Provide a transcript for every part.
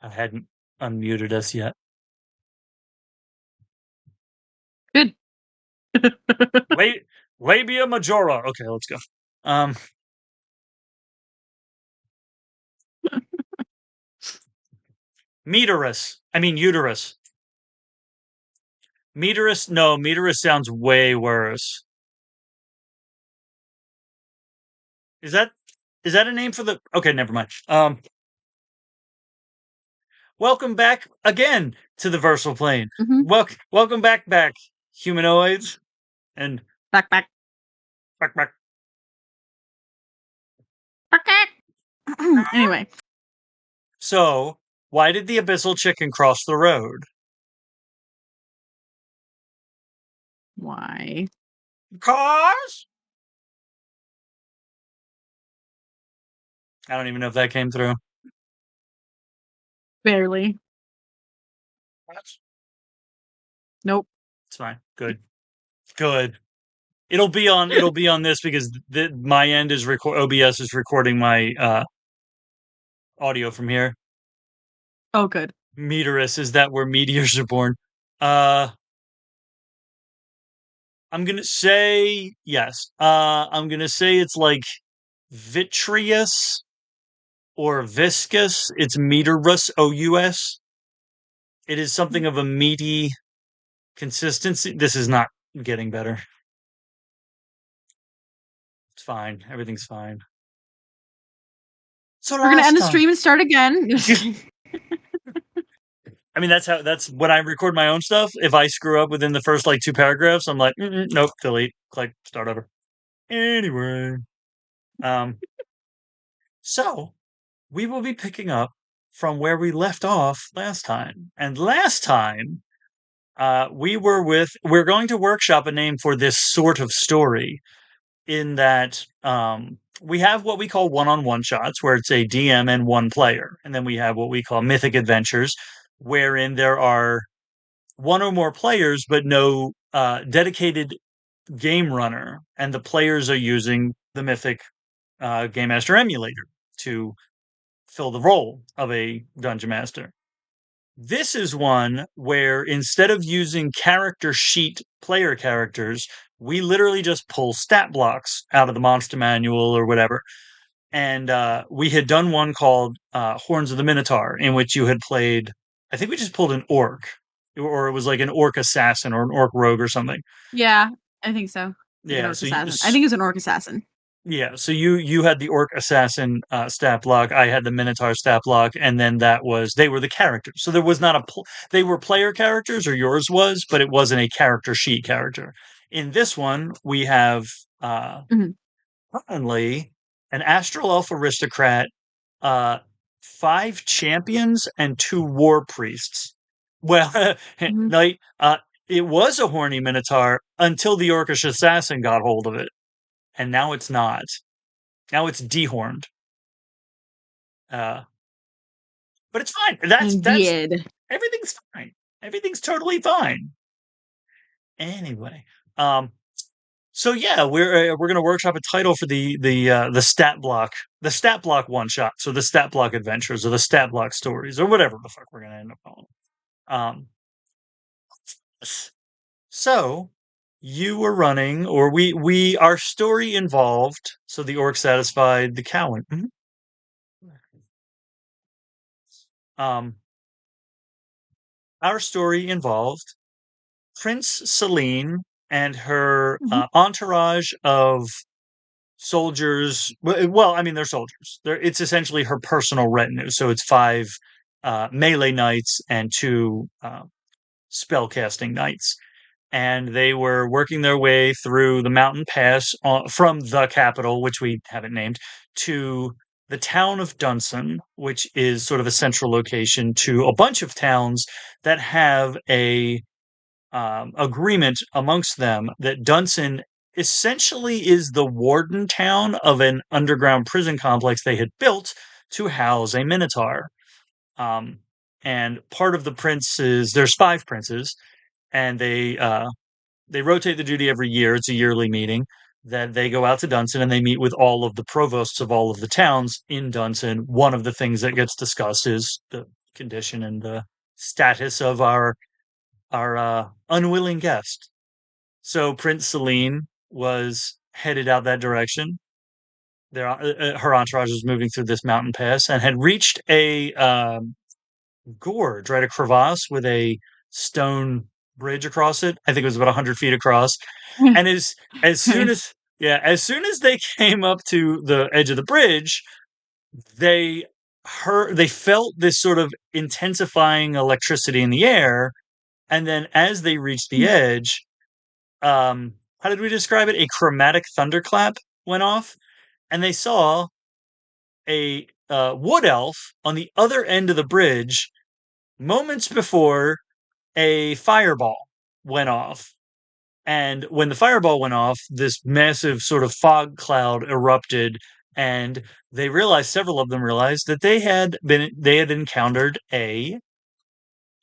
I hadn't unmuted us yet. Good. Labia majora. Okay, let's go. Meterus. I mean uterus. Meterus. No, meterus sounds way worse. Is that a name for the? Okay, never mind. Welcome back again to the Versal Plane. Mhm. Welcome back, humanoids, and Back. back. Anyway, So, why did the abyssal chicken cross the road? why? Cause I don't even know if that came through. Barely. Nope. It's fine. Good. It'll be on this because my end is OBS is recording my audio from here. Oh, good. Meteorus, is that where meteors are born? I'm gonna say yes. I'm gonna say it's like vitreous or viscous. It's meteorus, OUS. It is something of a meaty consistency. This is not getting better. It's fine. Everything's fine. So we're gonna end the stream and start again. I mean, that's when I record my own stuff. If I screw up within the first like 2 paragraphs, I'm like, nope, delete, click, start over. Anyway, so we will be picking up from where we left off last time. And last time, we're going to workshop a name for this sort of story. In that, we have what we call one-on-one shots, where it's a DM and one player, and then we have what we call mythic adventures, wherein there are one or more players, but no dedicated game runner, and the players are using the Mythic Game Master emulator to fill the role of a dungeon master. This is one where instead of using character sheet player characters, we literally just pull stat blocks out of the monster manual or whatever. And we had done one called Horns of the Minotaur, in which you had played, I think we just pulled an orc, or it was like an orc assassin or an orc rogue or something. Yeah, I think so. Like an Yeah, orc so assassin. I think it was an orc assassin. yeah, so you had the orc assassin stat block, I had the minotaur stat block, and then they were the characters. So there was not they were player characters, or yours was, but it wasn't a character sheet character. In this one, we have currently an astral elf aristocrat, uh, 5 champions, and 2 war priests. Well, like it was a horny minotaur until the orcish assassin got hold of it, and now it's not. Now it's dehorned. But it's fine. That's everything's fine. Everything's totally fine. Anyway, so yeah, we're gonna workshop a title for the stat block, one shot. So the stat block adventures or the stat block stories or whatever the fuck we're gonna end up calling. So you were running, or our story involved. So the orc satisfied the cowan. Our story involved Prince Saelihn and her entourage of soldiers. Well, I mean, they're soldiers. It's essentially her personal retinue. So it's 5 melee knights and 2 spellcasting knights. And they were working their way through the mountain pass from the capital, which we haven't named, to the town of Dunson, which is sort of a central location to a bunch of towns that have a agreement amongst them that Dunson essentially is the warden town of an underground prison complex they had built to house a minotaur. And part of the princes, there's 5 princes, and they rotate the duty every year. It's a yearly meeting that they go out to Dunson and they meet with all of the provosts of all of the towns in Dunson. One of the things that gets discussed is the condition and the status of our unwilling guest. So Prince Saelihn was headed out that direction. Her entourage was moving through this mountain pass and had reached a gorge, right, a crevasse with a stone bridge across it. I think it was about 100 feet across. And as soon Nice. as as soon as they came up to the edge of the bridge, they they felt this sort of intensifying electricity in the air, and then as they reached the edge, how did we describe it? A chromatic thunderclap went off, and they saw a wood elf on the other end of the bridge moments before a fireball went off. And when the fireball went off, this massive sort of fog cloud erupted, and several of them realized that they had encountered a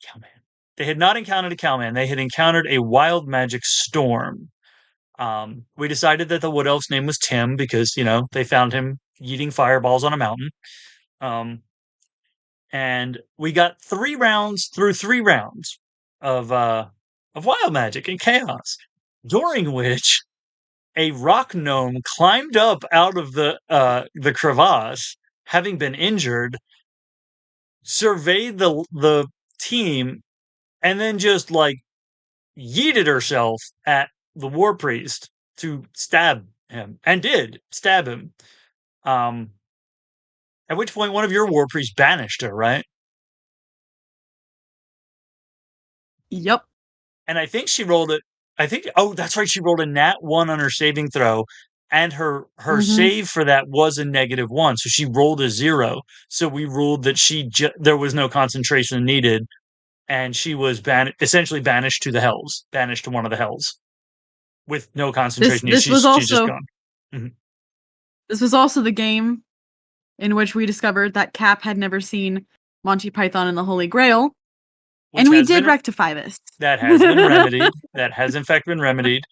cowman. They had not encountered a cowman. They had encountered a wild magic storm. We decided that the wood elf's name was Tim because they found him eating fireballs on a mountain. Um, and we got 3 rounds through 3 rounds of wild magic and chaos, during which a rock gnome climbed up out of the crevasse, having been injured, surveyed the team, and then just like yeeted herself at the war priest to stab him, and did stab him. Um, at which point one of your war priests banished her, right? Yep. And I think she rolled it. I think. Oh, that's right. She rolled a nat 1 on her saving throw, and her Mhm. save for that was a -1. So she rolled a 0. So we ruled that there was no concentration needed, and she was essentially banished to the hells, banished to one of the hells, with no This concentration needed. this was She's just also gone. Mhm. this was also the game in which we discovered that Cap had never seen Monty Python and the Holy Grail, Which and we has did been rectify this. that has been remedied. That has in fact been remedied.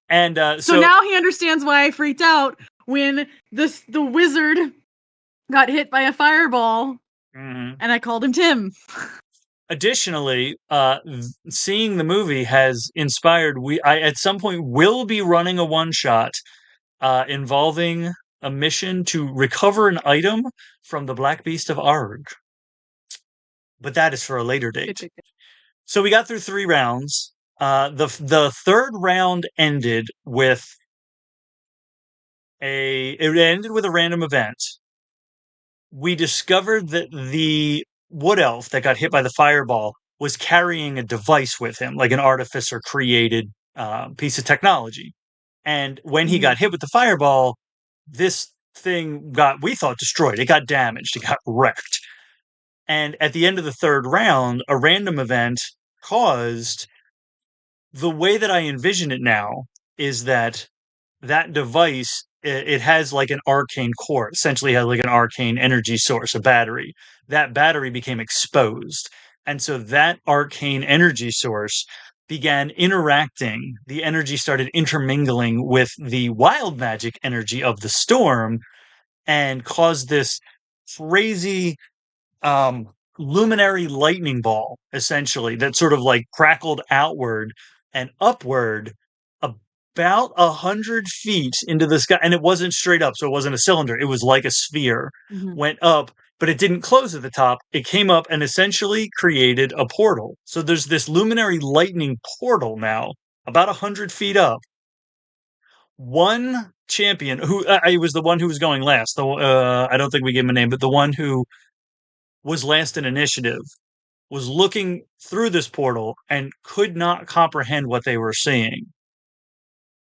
And So now he understands why I freaked out when the wizard got hit by a fireball mhm. and I called him Tim. Additionally, seeing the movie has inspired. I at some point will be running a one shot involving a mission to recover an item from the Black Beast of Arg, but that is for a later Good, date. good, good. So we got through 3 rounds. The third round ended with a random event. We discovered that the wood elf that got hit by the fireball was carrying a device with him, like an artificer created piece of technology. And when he Mhm. got hit with the fireball, this thing got, we thought, destroyed. It got damaged. It got wrecked. And at the end of the third round, a random event caused, the way that I envision it now is that that device, it has like an arcane core, essentially has like an arcane energy source, a battery. That battery became exposed. And so that arcane energy source began interacting. The energy started intermingling with the wild magic energy of the storm and caused this crazy um, luminary lightning ball, essentially, that sort of like crackled outward and upward about 100 feet into the sky. And it wasn't straight up, so it wasn't a cylinder. It was like a sphere, Mhm. went up, but it didn't close at the top. It came up and essentially created a portal. So there's this luminary lightning portal now, about 100 feet up. One champion who I was the one who was going last. I don't think we gave him a name, but the one who was last in initiative was looking through this portal and could not comprehend what they were seeing.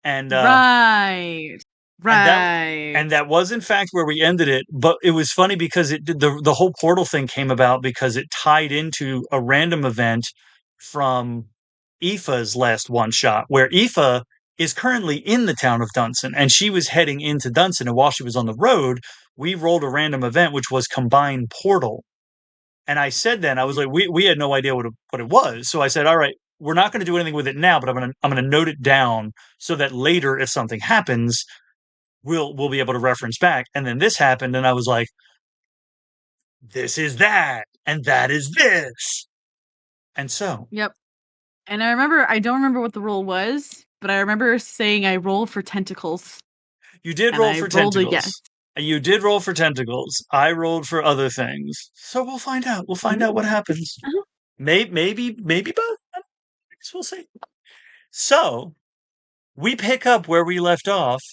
And Right. and that Right. and that was in fact where we ended it. But it was funny because the whole portal thing came about because it tied into a random event from Aoife's last one shot, where Aoife is currently in the town of Dunson, and she was heading into Dunson. And while she was on the road, we rolled a random event, which was Combined Portal. And I said then, I was like, we had no idea what it was. So I said, all right, we're not going to do anything with it now, but I'm gonna note it down so that later, if something happens, we'll be able to reference back. And then this happened, and I was like, this is that. and that is this. And so Yep. And I don't remember what the roll was, but I remember saying I rolled for tentacles, you did and roll I for rolled a yes. tentacles. You did roll for tentacles. I rolled for other things. So we'll find out. We'll find Mhm. out what happens. Uh-huh. Maybe both. I guess we'll see. So we pick up where we left off,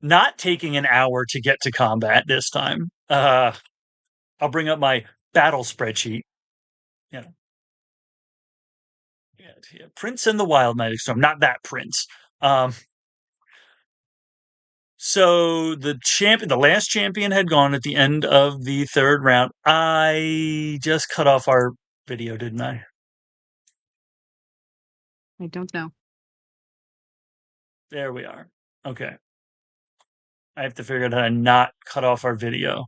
not taking an hour to get to combat this time. I'll bring up my battle spreadsheet. You know, yeah, Prince and the Wild Magic Storm, not that Prince. Um, so the last champion had gone at the end of the third round. I just cut off our video, didn't I? I don't know. There we are. Okay. I have to figure out how to not cut off our video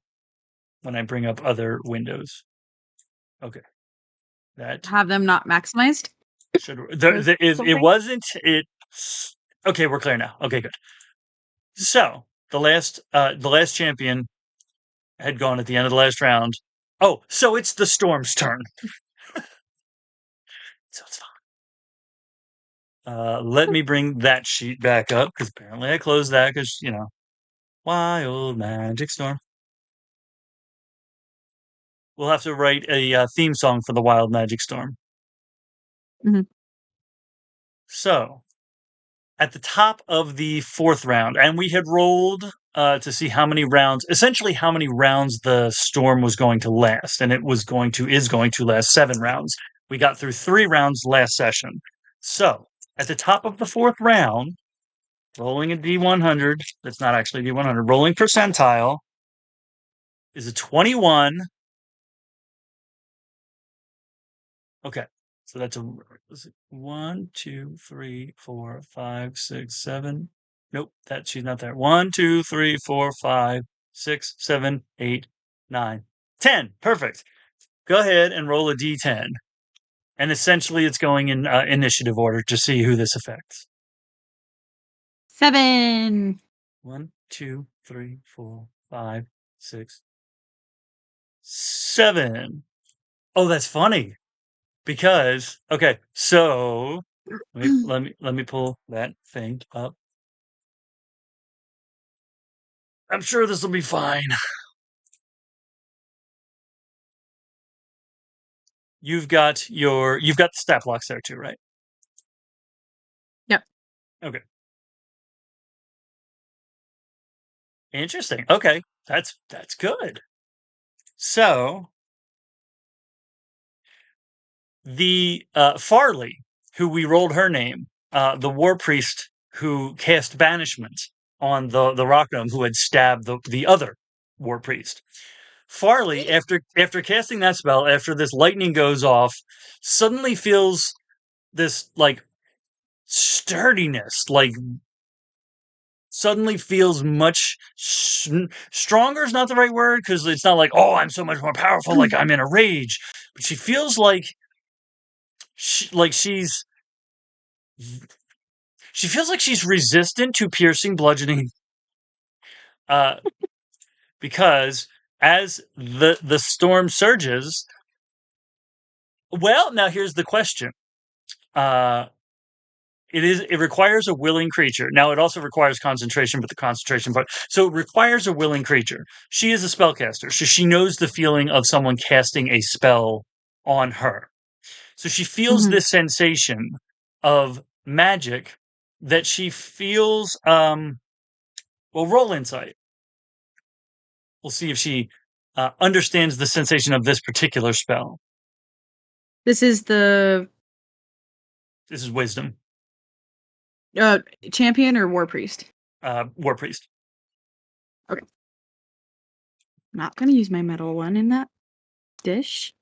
when I bring up other windows. Okay. That Have them not maximized should or it something. wasn't it. Okay, we're clear now. Okay, good. So the last champion had gone at the end of the last round. Oh, so it's the Storm's turn. So it's fine. Let me bring that sheet back up because apparently I closed that because Wild Magic Storm. We'll have to write a theme song for the Wild Magic Storm. Mhm. So at the top of the fourth round, and we had rolled to see essentially how many rounds the storm was going to last, and is going to last 7 rounds. We got through 3 rounds last session. So at the top of the fourth round, rolling a D100, that's not actually D100, rolling percentile is a 21. Okay. So that's a 1, 2, 3, 4, 5, 6, 7. Nope, she's not there. 1, 2, 3, 4, 5, 6, 7, 8, 9, 10. Perfect. Go ahead and roll a d10. And essentially, it's going in initiative order to see who this affects. 7. 1, 2, 3, 4, 5, 6, 7. Oh, that's funny. Because okay, so let me pull that thing up. I'm sure this will be fine. You've got the stat blocks there too, right? Yep. Okay. Interesting. Okay. That's good. So the Farley, who we rolled her name, the war priest who cast banishment on the rock gnome who had stabbed the other war priest. Farley, after casting that spell, after this lightning goes off, suddenly feels this like sturdiness, like suddenly feels much stronger is not the right word because it's not like, oh, I'm so much more powerful, like I'm in a rage, but she feels like she's she feels like she's resistant to piercing bludgeoning, uh, because as the storm surges. Well, now here's the question. Uh, it requires a willing creature. Now it also requires concentration, but the concentration part. So it requires a willing creature. She is a spellcaster, so she knows the feeling of someone casting a spell on her. So she feels Mhm. this sensation of magic that she feels. Well, roll insight. We'll see if she understands the sensation of this particular spell. This is the This is wisdom. uh, champion or war priest. War priest. Okay. Not gonna use my metal one in that dish.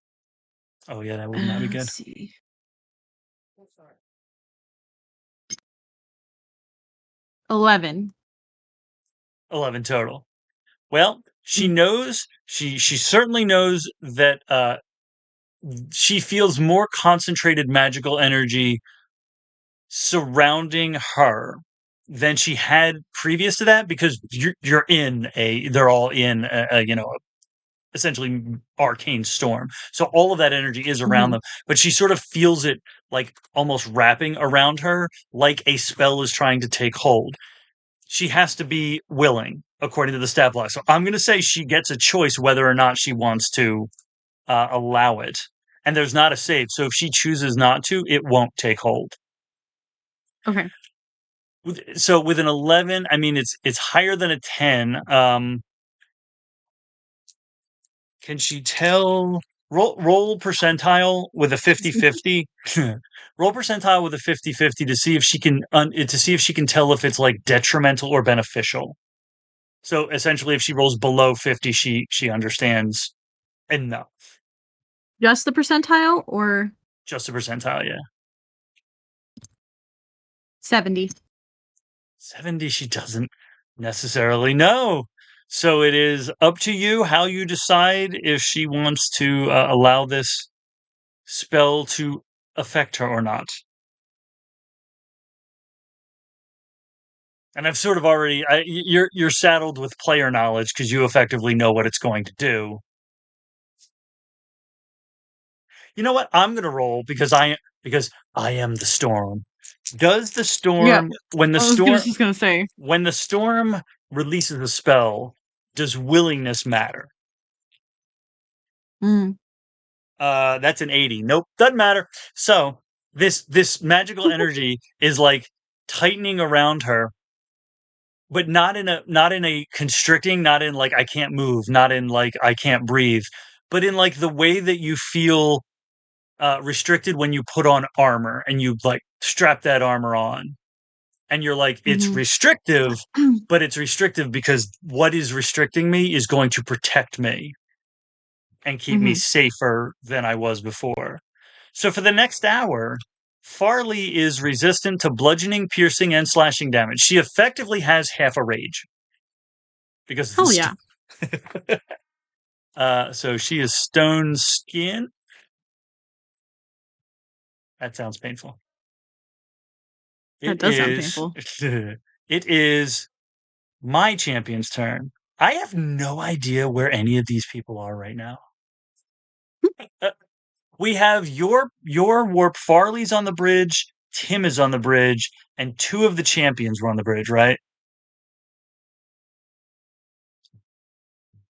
Oh yeah, that would not be Let's good. see. 11. 11 total. Well, she Mhm. knows she certainly knows that she feels more concentrated magical energy surrounding her than she had previous to that because they're all in a essentially arcane storm. So all of that energy is around Mhm. them, but she sort of feels it like almost wrapping around her, like a spell is trying to take hold. She has to be willing, according to the stat block. So I'm going to say she gets a choice whether or not she wants to allow it. And there's not a save. So if she chooses not to, it won't take hold. Okay. So with an 11, I mean it's higher than a 10. Can she tell roll percentile with a 50-50? Roll percentile with a 50-50 to see if she can to see if she can tell if it's like detrimental or beneficial. So essentially if she rolls below 50, she understands enough. Just the percentile or Just a percentile, yeah. 70? 70, she doesn't necessarily know. So it is up to you how you decide if she wants to allow this spell to affect her or not. And I've sort of already you're saddled with player knowledge because you effectively know what it's going to do. You know what? I'm gonna roll because I am the storm. Does the Yeah, storm I was gonna just gonna say. when the storm releases a spell, does willingness matter? Mm. That's an 80. Nope, doesn't matter. So this magical energy is like tightening around her, but not in a constricting, not in like I can't move, not in like I can't breathe, but in like the way that you feel restricted when you put on armor and you like strap that armor on and you're like it's Mhm. restrictive, but it's restrictive because what is restricting me is going to protect me and keep me Mhm. safer than I was before. So for the next hour, Farley is resistant to bludgeoning, piercing, and slashing damage. She effectively has half a rage because of the Hell yeah. stone. So she is stone skin. That sounds painful. That It does sound is. painful. It is my champion's turn. I have no idea where any of these people are right now. Uh, we have your warp. Farley's on the bridge. Tim is on the bridge, and two of the champions were on the bridge, right?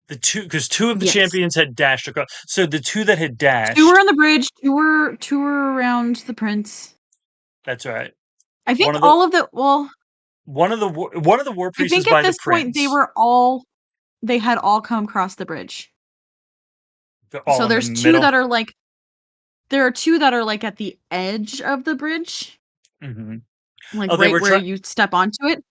The two because two of the Yes. champions had dashed across. So the two that had 2 were dashed, on the bridge, 2 were around the prince. that's all right. I One think of the all of the well, one of the war I priests was think at by the this point prince. they had all come across the bridge. They're all So in the there's 2 middle. that are like there are 2 that are like at the edge of the bridge, Hmm. like Oh, they right were where trying. you step onto it.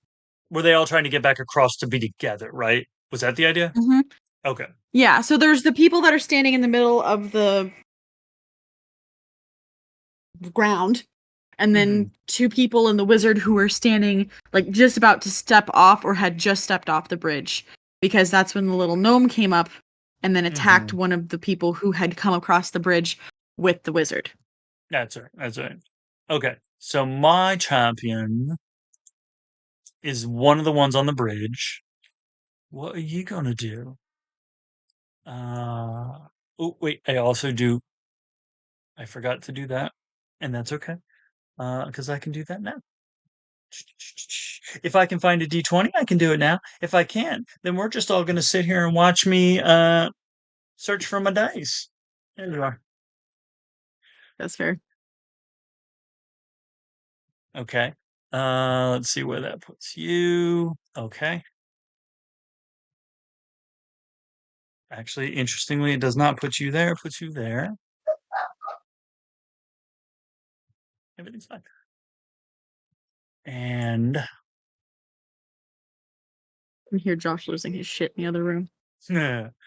Were they all trying to get back across to be together? Right? Was that the idea? Mhm. Okay. Yeah, so there's the people that are standing in the middle of the ground, and Hmm. then 2 people and the wizard who were standing, like, just about to step off or had just stepped off the bridge, because that's when the little gnome came up and then attacked Hmm. one of the people who had come across the bridge with the wizard. That's right. That's right. Okay. So my champion is one of the ones on the bridge. What are you gonna do? Oh wait, I also do. I forgot to do that, and that's okay. Because I can do that now. If I can find a D20, I can do it now. If I can't, then we're just all gonna sit here and watch me search for my dice. There you are. That's fair. Okay. Let's see where that puts you. Okay. Actually, interestingly, it does not put you there. It puts you there. Everything's fine. And I can hear Josh losing his shit in the other room.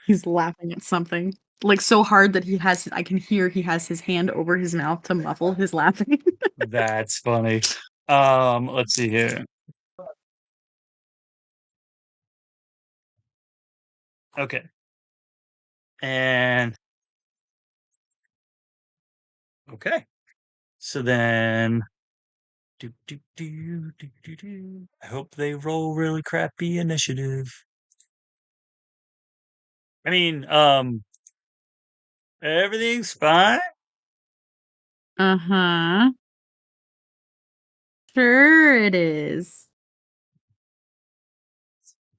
He's laughing at something, like, so hard that I can hear he has his hand over his mouth to muffle his laughing. that's funny. Let's see here. Okay. And okay. So then I hope they roll really crappy initiative. I mean, everything's fine. Uh-huh. Sure it is.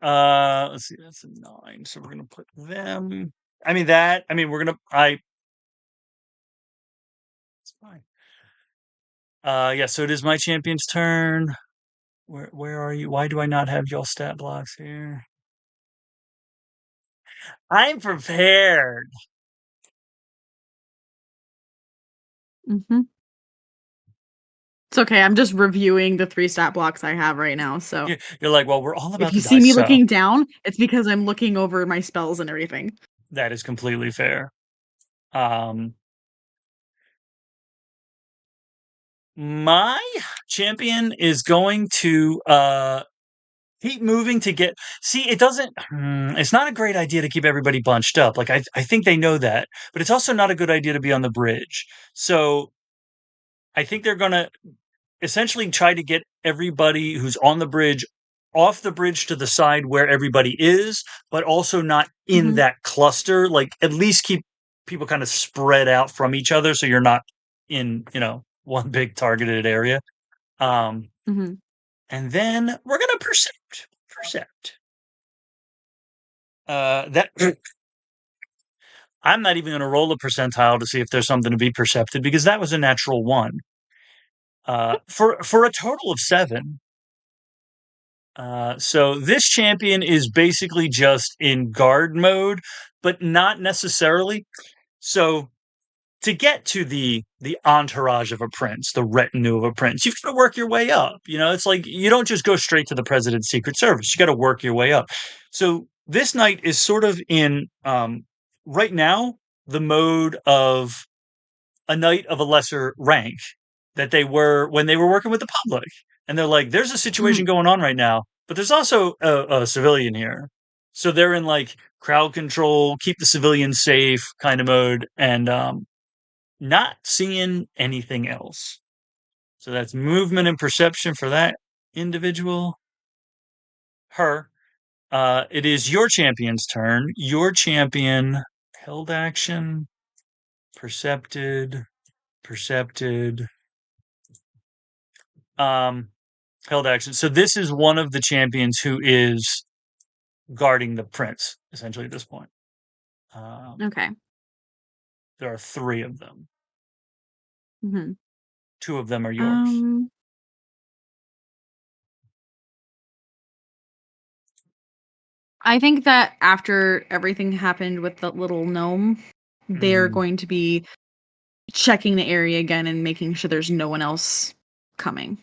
Let's see, that's a 9, so we're gonna put them. I mean that. I mean we're gonna. I. It's fine. Yeah. So it is my champion's turn. Where are you? Why do I not have y'all stat blocks here? I'm prepared. Mhm. It's okay, I'm just reviewing the 3 stat blocks I have right now, so You're like, well, we're all if about you to see die, me so looking down, it's because I'm looking over my spells and everything. that is completely fair. Um, my champion is going to keep moving to get. See, it doesn't. It's not a great idea to keep everybody bunched up. Like I think they know that, but it's also not a good idea to be on the bridge. So I think they're gonna essentially try to get everybody who's on the bridge off the bridge to the side where everybody is, but also not in Mhm, that cluster. Like at least keep people kind of spread out from each other so you're not in, one big targeted area. Um, mhm. and then we're gonna percept. Percept. That I'm not even gonna roll a percentile to see if there's something to be percepted because that was a natural one. For a total of 7. So this champion is basically just in guard mode, but not necessarily. So to get to the entourage of a prince, the retinue of a prince, you've got to work your way up. It's like you don't just go straight to the president's secret service. You got to work your way up. So this knight is sort of in right now the mode of a knight of a lesser rank that they were when they were working with the public. And they're like, there's a situation Mhm, going on right now, but there's also a civilian here. So they're in like crowd control, keep the civilians safe kind of mode, and not seeing anything else. So that's movement and perception for that individual. Her. It is your champion's turn. Your champion held action, percepted, percepted. Um, held action. So this is one of the champions who is guarding the prince, essentially, at this point. Um, okay. there are 3 of them. Mhm. 2 of them are yours. Um, I think that after everything happened with the little gnome, they're Mhm. going to be checking the area again and making sure there's no one else coming.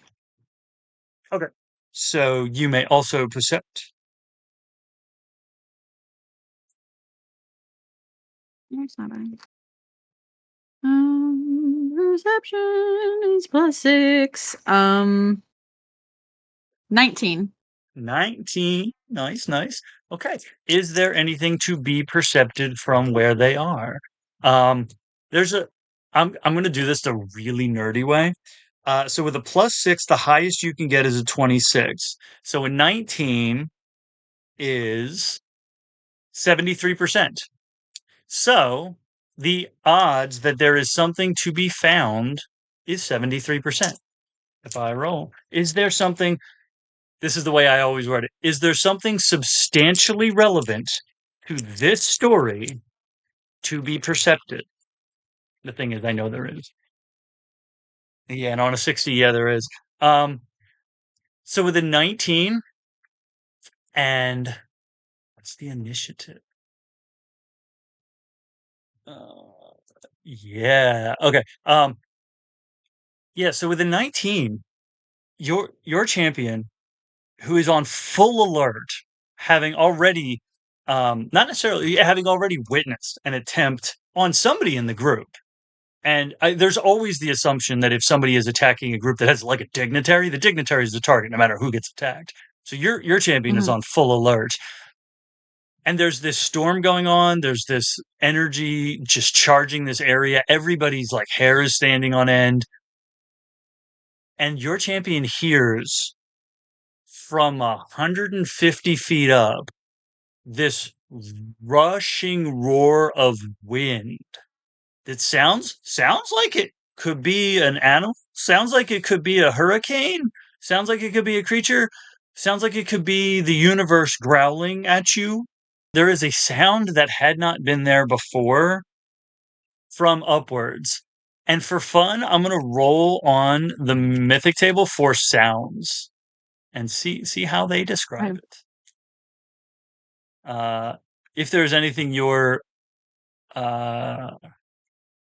Okay. So you may also percept. It's not bad. Perception is +6. 19. 19. Nice, nice. Okay. Is there anything to be percepted from where they are? Um, there's a I'm gonna do this the really nerdy way. So with a +6, the highest you can get is a 26. So a 19 is 73%. So the odds that there is something to be found is 73%. If I roll, is there something? This is the way I always word it. Is there something substantially relevant to this story to be percepted? The thing is, I know there is. Yeah, and on a 60, yeah, there is. Um, so with a 19, and what's the initiative? Uh, yeah, okay. Yeah, so with a 19, your champion who is on full alert, having already, not necessarily having already witnessed an attempt on somebody in the group. And there's always the assumption that if somebody is attacking a group that has like a dignitary, the dignitary is the target, no matter who gets attacked. So your champion is Mhm, on full alert, and there's this storm going on. There's this energy just charging this area. Everybody's like hair is standing on end, and your champion hears from 150 feet up this rushing roar of wind. It sounds like it could be an animal. Sounds like it could be a hurricane. Sounds like it could be a creature. Sounds like it could be the universe growling at you. There is a sound that had not been there before from upwards. And for fun, I'm gonna roll on the mythic table for sounds and see how they describe Okay. it. Uh, if there's anything your uh,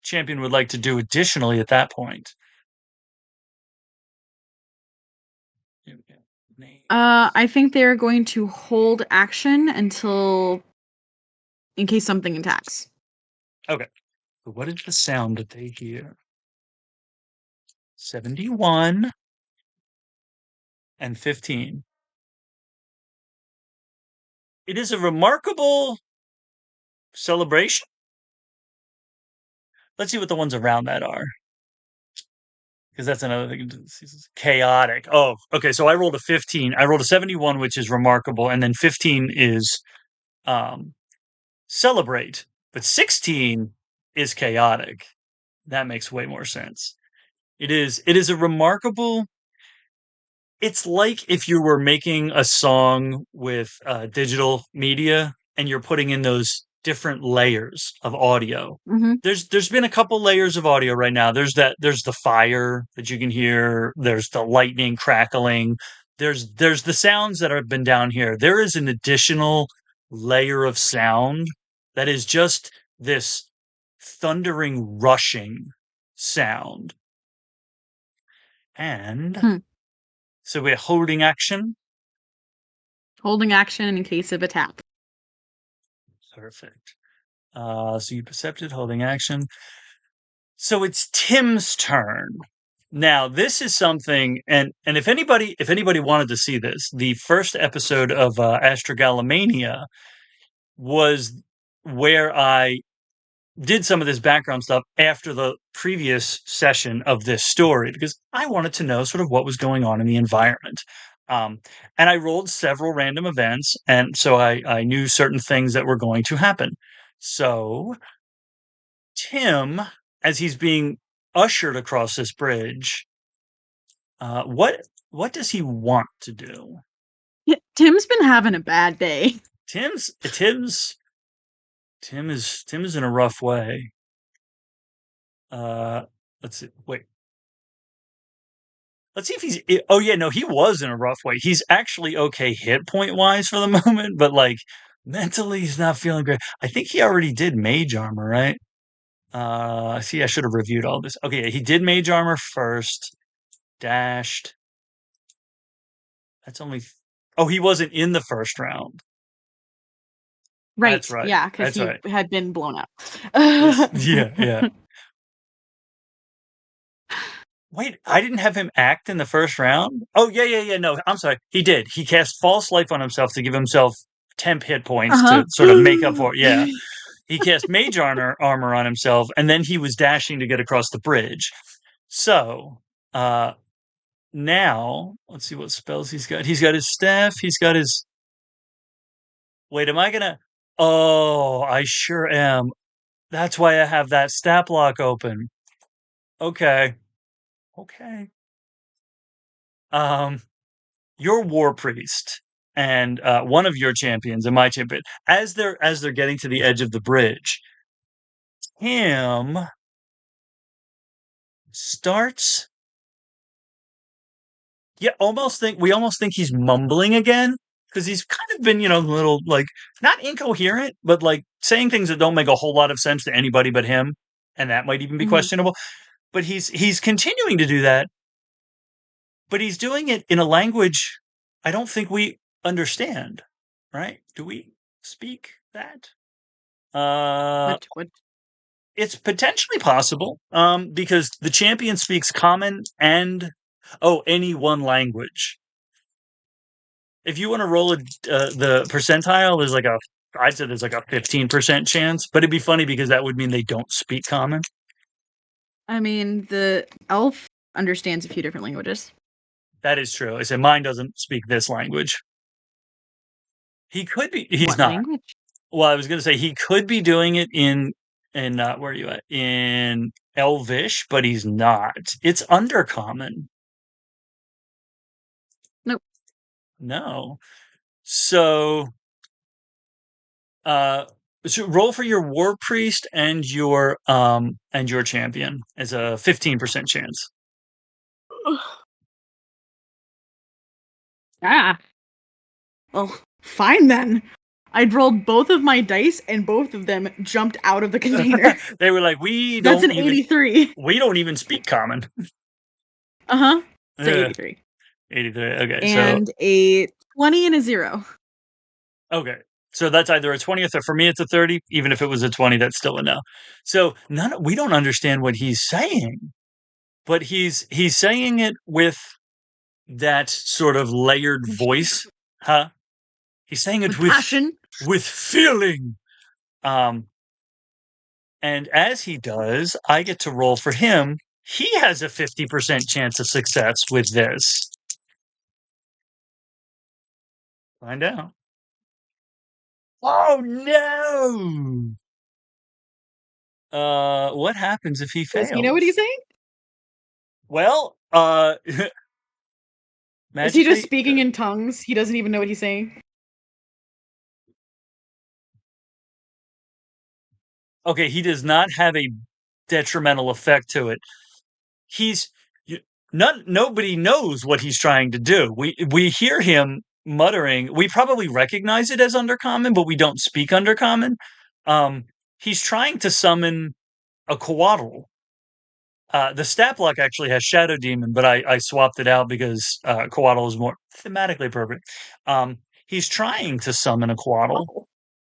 champion would like to do additionally at that point. I think they're going to hold action until in case something attacks. Okay. So what is the sound that they hear? 71 and 15. It is a remarkable celebration. Let's see what the ones around that are. Because that's another thing. Chaotic. Oh, okay. So I rolled a 15. I rolled a 71, which is remarkable, and then 15 is um, celebrate. But 16 is chaotic. That makes way more sense. It is a remarkable. It's like if you were making a song with digital media and you're putting in those different layers of audio. Mhm. There's been a couple layers of audio right now. There's the fire that you can hear. There's the lightning crackling. There's the sounds that have been down here. There is an additional layer of sound that is just this thundering rushing sound. And Hmm. so we're holding action. Holding action in case of attack. Perfect. So you percepted holding action. So it's Tim's turn. Now, this is something, and if anybody wanted to see this, the first episode of Astrogalomania was where I did some of this background stuff after the previous session of this story because I wanted to know sort of what was going on in the environment. Um, and I rolled several random events, and so I knew certain things that were going to happen. So Tim, as he's being ushered across this bridge, what does he want to do? Yeah, Tim's been having a bad day. Tim is in a rough way. Uh, let's see. Wait. Let's see if he's. Oh yeah, no, he was in a rough way. He's actually okay hit point wise for the moment, but like mentally, he's not feeling great. I think he already did mage armor, right? See, I should have reviewed all this. Okay, yeah, he did mage armor first. Dashed. That's only. Oh, he wasn't in the first round. That's Right, right. yeah, because That's he right. had been blown up. This. Yeah, yeah. Wait, I didn't have him act in the first round? Oh, yeah, yeah, yeah. No, I'm sorry. He did. He cast False Life on himself to give himself temp hit points Uh-huh. to sort of make up for it. Yeah. He cast Mage armor on himself, and then he was dashing to get across the bridge. So, now, let's see what spells he's got. He's got his staff. He's got his. Wait, am I gonna. Oh, I sure am. That's why I have that stat block open. Okay. Okay. Um, your war priest and one of your champions and my champion as they're getting to the edge of the bridge, him starts. Yeah, almost think he's mumbling again because he's kind of been a little like not incoherent, but like saying things that don't make a whole lot of sense to anybody but him, and that might even be Mhm. questionable. But he's continuing to do that, but he's doing it in a language I don't think we understand. Right? Do we speak that? What It's potentially possible, because the champion speaks common and any one language. If you want to roll the percentile, I'd say there's like a 15% chance, but it'd be funny because that would mean they don't speak common. I mean, the elf understands a few different languages. That is true. I said mine doesn't speak this language. He could be. He's What not. language? Well, I was gonna say he could be doing it in where are you at? In Elvish, but he's not. It's Undercommon. Nope. No. So uh so roll for your war priest and your champion as a 15% chance. Ah. Well, fine then. I'd rolled both of my dice and both of them jumped out of the container. They were like, That's an 83. we don't even speak common. Uh-huh. It's a Yeah, 83. 83. Okay, so And a 20 and a 0. okay. So that's either a 20th or for me it's a 30. Even if it was a 20, that's still a no. So we don't understand what he's saying, but he's saying it with that sort of layered voice. Huh? He's saying it With passion. with feeling. Um, and as he does, I get to roll for him. He has a 50% chance of success with this. Find out. Oh no! What happens if he Does he know what he's fails? saying? Well, Is he just magically, speaking in tongues? He doesn't even know what he's saying. okay, he does not have a detrimental effect to it. He's nobody knows what he's trying to do. We hear him muttering. We probably recognize it as undercommon, but we don't speak undercommon. Um, he's trying to summon a coatl. The stat block actually has Shadow Demon, but I swapped it out because coatl is more thematically appropriate. He's trying to summon a coatl, Oh,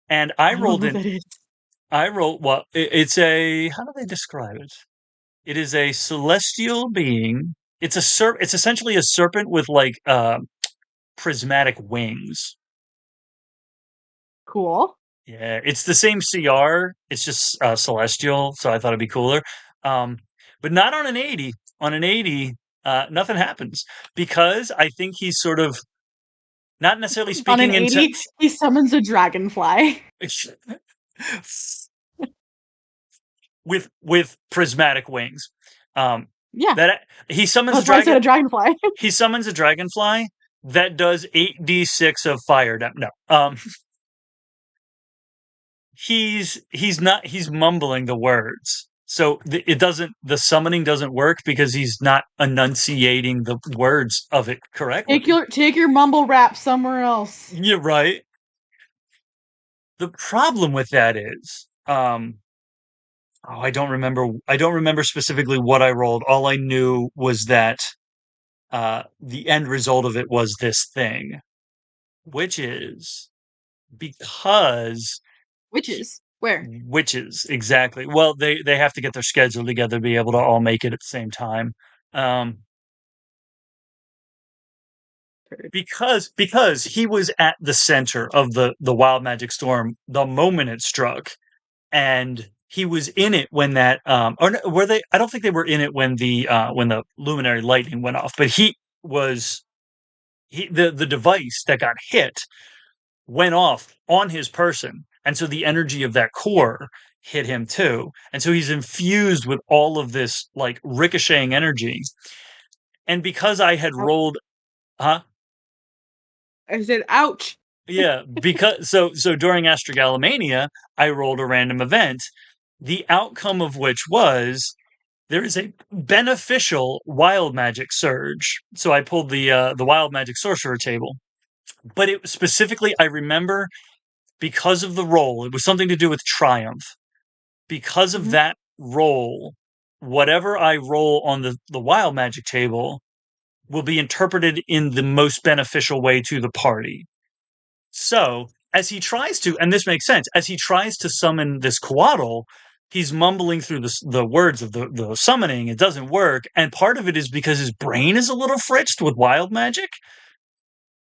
and I don't know what that is. I rolled. Well, it's a. How do they describe it? It is a celestial being. It's a It's essentially a serpent with like prismatic wings. Cool. Yeah, it's the same CR. It's just celestial, so I thought it'd be cooler. Um, but not on an 80. On an 80, nothing happens because I think he's sort of not necessarily On an speaking 80, he summons a dragonfly. with prismatic wings. Um, Yeah, that he summons a that's why I said dragon. a dragonfly. He summons a dragonfly that does 8d6 of fire. No, he's mumbling the words. So it doesn't the summoning doesn't work because he's not enunciating the words of it correctly. Take your mumble rap somewhere else. You're right. The problem with that is, oh, I don't remember specifically what I rolled. All I knew was that the end result of it was this thing, which is because Witches. Where? witches, exactly. Well, they have to get their schedule together to be able to all make it at the same time. Um, because he was at the center of the wild magic storm the moment it struck, and he was in it when that or were they? I don't think they were in it when the luminary lightning went off, but he was the device that got hit went off on his person. And so the energy of that core hit him too. And so he's infused with all of this like ricocheting energy. And because I had Ouch. rolled, huh? I said, ouch. Yeah, because so during Astragalomania, I rolled a random event, the outcome of which was there is a beneficial wild magic surge. So I pulled the wild magic sorcerer table, but it specifically I remember because of the roll, it was something to do with triumph. Because of Mhm. that roll, whatever I roll on the wild magic table will be interpreted in the most beneficial way to the party. So, as he tries to, and this makes sense, as he tries to summon this coatl, he's mumbling through the words of the summoning. It doesn't work. And part of it is because his brain is a little fritzed with wild magic.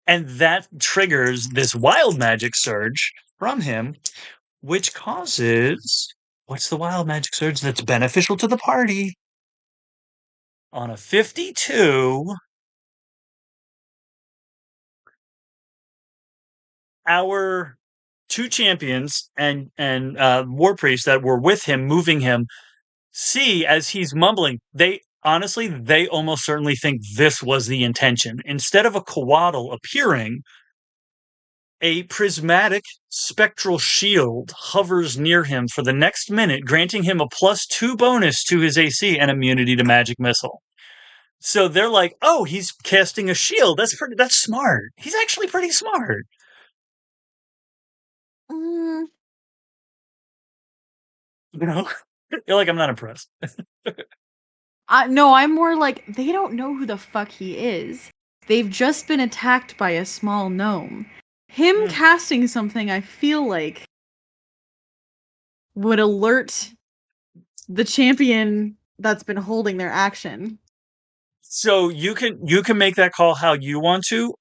And that triggers this wild magic surge from him, which causes what's the wild magic surge that's beneficial to the party? On a 52, our two champions and war priests that were with him, moving him, see as he's mumbling. They honestly, they almost certainly think this was the intention. Instead of a coatl appearing, a prismatic spectral shield hovers near him for the next minute, granting him a +2 bonus to his AC and immunity to magic missile. So they're like, "Oh, he's casting a shield. That's smart. He's actually pretty smart." Mm, You know, you're like, "I'm not impressed." no, I'm more like they don't know who the fuck he is. They've just been attacked by a small gnome. Him Hmm. casting something, I feel like, would alert the champion that's been holding their action. So you can make that call how you want to.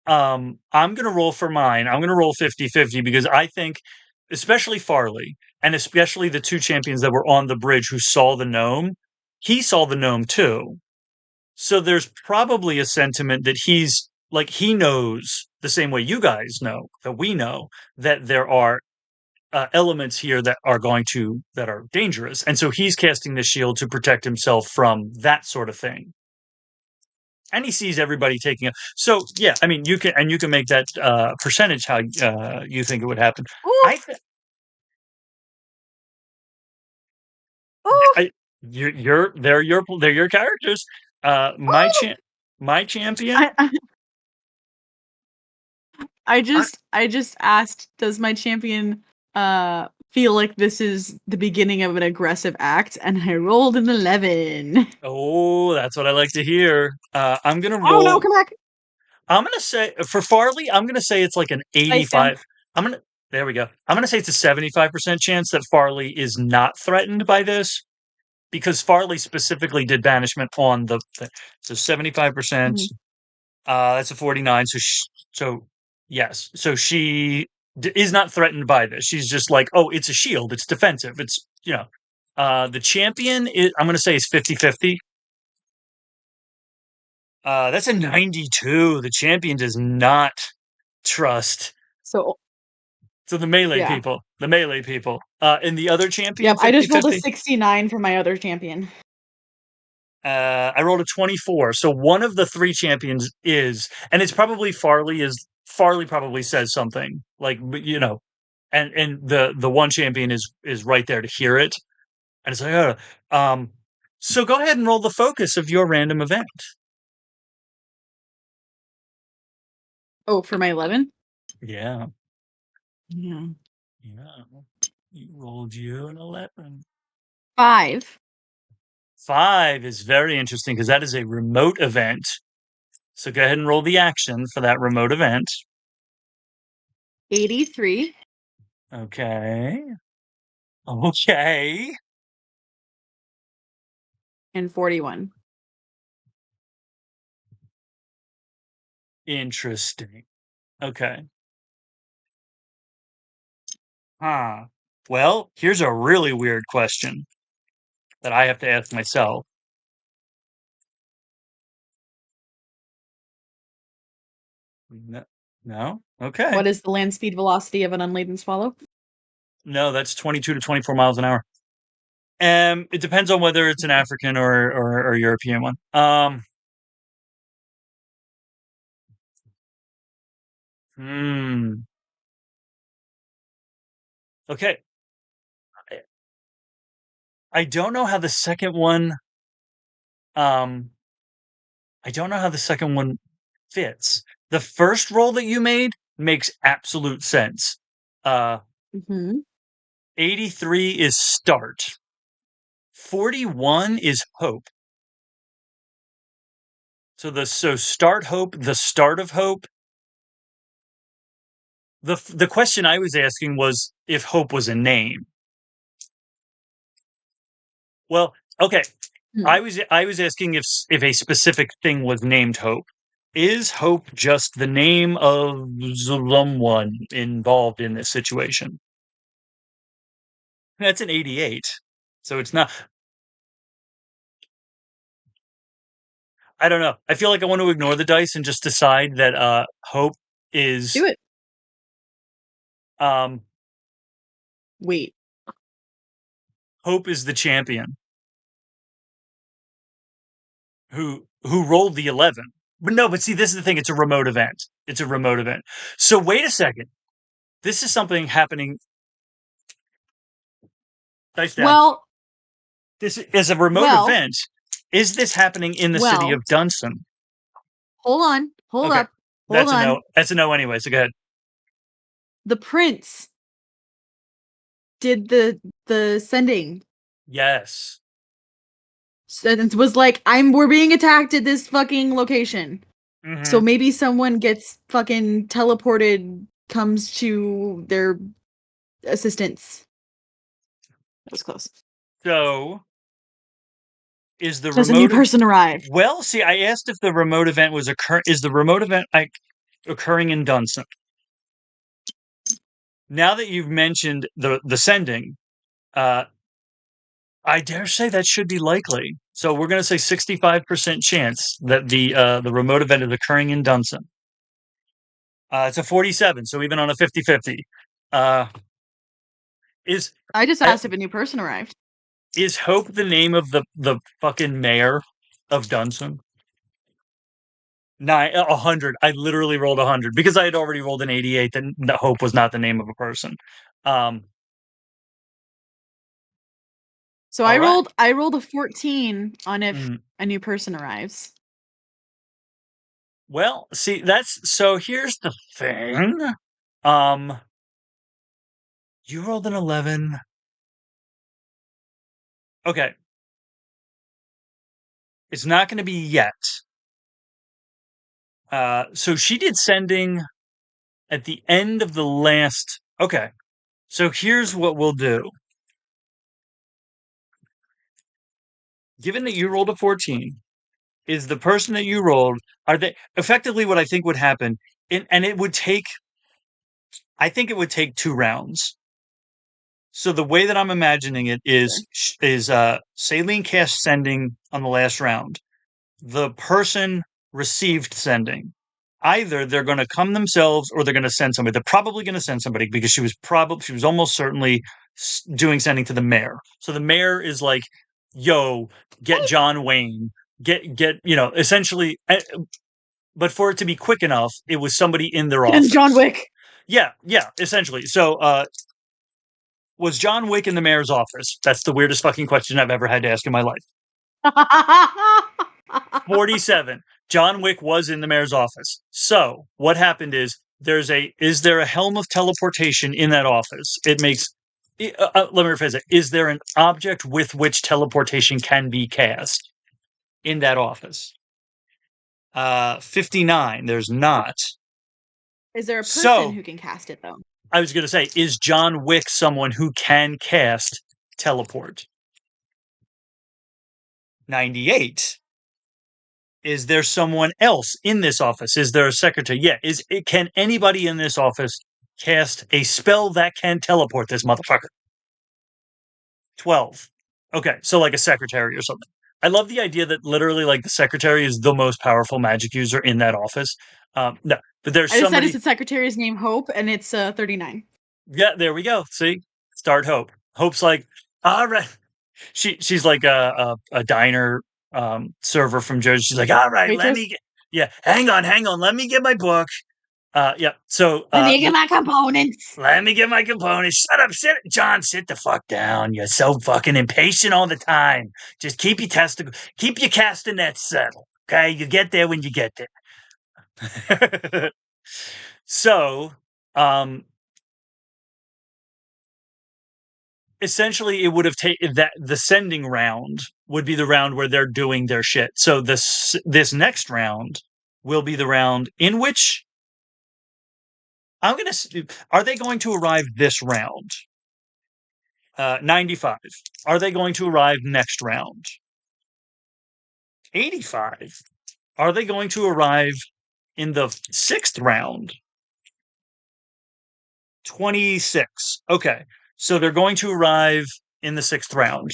I'm gonna roll for mine. I'm gonna roll 50-50 because I think, especially Farley, and especially the two champions that were on the bridge who saw the gnome, he saw the gnome too. So there's probably a sentiment that he's like he knows the same way you guys know that we know that there are elements here that are dangerous, and so he's casting the shield to protect himself from that sort of thing, and he sees everybody taking it. So yeah, I mean, you can make that percentage how you think it would happen. I, Oof, th- oof. I they're your characters. Uh, my Oof. cha- my champion. I I, I just asked, does my champion feel like this is the beginning of an aggressive act? And I rolled an 11. oh, that's what I like to hear. I'm gonna Oh no, roll. come back. I'm gonna say for Farley, I'm gonna say it's like an Dice down. 85. I'm gonna There we go. I'm gonna say it's a 75% chance that Farley is not threatened by this because Farley specifically did banishment on the thing. So 75%. Mhm. That's a 49. So yes. So she is not threatened by this. She's just like, oh, it's a shield. It's defensive. The champion is, I'm going to say is 50-50. That's a 92. The champion does not trust. So So yeah. the melee people, and the other champion Yep, I just rolled a 50-50. 69 for my other champion. I rolled a 24. So one of the three champions and it's probably Farley probably says something like, and the one champion is right there to hear it. And it's like, so go ahead and roll the focus of your random event. Oh, for my 11? Yeah. Yeah. Yeah. You rolled you an 11. 5. 5 is very interesting because that is a remote event. So go ahead and roll the action for that remote event. 83 Okay. Okay. and 41. Interesting. Okay. Huh. Well, here's a really weird question that I have to ask myself. No? No? Okay. What is the land speed velocity of an unladen swallow? No, that's 22 to 24 miles an hour. It depends on whether it's an African or European one. Hmm. Okay. I I don't know how the second one um I don't know how the second one fits. The first roll that you made makes absolute sense. Uh Mhm. 83 is start. 41 is hope. So start hope, the start of hope. The question I was asking was if hope was a name. Well, okay. Hmm. I was asking if a specific thing was named hope. Is hope just the name of someone involved in this situation? That's an 88. So it's not. I don't know. I feel like I want to ignore the dice and just decide that hope is Do it. Um, Wait. Hope is the champion who rolled the 11. But no, but see, this is the thing. It's a remote event. It's a remote event. So wait a second. This is something happening. Dice down. Well, This is a remote well, event. Is this happening in the city well. of Dunson? Hold on. Hold Okay, up. Hold that's a no. on. That's a no anyway. So go ahead. The prince did the sending. Yes. And was like, we're being attacked at this fucking location. So Mm-hmm. maybe someone gets fucking teleported, comes to their assistance. That was close. So is the Does a new remote? person arrive? Well, see, I asked if the remote event was occur. Is the remote event like occurring in Dunson? Now that you've mentioned the sending, uh, I dare say that should be likely. So we're going to say 65% chance that the remote event is occurring in Dunson. It's a 47, so even on a 50-50. Uh, is I just uh, asked if a new person arrived. is Hope the name of the fucking mayor of Dunson? 100. I literally rolled 100 because I had already rolled an 88. Then the Hope was not the name of a person. Um, So all right. I rolled a 14 on if Mm. a new person arrives. Well, see, that's so. Here's the thing. Um, you rolled an 11. Okay, it's not going to be yet. So she did sending at the end of the last. Okay, so here's what we'll do. Given that you rolled a 14, is the person that you rolled, are they effectively what I think would happen? And it would take, I think it would take 2 rounds. So the way that I'm imagining it Sure. is Saline cast sending on the last round. The person received sending. Either they're going to come themselves or they're going to send somebody. They're probably going to send somebody because she was almost certainly doing sending to the mayor. So the mayor is like, "Yo, get John Wayne, essentially." But for it to be quick enough, it was somebody in their And John office. Wick. Yeah, yeah, essentially. So was John Wick in the mayor's office? That's the weirdest fucking question I've ever had to ask in my life. 47. John Wick was in the mayor's office. So what happened is there a helm of teleportation in that office? It makes let me rephrase it. Is there an object with which teleportation can be cast in that office? 59. There's not. Is there a person So who can cast it though? I was going to say, is John Wick someone who can cast teleport? 98. Is there someone else in this office? Is there a secretary? Yeah. Can anybody in this office cast a spell that can teleport this motherfucker? 12. Okay, so like a secretary or something. I love the idea that literally like the secretary is the most powerful magic user in that office. No, but there's I decided somebody. the secretary's name Hope, and it's 39. Yeah, there we go. See, start Hope. Hope's like, all right. She's like a diner server from Jersey. She's like, all right, let Waitress. me get. Yeah, hang on, let me get my book. Yeah. So Let me get my components. let me get my components. Shut up, John, sit the fuck down. You're so fucking impatient all the time. Just keep your castanets settled. Okay, you get there when you get there. So, um, essentially, it would have taken that the sending round would be the round where they're doing their shit. So this next round will be the round in which I'm gonna. Are they going to arrive this round? 95. Are they going to arrive next round? 85. Are they going to arrive in the sixth round? 26. Okay. So they're going to arrive in the sixth round,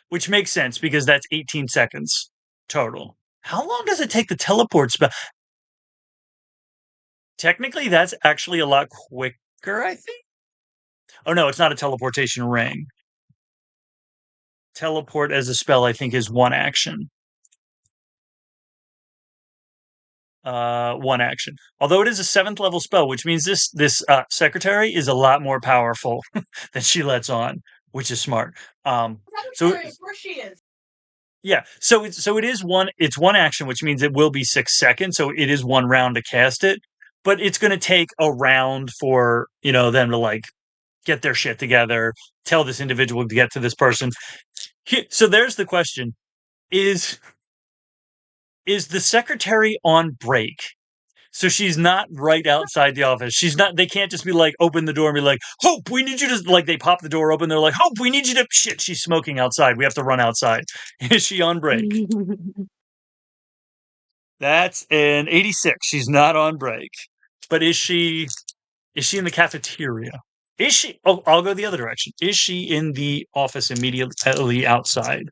which makes sense because that's 18 seconds total. How long does it take the teleport spell? Technically, that's actually a lot quicker, I think. Oh no, it's not a teleportation ring. Teleport as a spell, I think, is one action. One action. Although it is a seventh level spell, which means this secretary is a lot more powerful than she lets on, which is smart. So Secretary, of course she is. yeah, so it is one. It's one action, which means it will be 6 seconds. So it is one round to cast it, but it's going to take a round for them to like get their shit together, tell this individual to get to this person. So there's the question: is is the secretary on break? So she's not right outside the office. She's not. They can't just be like, open the door and be like, Hope, we need you to like. They pop the door open. They're like, Hope, we need you to. Shit, she's smoking outside. We have to run outside. Is she on break? That's an 86. She's not on break. But is she? Is she in the cafeteria? Is she? Oh, I'll go the other direction. Is she in the office immediately outside?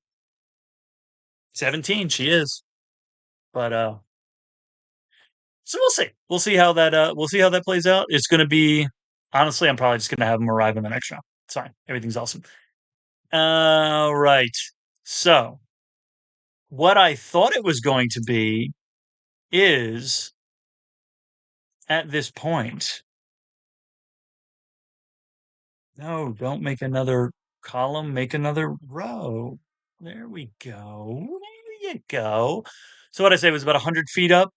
17. She is. But so we'll see. We'll see how that plays out. It's going to be honestly. I'm probably just going to have them arrive in the next round. It's fine. Everything's awesome. All right. So what I thought it was going to be is at this point. No, don't make another column. Make another row. There we go. There you go. So what I say was about 100 feet up.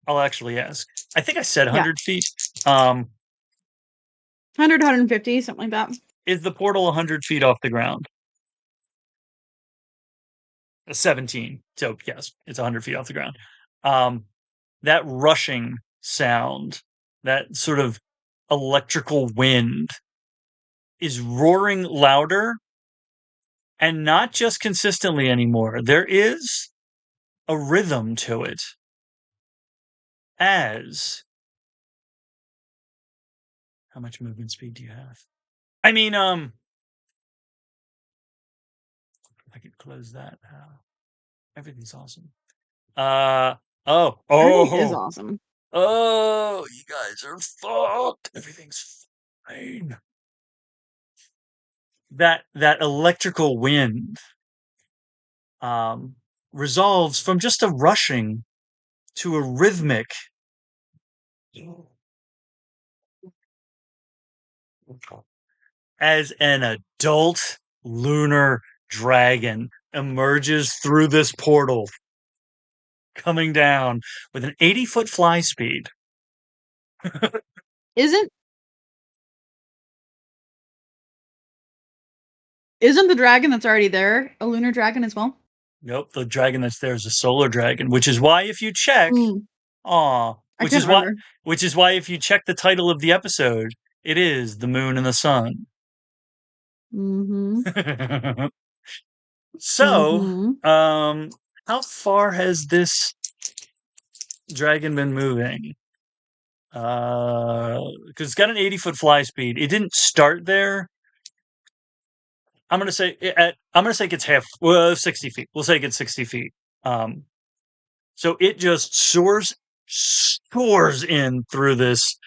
I'll actually ask. I think I said Yeah. 100 feet. Um, 100, 150, something like that. is the portal 100 feet off the ground? 17. So yes, it's 100 feet off the ground. Um, that rushing sound, that sort of electrical wind, is roaring louder and not just consistently anymore. There is a rhythm to it. As how much movement speed do you have? I mean, I could close that now. Everything's awesome. Uh Everything is oh, awesome. oh, you guys are fucked. Everything's fine. That electrical wind um resolves from just a rushing to a rhythmic as an adult lunar dragon emerges through this portal, coming down with an 80-foot fly speed. Isn't isn't the dragon that's already there a lunar dragon as well? Nope, the dragon that's there is a solar dragon, which is why if you check, Mm, aw, I couldn't remember. which is why if you check the title of the episode, it is the moon and the sun. Mm-hmm. So, Mm-hmm. how far has this dragon been moving? Because it's got an 80-foot fly speed. It didn't start there. I'm gonna say it gets 60 feet. We'll say it gets 60 feet. Um, so it just soars in through this.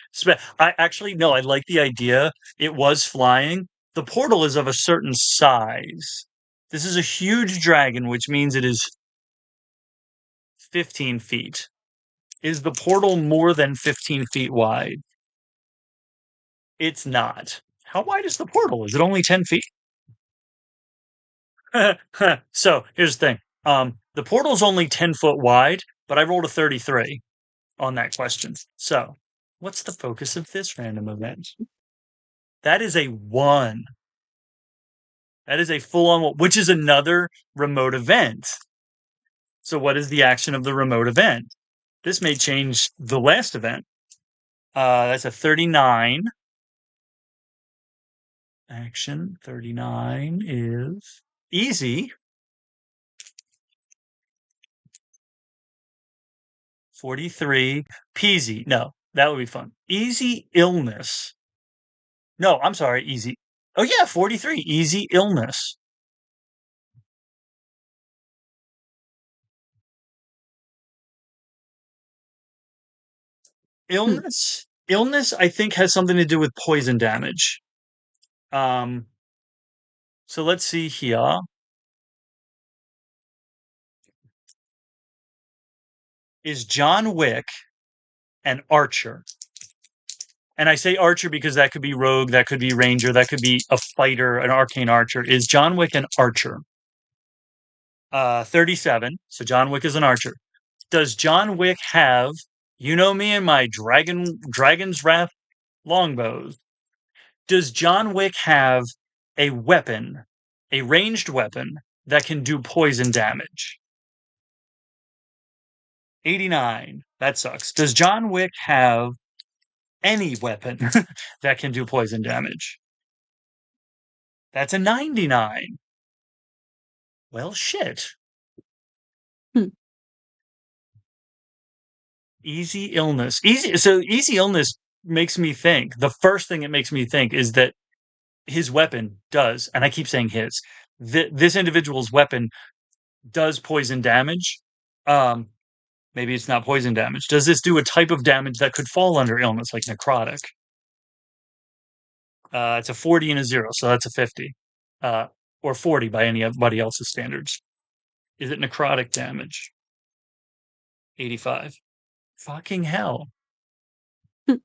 I actually no, I like the idea. It was flying. The portal is of a certain size. This is a huge dragon, which means it is 15 feet. Is the portal more than 15 feet wide? It's not. How wide is the portal? Is it only 10 feet? So here's the thing. The portal's only 10 foot wide, but I rolled a 33 on that question. So what's the focus of this random event? That is a 1. That is a full on, which is another remote event. So what is the action of the remote event? This may change the last event. That's a 39. Action 39 is easy. 43 peasy. No, that would be fun. Easy illness. No, I'm sorry, easy. Oh yeah, 43 easy illness. Hmm. Illness, I think, has something to do with poison damage. Um, so let's see here. Is John Wick an archer? And I say archer because that could be rogue, that could be ranger, that could be a fighter, an arcane archer. Is John Wick an archer? 37. So John Wick is an archer. Does John Wick have, you know me and my Dragon's Wrath longbows? Does John Wick have a weapon, a ranged weapon that can do poison damage? 89. That sucks. Does John Wick have any weapon that can do poison damage? That's a 99. Well, shit. Hmm. Easy illness. Easy illness makes me think. The first thing it makes me think is that his weapon does, and I keep saying his, this individual's weapon does poison damage. Um, Maybe it's not poison damage. Does this do a type of damage that could fall under illness, like necrotic? It's a 40 and a 0, so that's a 50. Uh, or 40 by anybody else's standards. Is it necrotic damage? 85. Fucking hell. Hmm.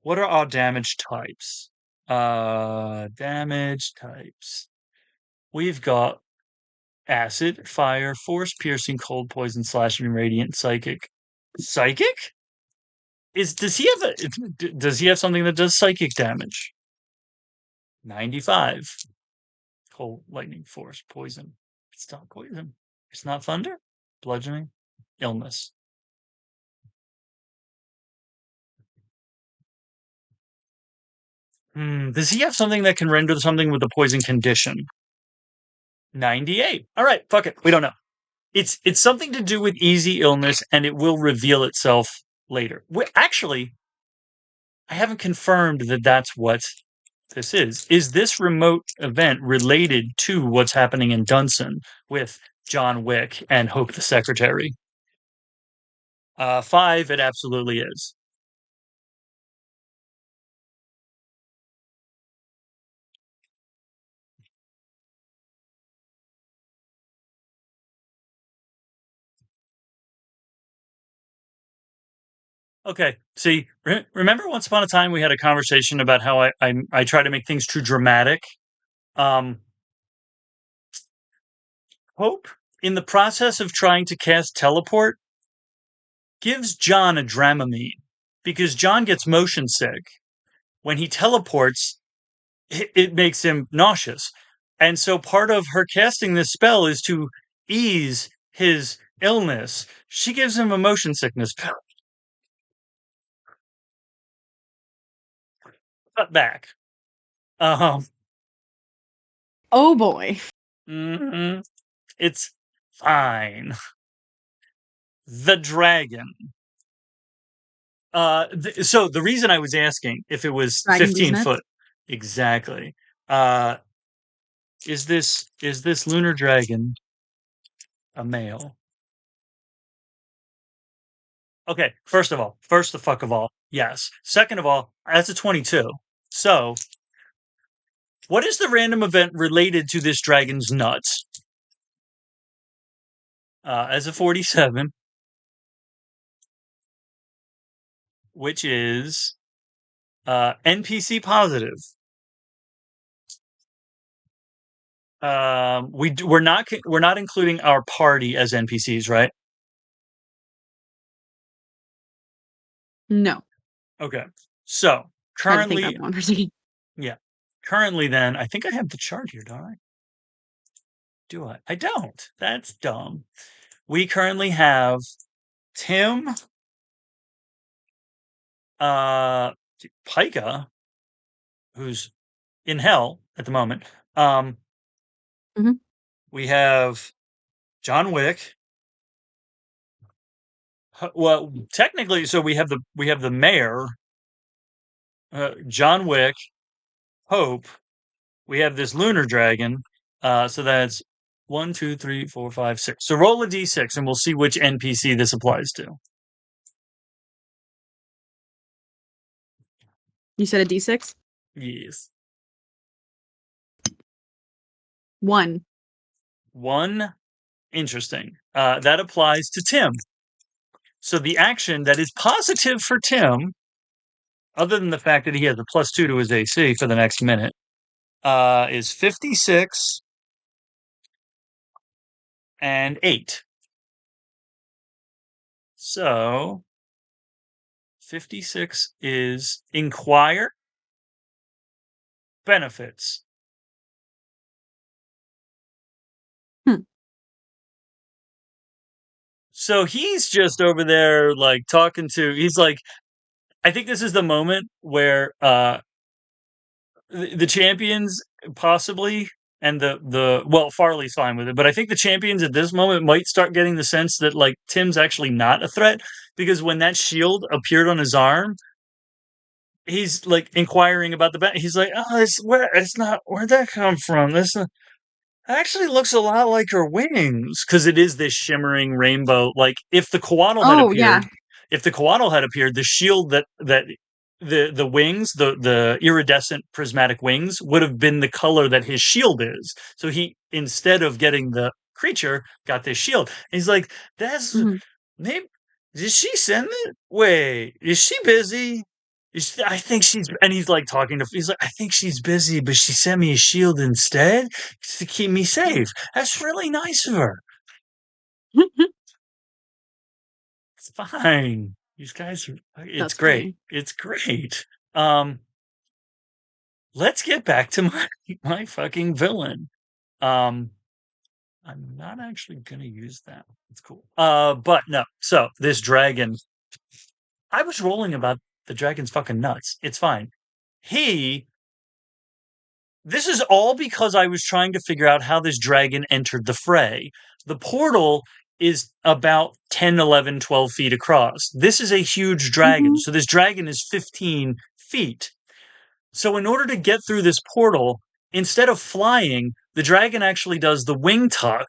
What are our damage types? Damage types. We've got acid, fire, force, piercing, cold, poison, slashing, radiant, psychic. Psychic? Does he have something that does psychic damage? 95. Cold, lightning, force, poison. It's not poison. It's not thunder. Bludgeoning, illness. Does he have something that can render something with a poison condition? 98. All right, fuck it. We don't know. It's something to do with easy illness, and it will reveal itself later. Actually, I haven't confirmed that that's what this is. Is this remote event related to what's happening in Dunson with John Wick and Hope the Secretary? 5, it absolutely is. Okay. See, remember once upon a time we had a conversation about how I try to make things too dramatic. Um, Hope, in the process of trying to cast teleport, gives John a Dramamine because John gets motion sick. When he teleports, it makes him nauseous. And so part of her casting this spell is to ease his illness. She gives him a motion sickness pill. Cut back. Um, Oh boy. mhm, it's fine. The dragon. So the reason I was asking if it was Dragon these 15 nuts. foot exactly. Uh, is this lunar dragon a male? Okay, first the fuck of all, yes. Second of all, that's a 22. So, what is the random event related to this dragon's nuts? As a 47, which is NPC positive. We're not including our party as NPCs, right? No. Okay. So Try to think that currently, one for a second. yeah. Currently, then I think I have the chart here, don't I? Do I? I don't. That's dumb. We currently have Tim, uh, Pika, who's in hell at the moment. Um, Mhm. we have John Wick. Well, technically, so we have the mayor, John Wick, Hope. We have this lunar dragon. So that's 1, 2, 3, 4, 5, 6. So roll a d6, and we'll see which NPC this applies to. You said a D6? Yes. 1. 1. Interesting. That applies to Tim. So the action that is positive for Tim, other than the fact that he has a +2 to his AC for the next minute, is 56 and 8. So 56 is inquire, benefits. Hmm. So he's just over there, like, talking to, he's like, I think this is the moment where the champions possibly, and well, Farley's fine with it, but I think the champions at this moment might start getting the sense that, like, Tim's actually not a threat, because when that shield appeared on his arm, he's like inquiring about the he's like, oh, it's not, where'd that come from? This actually looks a lot like her wings, because it is this shimmering rainbow. Like, Oh, yeah. if the coatl had appeared, the shield that the wings, the iridescent prismatic wings, would have been the color that his shield is. So he, instead of getting the creature, got this shield. And he's like, that's Mhm. maybe, did she send it? Wait, is she busy? I think she's, and he's like talking to, he's like, I think she's busy, but she sent me a shield instead to keep me safe. That's really nice of her. It's fine. These guys are, it's That's great. funny. It's great. Um, let's get back to my fucking villain. Um, I'm not actually gonna use that. It's cool. But no. So this dragon, I was rolling about the dragon's fucking nuts. It's fine. He This is all because I was trying to figure out how this dragon entered the fray. The portal is about 10, 11, 12 feet across. This is a huge dragon. Mhm. So this dragon is 15 feet. So in order to get through this portal, instead of flying, the dragon actually does the wing tuck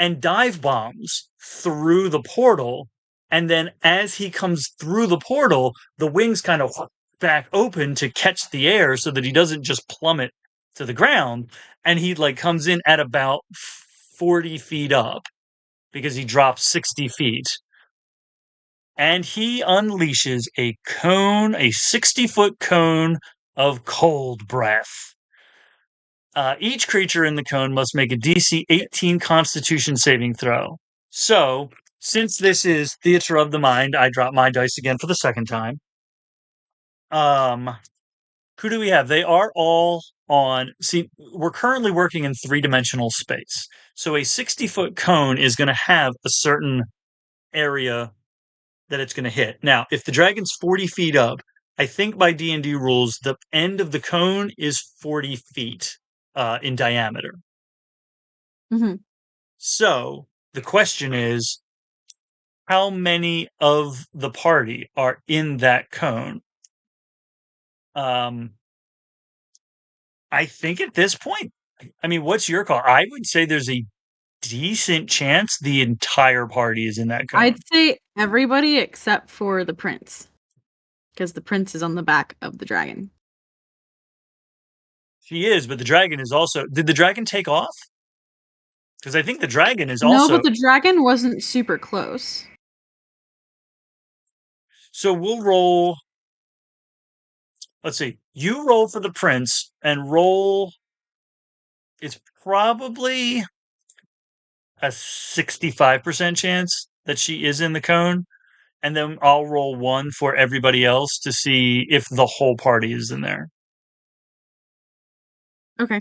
and dive bombs through the portal. And then as he comes through the portal, the wings kind of back open to catch the air so that he doesn't just plummet to the ground. And he like comes in at about 40 feet up because he drops 60 feet. And he unleashes a cone, a 60-foot cone of cold breath. Each creature in the cone must make a DC 18 Constitution saving throw. So, since this is Theater of the Mind, I drop my dice again for the second time. Who do we have? They are all on. See, we're currently working in 3-dimensional space. So, a 60-foot cone is going to have a certain area that it's going to hit. Now, if the dragon's 40 feet up, I think by D&D rules, the end of the cone is 40 feet in diameter. Mhm. So the question is, how many of the party are in that cone? Um, I think at this point, I mean, what's your call? I would say there's a decent chance the entire party is in that I'd cone. say everybody except for the prince, because the prince is on the back of the dragon. She is, but the dragon is also. Did the dragon take off? Because I think the dragon is No, also. but the dragon wasn't super close. So we'll roll. Let's see. You roll for the prince and roll. It's probably a 65% chance that she is in the cone. And then I'll roll 1 for everybody else to see if the whole party is in there. Okay.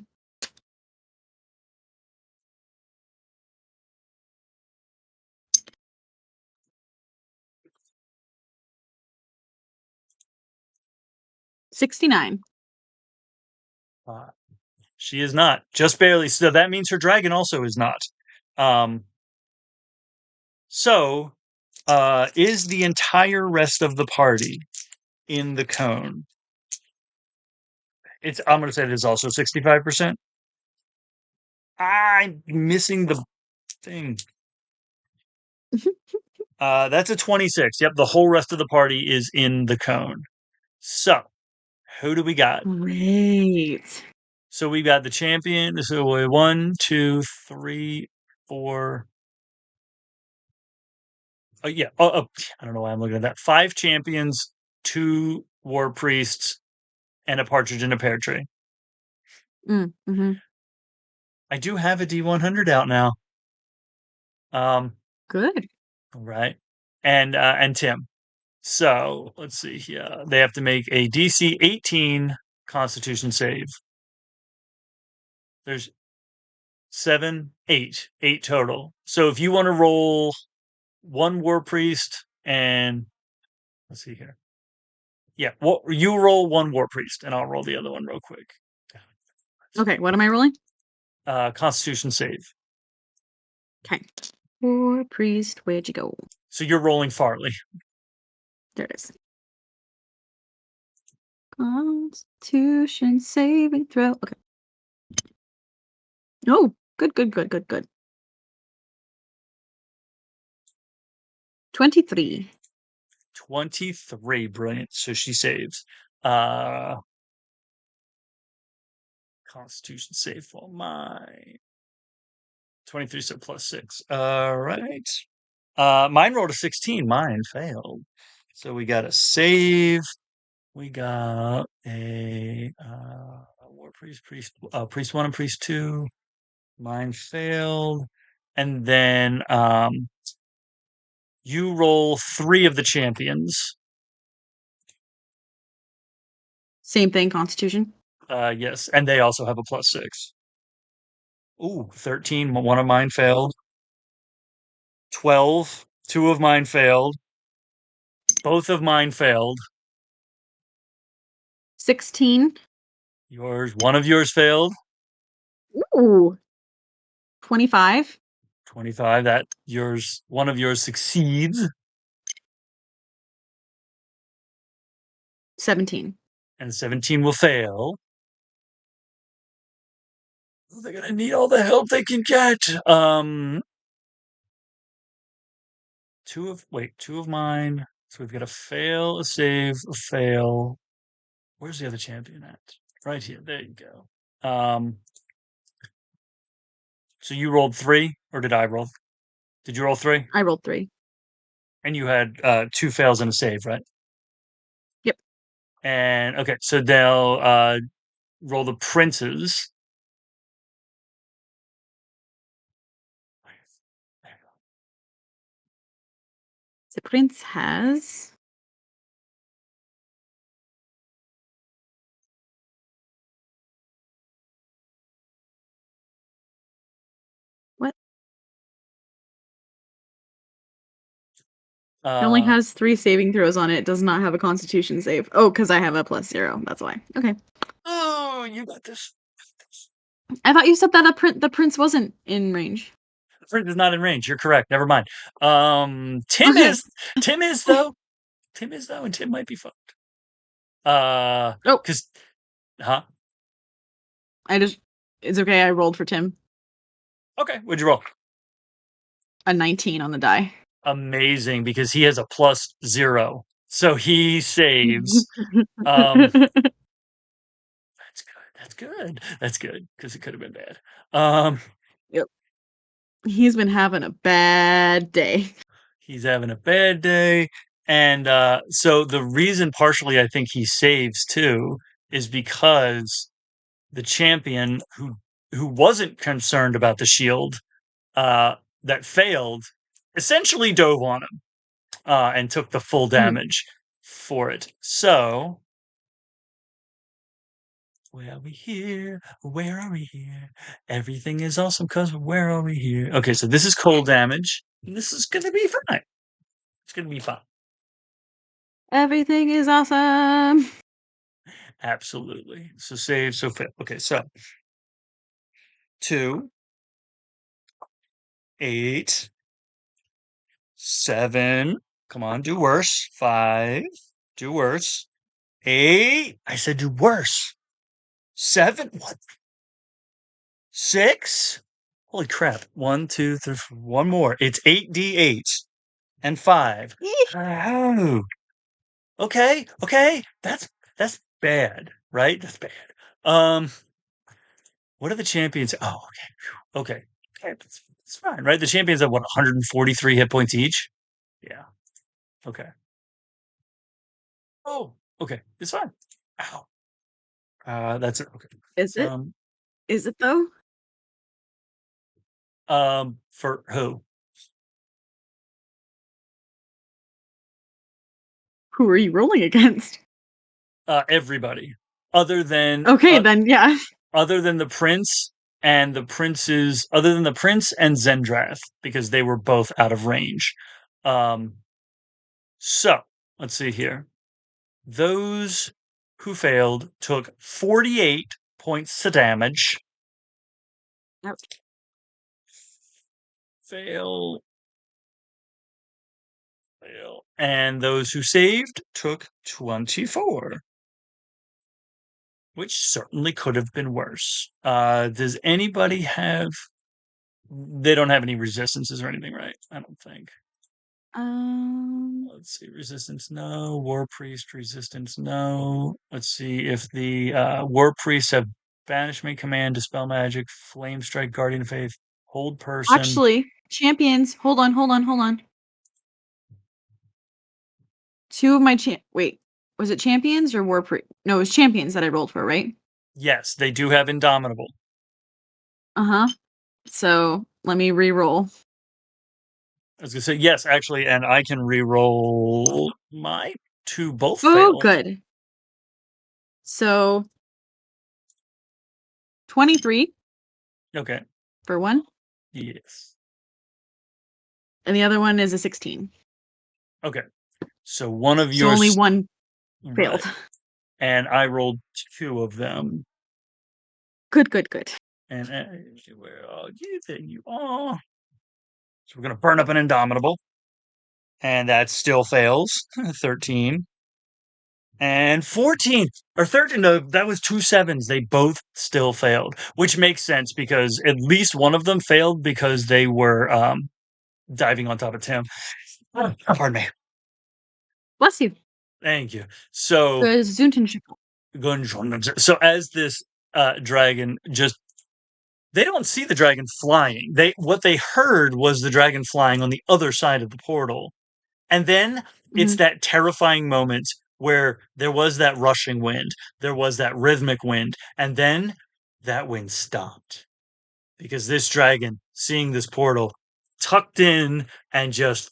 $69. Uh, she is not, just barely. So that means her dragon also is not. Um, so, is the entire rest of the party in the cone? I'm going to say it is also 65%. I'm missing the thing. That's a 26. Yep, the whole rest of the party is in the cone. So, Who do we got? Great. So we got the champion. So 1, 2, 3, 4. Oh yeah. I don't know why I'm looking at that. 5 champions, 2 war priests, and a partridge in a pear tree. Mm-hmm. I do have a D100 out now. Um, Good. right. And Tim. So let's see here. They have to make a DC 18 Constitution save. There's 8 total. So if you want to roll 1 war priest and let's see here. Yeah, well, you roll 1 war priest and I'll roll the other one real quick. Okay, what am I rolling? Constitution save. Okay. War priest, where'd you go? So you're rolling Farley. There it is. Constitution saving throw. Okay. Oh, good. 23. 23, brilliant. So she saves. Uh Constitution save for mine. 23, so +6. All right. Mine rolled a 16. Mine failed. So we got a save. We got a war priest 1 and priest 2. Mine failed. And then you roll 3 of the champions. Same thing, Constitution. Yes, and they also have a +6. Ooh, 13. One of mine failed. 12. 2 of mine failed. Both of mine failed. 16. One of yours failed. Ooh. 25. 25. One of yours succeeds. 17. And 17 will fail. They're gonna need all the help they can get. Two of mine. So we've got a fail, a save, a fail. Where's the other champion at? Right here. There you go. So you rolled 3, or did I roll? Did you roll 3? I rolled 3. And you had 2 fails and a save, right? Yep. And okay, so they'll roll the princes. The prince has. What? It only Uh, has 3 saving throws on it. It does not have a constitution save. Oh, because I have a +0. That's why. Okay. oh, you got this. I thought you said that the prince wasn't in range. The prince is not in range. You're correct. Never mind. Tim Okay. is. Tim is though. Tim is though, and Tim might be fucked. Oh, Because, huh? it's okay. I rolled for Tim. Okay, what'd you roll? A 19 on the die. Amazing, because he has a +0, so he saves. Um, that's good. That's good because it could have been bad. Yep. He's been having a bad day. He's having a bad day, and so the reason, partially, I think he saves too, is because the champion who wasn't concerned about the shield uh, that failed essentially dove on him and took the full Mhm. damage for it. So, where are we here? Where are we here? Everything is awesome because where are we here? Okay, so this is cold damage. This is going to be fine. It's going to be fine. Everything is awesome. Absolutely. So save, so fail. Okay, so 2, 8, 7. Come on, do worse. 5, do worse. 8. I said do worse. 7. What? 6. Holy crap. 1, 2, 3, 4. One more. It's 8d8 and 5. Eesh. Oh. Okay. Okay. That's bad, right? That's bad. Um, what are the champions? Oh, okay. Okay. Okay, it's fine, right? The champions have what, 143 hit points each? Yeah. Okay. Oh, okay. It's fine. Ow. That's it. Okay. Is it? Um, Is it though? for who? Who are you rolling against? Everybody. Other than Okay, then yeah. other than the prince and the prince's other than the prince and Zendrath, because they were both out of range. Um, so let's see here. Those who failed took 48 points of damage. Ouch. Fail, fail. And those who saved took 24, which certainly could have been worse. Does anybody have they don't have any resistances or anything, right? I don't think. Um, Let's see, resistance, no. War priest, resistance, no. Let's see if the war priests have banishment command, dispel magic, flame strike, guardian faith, hold person. actually, champions. Hold on, hold on, hold on. Two of my wait, was it champions or no, it was champions that I rolled for, right? Yes, they do have indomitable. Uh-huh. So let me re-roll. I was gonna say yes, actually, and I can re-roll my two both Oh, failed. good. So 23 Okay. for one, Yes. and the other one is a 16. Okay. So one of So only yours one failed. right. And I rolled two of them. Good, good, good. And where are you? There you are. So we're gonna burn up an indomitable. And that still fails. 13. And 14 or 13. No, that was two sevens. They both still failed, which makes sense because at least one of them failed because they were diving on top of Tim. Oh, pardon me. Bless you. Thank you. So, Gesundheitsschutz. so as this dragon just they don't see the dragon flying. They what they heard was the dragon flying on the other side of the portal. And then it's Mhm. that terrifying moment where there was that rushing wind, there was that rhythmic wind, and then that wind stopped because this dragon, seeing this portal, tucked in and just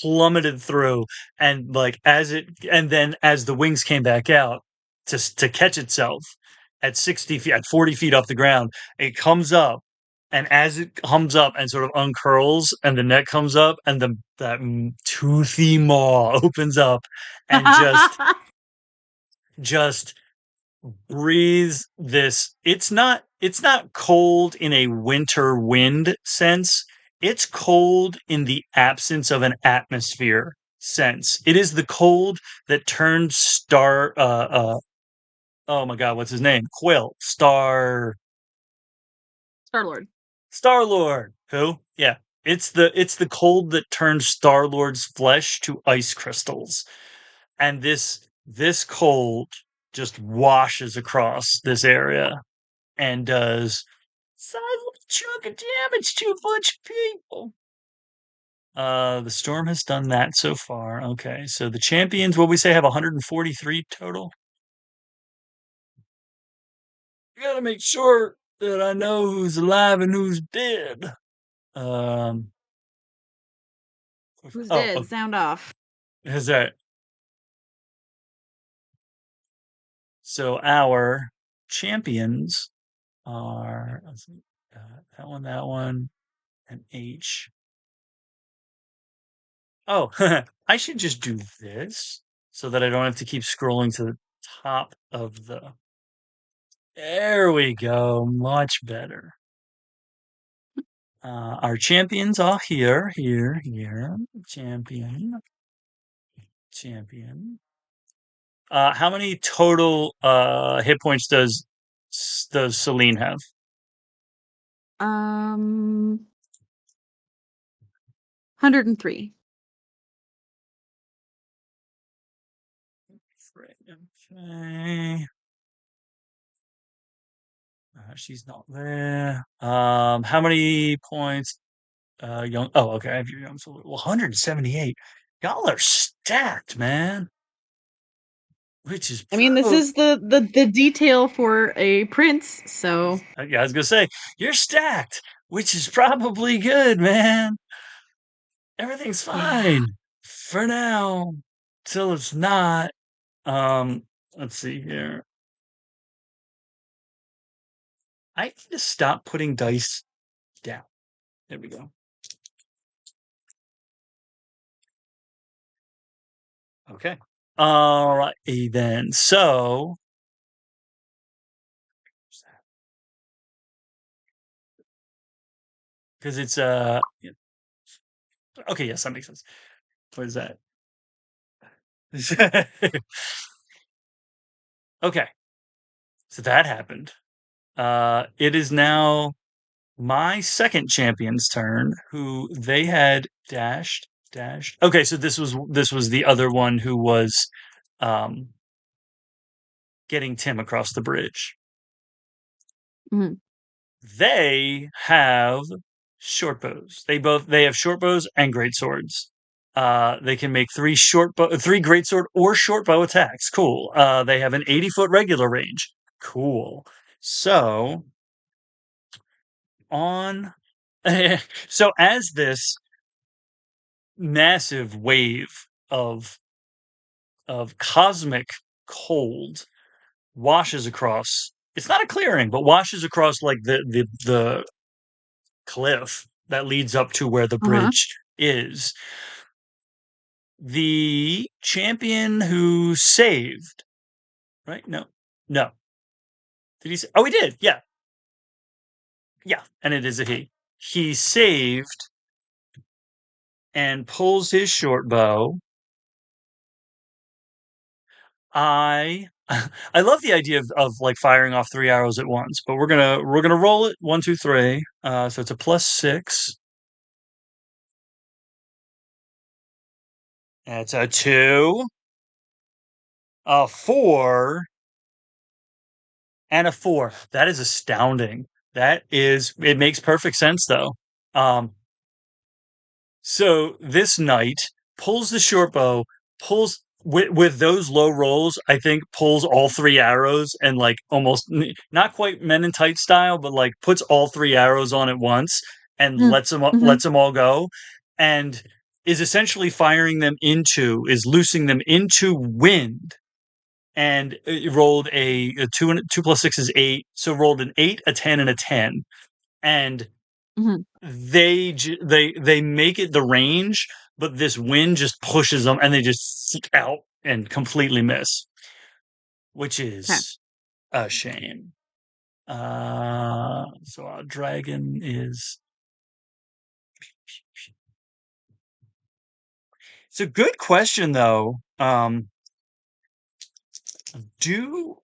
plummeted through. And and then as the wings came back out to catch itself at 60 feet, at 40 feet off the ground, it comes up, and as it comes up and sort of uncurls and the neck comes up and that toothy maw opens up and just breathes this. It's not cold in a winter wind sense. It's cold in the absence of an atmosphere sense. It is the cold that turns oh my god, what's his name? Quill. Star-Lord. Star-Lord. Who? Yeah. It's the cold that turns Star-Lord's flesh to ice crystals. And this cold just washes across this area and does sizable chunk of damage to a bunch of people. The storm has done that so far. Okay, so the champions, what we say, have 143 total. I gotta make sure that I know who's alive and who's dead. Um. Who's Oh, dead? oh, Sound off. is that so? Our champions are let's see, that one, and H. Oh, I should just do this so that I don't have to keep scrolling to the top of the. There we go. Much better. Our champions are here, here, here. Champion, champion. How many total hit points does Saelihn have? 103. Okay. She's not there. How many points? Young. Oh, okay. I have your young solo. Well, 178. Y'all are stacked, man. Which is I mean, this pro. is the detail for a prince, so Yeah, I was gonna say you're stacked, which is probably good, man. Everything's yeah. fine for now, till it's not. Um, let's see here. I need to stop putting dice down. There we go. Okay. All right, then. So, because it's yeah. Okay, yes, that makes sense. What is that? Okay, so that happened. It is now my second champion's turn, who they had dashed. Okay, so this was the other one who was um getting Tim across the bridge. Mhm. They have short bows. They have short bows and great swords. They can make three great sword or short bow attacks. Cool. They have an 80-foot regular range. Cool. So on so as this massive wave of cosmic cold washes across, it's not a clearing, but washes across like the cliff that leads up to where the Uh-huh. bridge is. The champion who saved, right? No, no. Did he say? Oh, he did. Yeah, yeah. And it is a he. He saved and pulls his short bow. I I love the idea of like firing off three arrows at once, but we're gonna roll it 1, 2, 3. So it's a +6. That's a 2, a 4, and a 4. That is astounding. It makes perfect sense though. Um, so this knight pulls the short bow, pulls with those low rolls, I think pulls all three arrows and like almost not quite men in tight style, but like puts all three arrows on at once and Mm. Mhm. lets them all go, and is essentially firing them into is loosing them into wind, and it rolled a 2 plus 6 is 8, so rolled an 8, a 10, and a 10, and Mhm. they make it the range, but this wind just pushes them, and they just seek out and completely miss, which 'Kay. is a shame. So our dragon is. It's a good question though. Do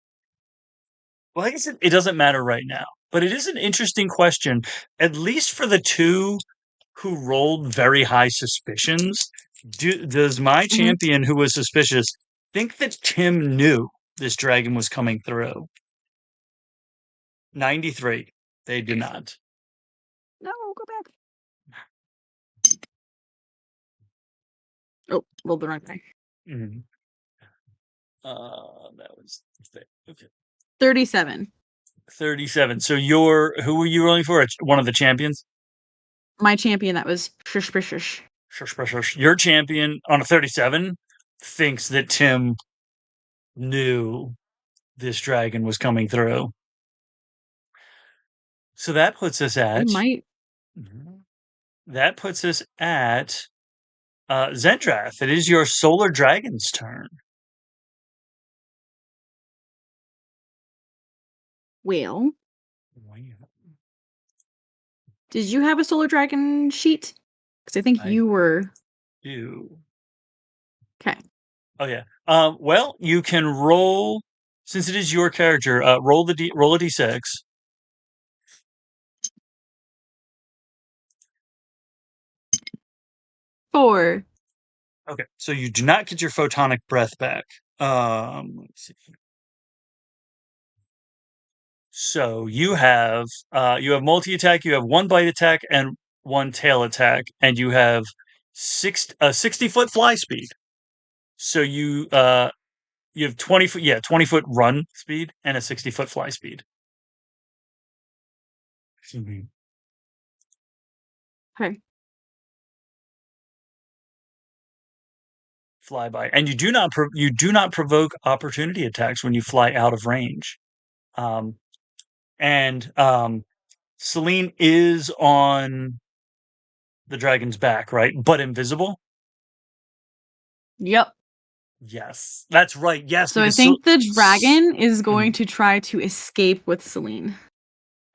Well, I guess it doesn't matter right now, but it is an interesting question, at least for the two who rolled very high suspicions. Does my Mhm. champion who was suspicious think that Tim knew this dragon was coming through? 93. They do not. No, go back. Oh, rolled the wrong die. Mhm. That was okay. 37. 37. So who were you rolling for? One of the champions? My champion, that was suspicious. Shush, shush, shush. Your champion on a 37 thinks that Tim knew this dragon was coming through. So that puts us They at might. Mhm. that puts us at Zendrath. It is your solar dragon's turn. Well, Wow. did you have a solar dragon sheet? Because I think I you were. do. Okay. Oh yeah. Well, you can roll, since it is your character. Roll a d6. 4. Okay, so you do not get your photonic breath back. Let's see. So you have multi attack, you have one bite attack and one tail attack, and you have 60-foot fly speed. So you have 20 foot, yeah, 20-foot run speed and a 60-foot fly speed. Mhm. Okay. Fly by, and you do not provoke opportunity attacks when you fly out of range. Um, and Saelihn is on the dragon's back, right? But invisible. Yep. Yes, that's right. Yes, So I because think the dragon is going Mhm. to try to escape with Saelihn.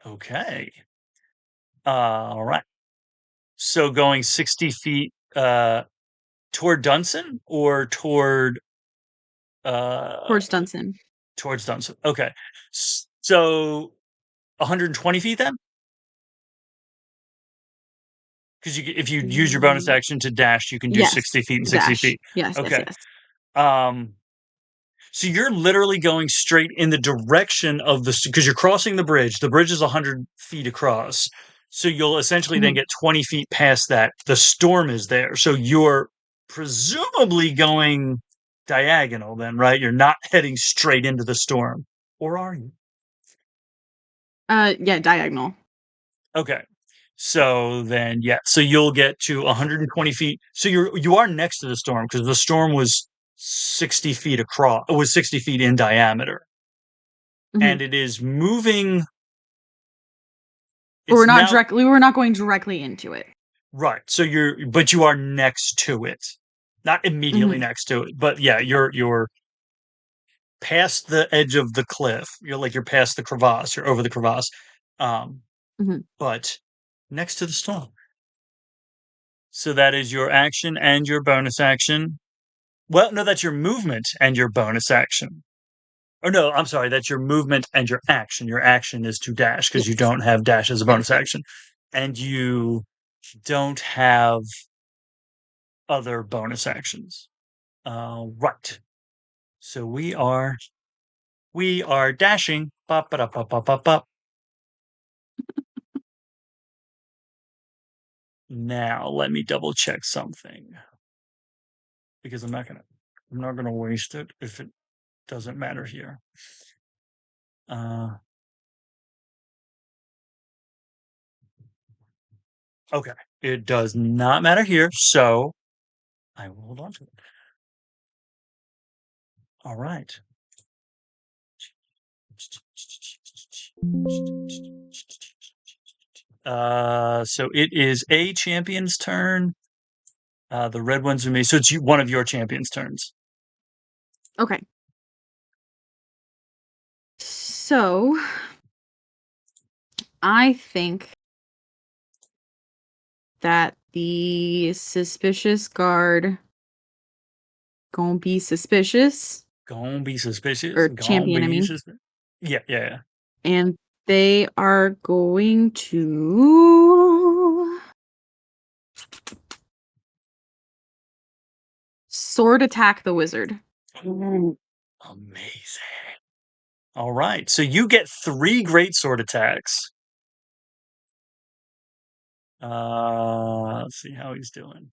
Okay. All right. So going 60 feet toward Dunson or uh Towards Dunson. towards Dunson. Okay. So 120 feet then? Because if you use your bonus Ye action to dash, you can do Yes, 60 feet and to 60 dash. feet. Yes, yes, Okay. yes. Um, so you're literally going straight in the direction of because you're crossing the bridge. The bridge is 100 feet across. So you'll essentially then Mhm. get 20 feet past that. The storm is there. So you're presumably going diagonal then, right? You're not heading straight into the storm. Or are you? Yeah, diagonal. Okay. So then, yeah. So you'll get to 120 feet. So you are next to the storm because the storm was 60 feet across. It was 60 feet in diameter, Mhm. and it is moving. But It's now we're not going directly into it. right. So but you are next to it, not immediately Mhm, next to it, but yeah, you're past the edge of the cliff. You're past the crevasse. You're over the crevasse, um, mhm. but next to the storm. So that is your action and your bonus action. Well, no, that's your movement and your bonus action. Or no, I'm sorry, that's your movement and your action. Your action is to dash because you Yes. don't have dash as a Yes, bonus yes. action. And you don't have other bonus actions. Right. So we are dashing. Bop, ba, bop, bop, bop, bop. Now let me double check something because I'm not gonna waste it if it doesn't matter here. Uh, okay. It does not matter here, so I will hold on to it. All right. So it is a champion's turn. The red one's with me, so it's one of your champions' turns. Okay. So, I think that the suspicious guard gonna be suspicious, Gonna be suspicious. or Gonna champion, I be mean, suspicious. Yeah, yeah, yeah. and they are going to sword attack the wizard. Ooh, amazing. All right, so you get 3 great sword attacks. Let's see how he's doing.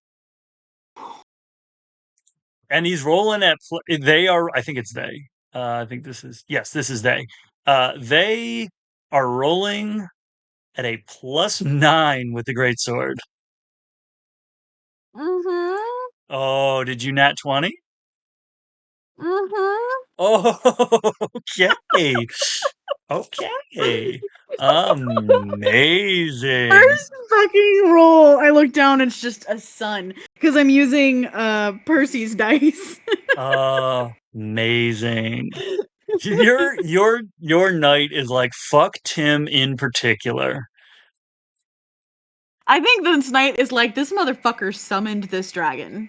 And he's rolling at they are I think it's they. I think this is they. They are rolling at a +9 with the greatsword. Mhm. Oh, did you nat 20? Mhm. Oh, okay. Okay. Amazing. First fucking roll, I look down, it's just a sun because I'm using Percy's dice. Amazing. Your knight is like fuck Tim in particular. I think this knight is like, this motherfucker summoned this dragon.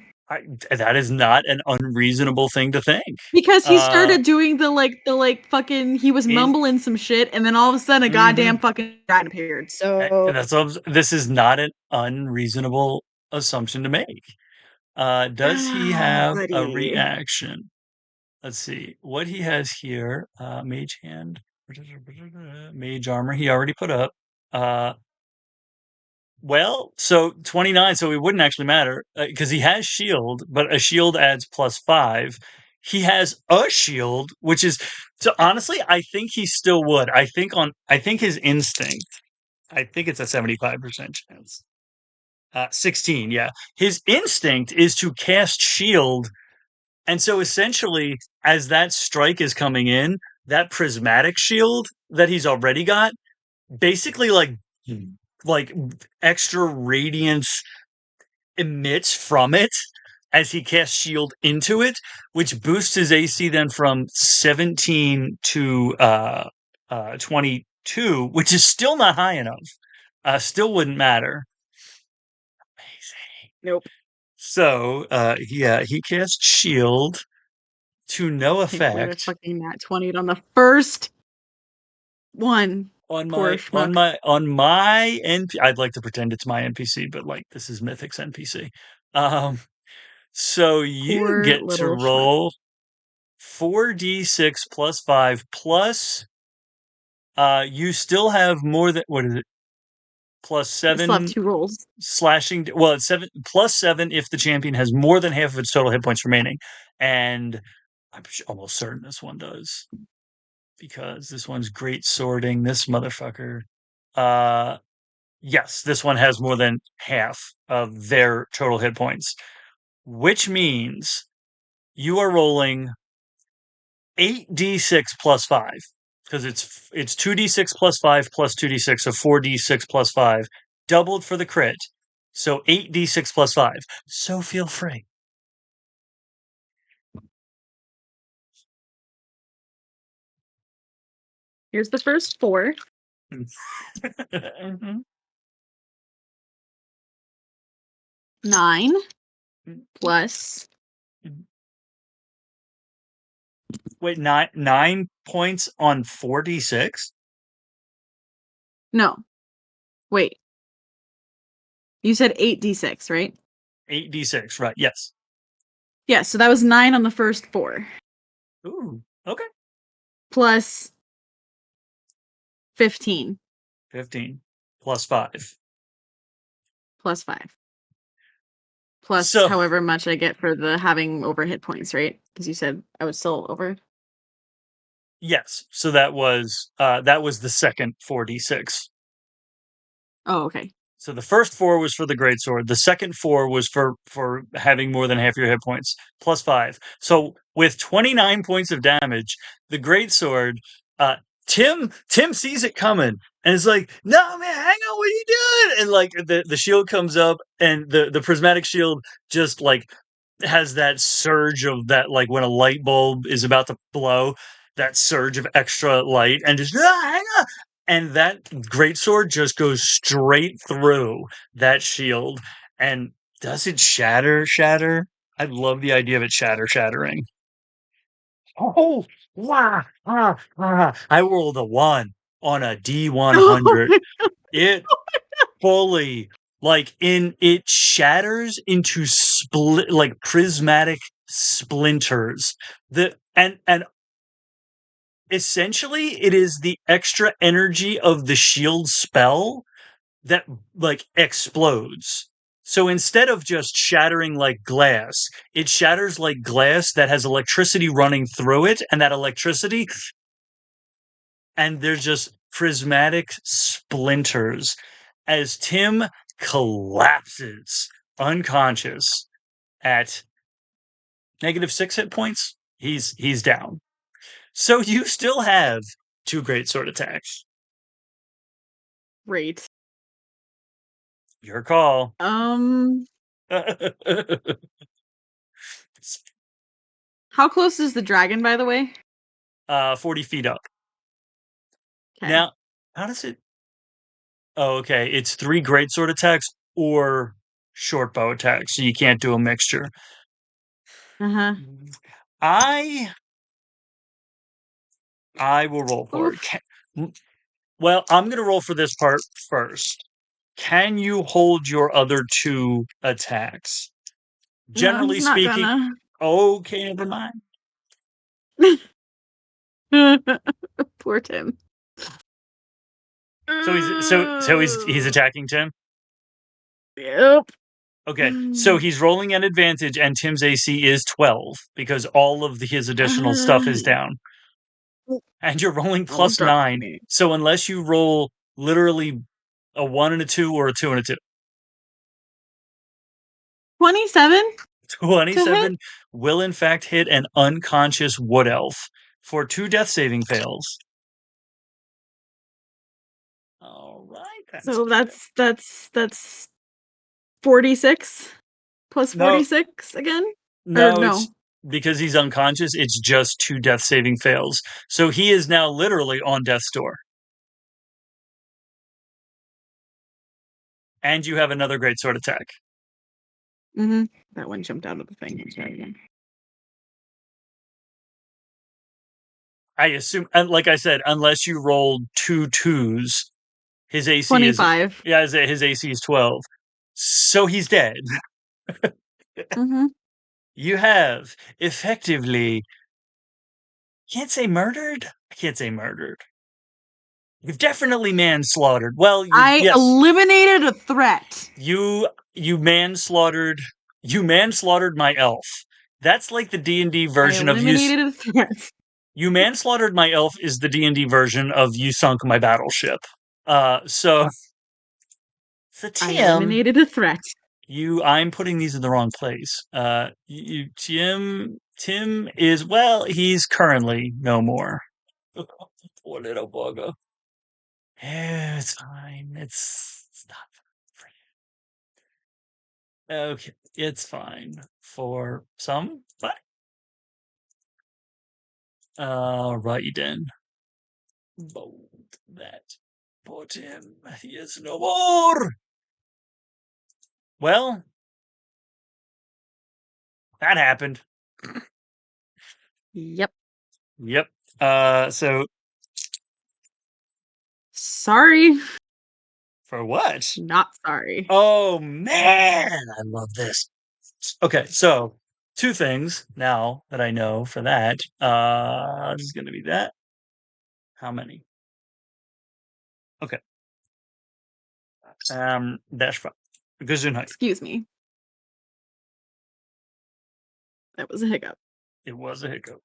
That is not an unreasonable thing to think. Because he Uh, started doing the fucking, he was in mumbling some shit, and then all of a sudden a hmm goddamn fucking dragon appeared. that's So this is not an unreasonable assumption to make. Does he ah, have a buddy. reaction? let's see what he has here. Mage hand, mage armor. He already put up. Uh, well, so 29, so it wouldn't actually matter because he has shield, but a shield adds +5. He has a shield, which is so honestly, I think he still would. I think his instinct, I think it's a 75% chance. 16, yeah. His instinct is to cast shield. And so essentially, as that strike is coming in, that prismatic shield that he's already got basically like extra radiance emits from it as he casts shield into it, which boosts his AC then from 17 to 22, which is still not high enough. Still wouldn't matter. Amazing. Nope. So, yeah, he casts shield to no Can't believe I effect fucking nat 20 on the first one. on Poor my schmuck. on my NP. I'd like to pretend it's my NPC, but like this is Mythic's NPC. Um, so you Poor get to little schmuck. roll 4d6 plus 5 plus you still have more than what is it? Plus I still have 7 2 rolls. slashing, well, it's 7 plus 7 if the champion has more than half of its total hit points remaining. And I'm almost certain this one does because this one's great sorting this motherfucker. Uh yes, this one has more than half of their total hit points, which means you are rolling 8d6 plus 5 because it's 2d6 plus 5 plus 2d6, so 4d6 plus 5 doubled for the crit, so 8d6 plus 5, so feel free. Here's the first 4. Mhm. 9 plus Wait, nine points on 4d6. no, wait. You said 8d6, right? 8d6, right? Yes. Yeah, so that was 9 on the first 4 Ooh, okay. plus 15 15 plus 5. plus 5 plus So however much I get for the having over hit points, right? Because you said I was still over. yes, so that was the second 4d6. Oh, okay. So the first 4 was for the greatsword. The second 4 was for having more than half your hit points, plus 5. So with 29 points of damage, the greatsword, uh, Tim sees it coming and is like, "No, man, hang on, what are you doing?" And like the shield comes up, and the prismatic shield just like has that surge of that, like when a light bulb is about to blow, that surge of extra light, and just hang on, and that greatsword just goes straight through that shield. And does it shatter? I love the idea of it shattering. Oh, wow. I rolled a 1 on a D100. It fully, like, in it shatters into split, like prismatic splinters. The and essentially it is the extra energy of the shield spell that like explodes. So instead of just shattering like glass, it shatters like glass that has electricity running through it, and that electricity, and there's just prismatic splinters as Tim collapses unconscious at -6 hit points. He's down. So you still have 2 great sword attacks. Great. Your call. Um, how close is the dragon, by the way? 40 feet up. Okay. Now, how does it? Oh, okay. It's 3 great sword attacks or short bow attacks, so you can't do a mixture. Uh-huh. I I will roll for it. Oof. Well, I'm gonna roll for this part first. Can you hold your other 2 attacks? No, Generally he's not speaking, gonna. okay, never mind. Poor Tim. So he's attacking Tim. Yep. Okay, so he's rolling an advantage, and Tim's AC is 12 because all of his additional stuff is down, and you're rolling Almost plus dropped 9. me. So unless you roll literally a 1 and a 2 or a 2 and a 2, 27 to hit? 27 will in fact hit an unconscious wood elf for 2 death saving fails. All right, that's So good. that's 46 plus No, 46 again? Or no, it's no? because he's unconscious. It's just 2 death saving fails. So he is now literally on death's door. And you have another great sword attack. Mm-hmm. That one jumped out of the thing. Again. I assume, and like I said, unless you rolled 2 2s, his AC is 25. yeah, his AC is 12. So he's dead. Mm-hmm. You have effectively can't say murdered. I can't say murdered. You've definitely manslaughtered. Well, I yes, eliminated a threat. you manslaughtered my elf. That's like the D&D I version of you. eliminated a threat. You manslaughtered my elf is the D&D version of you sunk my battleship. So I Tim, eliminated a threat. I'm putting these in the wrong place. Tim is well, he's currently no more. Poor little bugger. It's fine. It's not for you. Okay, it's fine for some, but righty then. Bold that. Put him. He is no more. Well, that happened. Yep. Yep. So Sorry. for what? Not sorry. Oh man, I love this. Okay, so 2 things now that I know for that. This is gonna be that. How many? Okay. Dash 5. Gesundheit. Excuse me. That was a hiccup. It was a hiccup.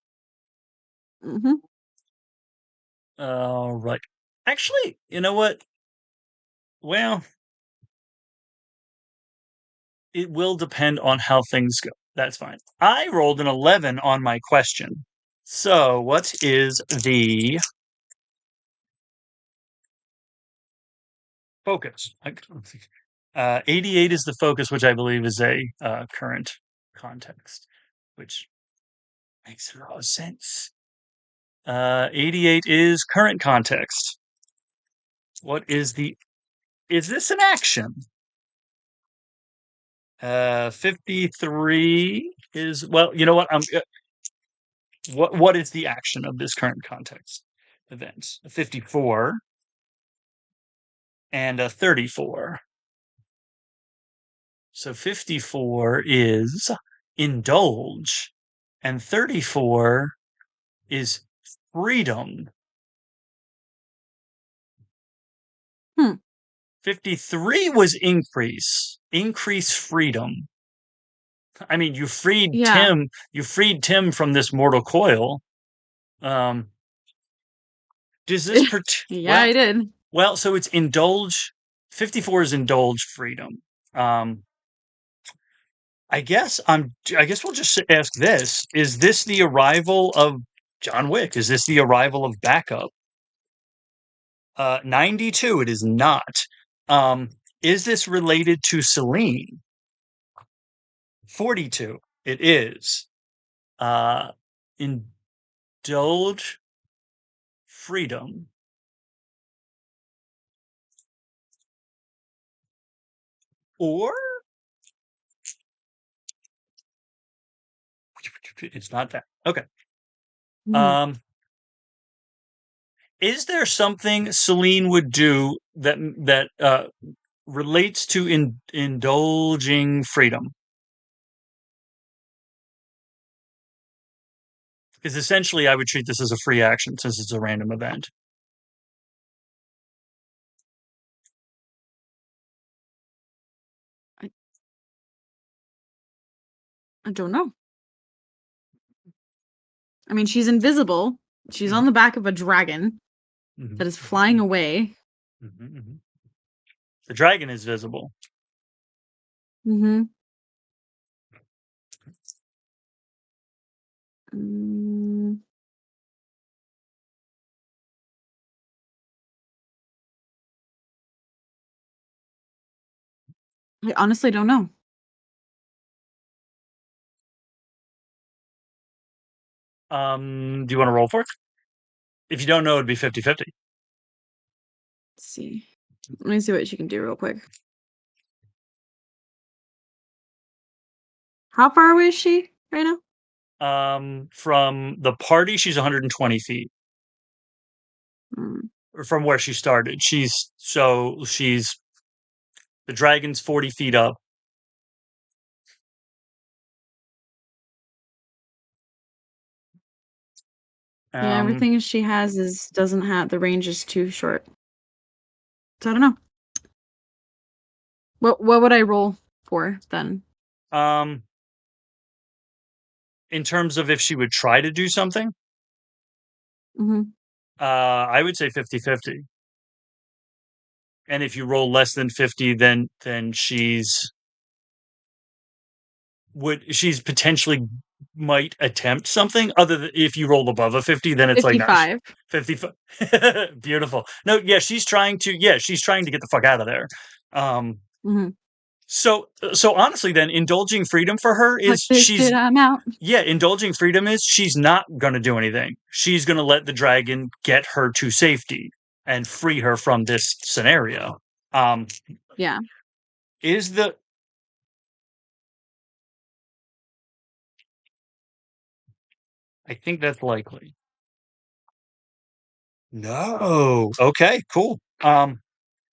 Mm-hmm. All right. Actually, you know what? Well, it will depend on how things go. That's fine. I rolled an 11 on my question. So, what is the focus? 88 is the focus, which I believe is a current context, which makes a lot of sense. 88 is current context. What is the? Is this an action? 53 is well. You know what? What is the action of this current context event? A 54 and a 34. So 54 is indulge, and 34 is freedom. Hmm. 53 was increase freedom. I mean, Yeah. You freed Tim from this mortal coil. Um, does this Yeah, I did. so it's indulge. 54 is indulge freedom. Um, I guess we'll just ask this: is this the arrival of John Wick? Is this the arrival of backup? 92. It is not. Um, is this related to Saelihn? 42. It is. Uh, indulge freedom. Or it's not that. Okay. Hmm. Um, is there something Saelihn would do that relates to indulging freedom? Because essentially, I would treat this as a free action since it's a random event. I, I don't know. I mean, she's invisible. She's on Mhm, the back of a dragon mhm, that is flying mhm, away. mhm, mhm. The dragon is visible. Mhm. Mm, I honestly don't know. Do you want to roll for it? If you don't know, it'd be 50-50. Let's see. Let me see what she can do real quick. How far away is she right now? From the party, she's 120 feet. Mm. Or from where she started. She's the dragon's 40 feet up. Yeah, Um, everything she has is doesn't have the range is too short. So I don't know. What would I roll for then? um, in terms of if she would try to do something, Mhm. I would say 50-50. And if you roll less than 50, then she's potentially might attempt something other than if you roll above a 50, then it's like, nah, 55. 50. Beautiful. No, yeah, she's trying to get the fuck out of there. Um, Mhm. so honestly, then indulging freedom for her Like is this did I'm out. indulging freedom is she's not going to do anything. She's going to let the dragon get her to safety and free her from this scenario. Um, Yeah. is the I think that's likely. No. Okay, cool.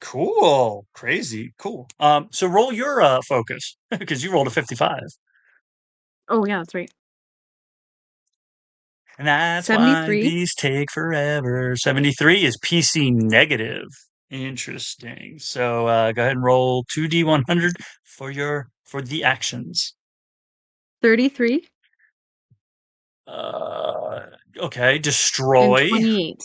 Cool. Crazy. Cool. So roll your focus because you rolled a 55. Oh yeah, that's right. And that's why 73. these take forever. 73 is PC negative. Interesting. So go ahead and roll 2d100 for the actions. 33 Uh okay, and destroy. 28.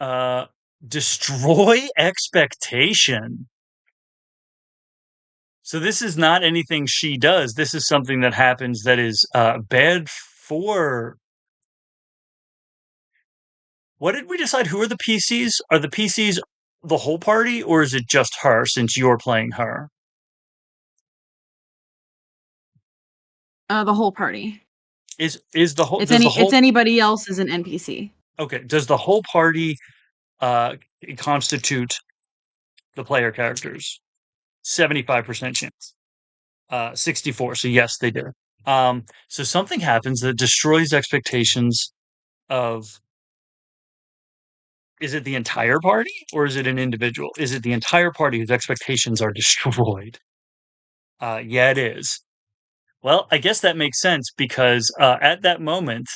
Uh destroy expectation. So this is not anything she does. This is something that happens that is bad for. What did we decide? Who are the PCs? Are the PCs the whole party, or is it just her since you're playing her? The whole party. Is the whole It's does the any it's whole anybody else as an NPC. okay? Does the whole party uh constitute the player characters? 75% chance. 64. So yes, they do. So something happens that destroys expectations of is it the entire party or is it an individual? Is it the entire party whose expectations are destroyed? Yeah, it is. Well, I guess that makes sense because at that moment,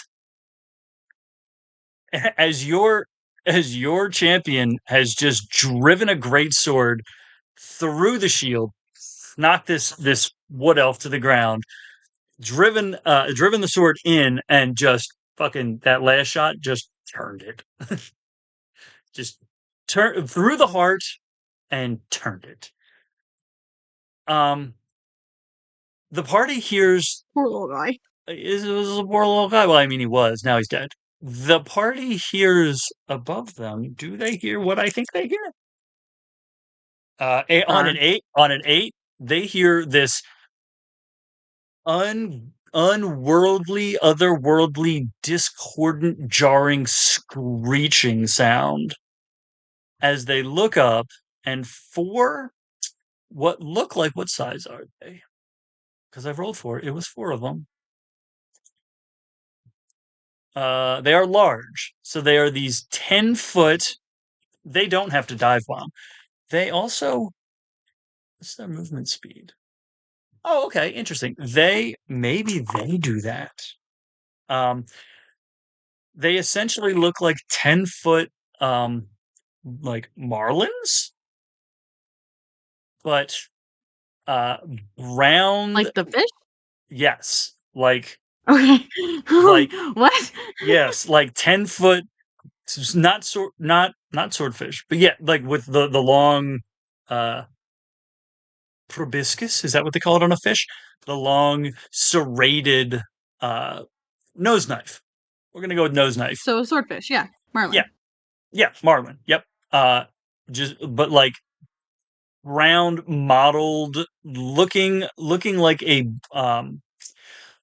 as your as your champion has just driven a great sword through the shield, knocked this wood elf to the ground, driven the sword in, and just fucking that last shot just turned it, just turned through the heart and turned it. Um, the party hears Poor little guy. is was a poor little guy. Well, I mean, he was. Now he's dead. The party hears above them. Do they hear what I think they hear? On Sure. an eight, they hear this unworldly, otherworldly, discordant, jarring, screeching sound as they look up, and four what look like what size are they? Because I've rolled four. It was four of them. They are large, so they are these 10-foot. They don't have to dive bomb. They also what's their movement speed? Oh, okay, interesting. They maybe they do that. Um, they essentially look like 10-foot like marlins, but uh round. Like the fish? Yes, like Okay. like What? yes, like 10-foot, not swordfish, but yeah, like with the long uh proboscis, is that what they call it on a fish? The long serrated uh nose knife. We're gonna go with nose knife. So a swordfish, yeah, Yeah, marlin. yeah, marlin. Yep. Uh just but like round mottled, looking like a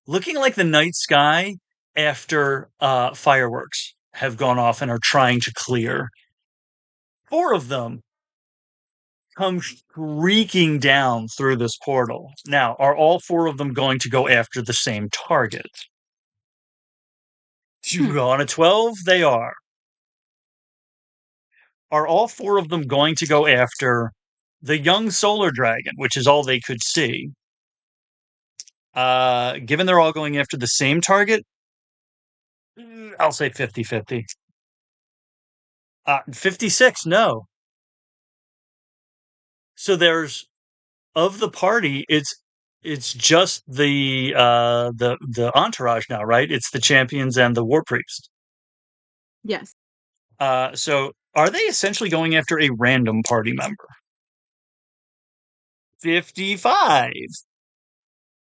looking like the night sky after fireworks have gone off and are trying to clear. Four of them come shrieking down through this portal. Now, are all four of them going to go after the same target? Hmm. On a 12, they are. Are all four of them going to go after the young solar dragon, which is all they could see? Given they're all going after the same target, I'll say 50-50. 56, no. So there's of the party, it's just the entourage now, right? It's the champions and the war priest. Yes. So are they essentially going after a random party member? 55.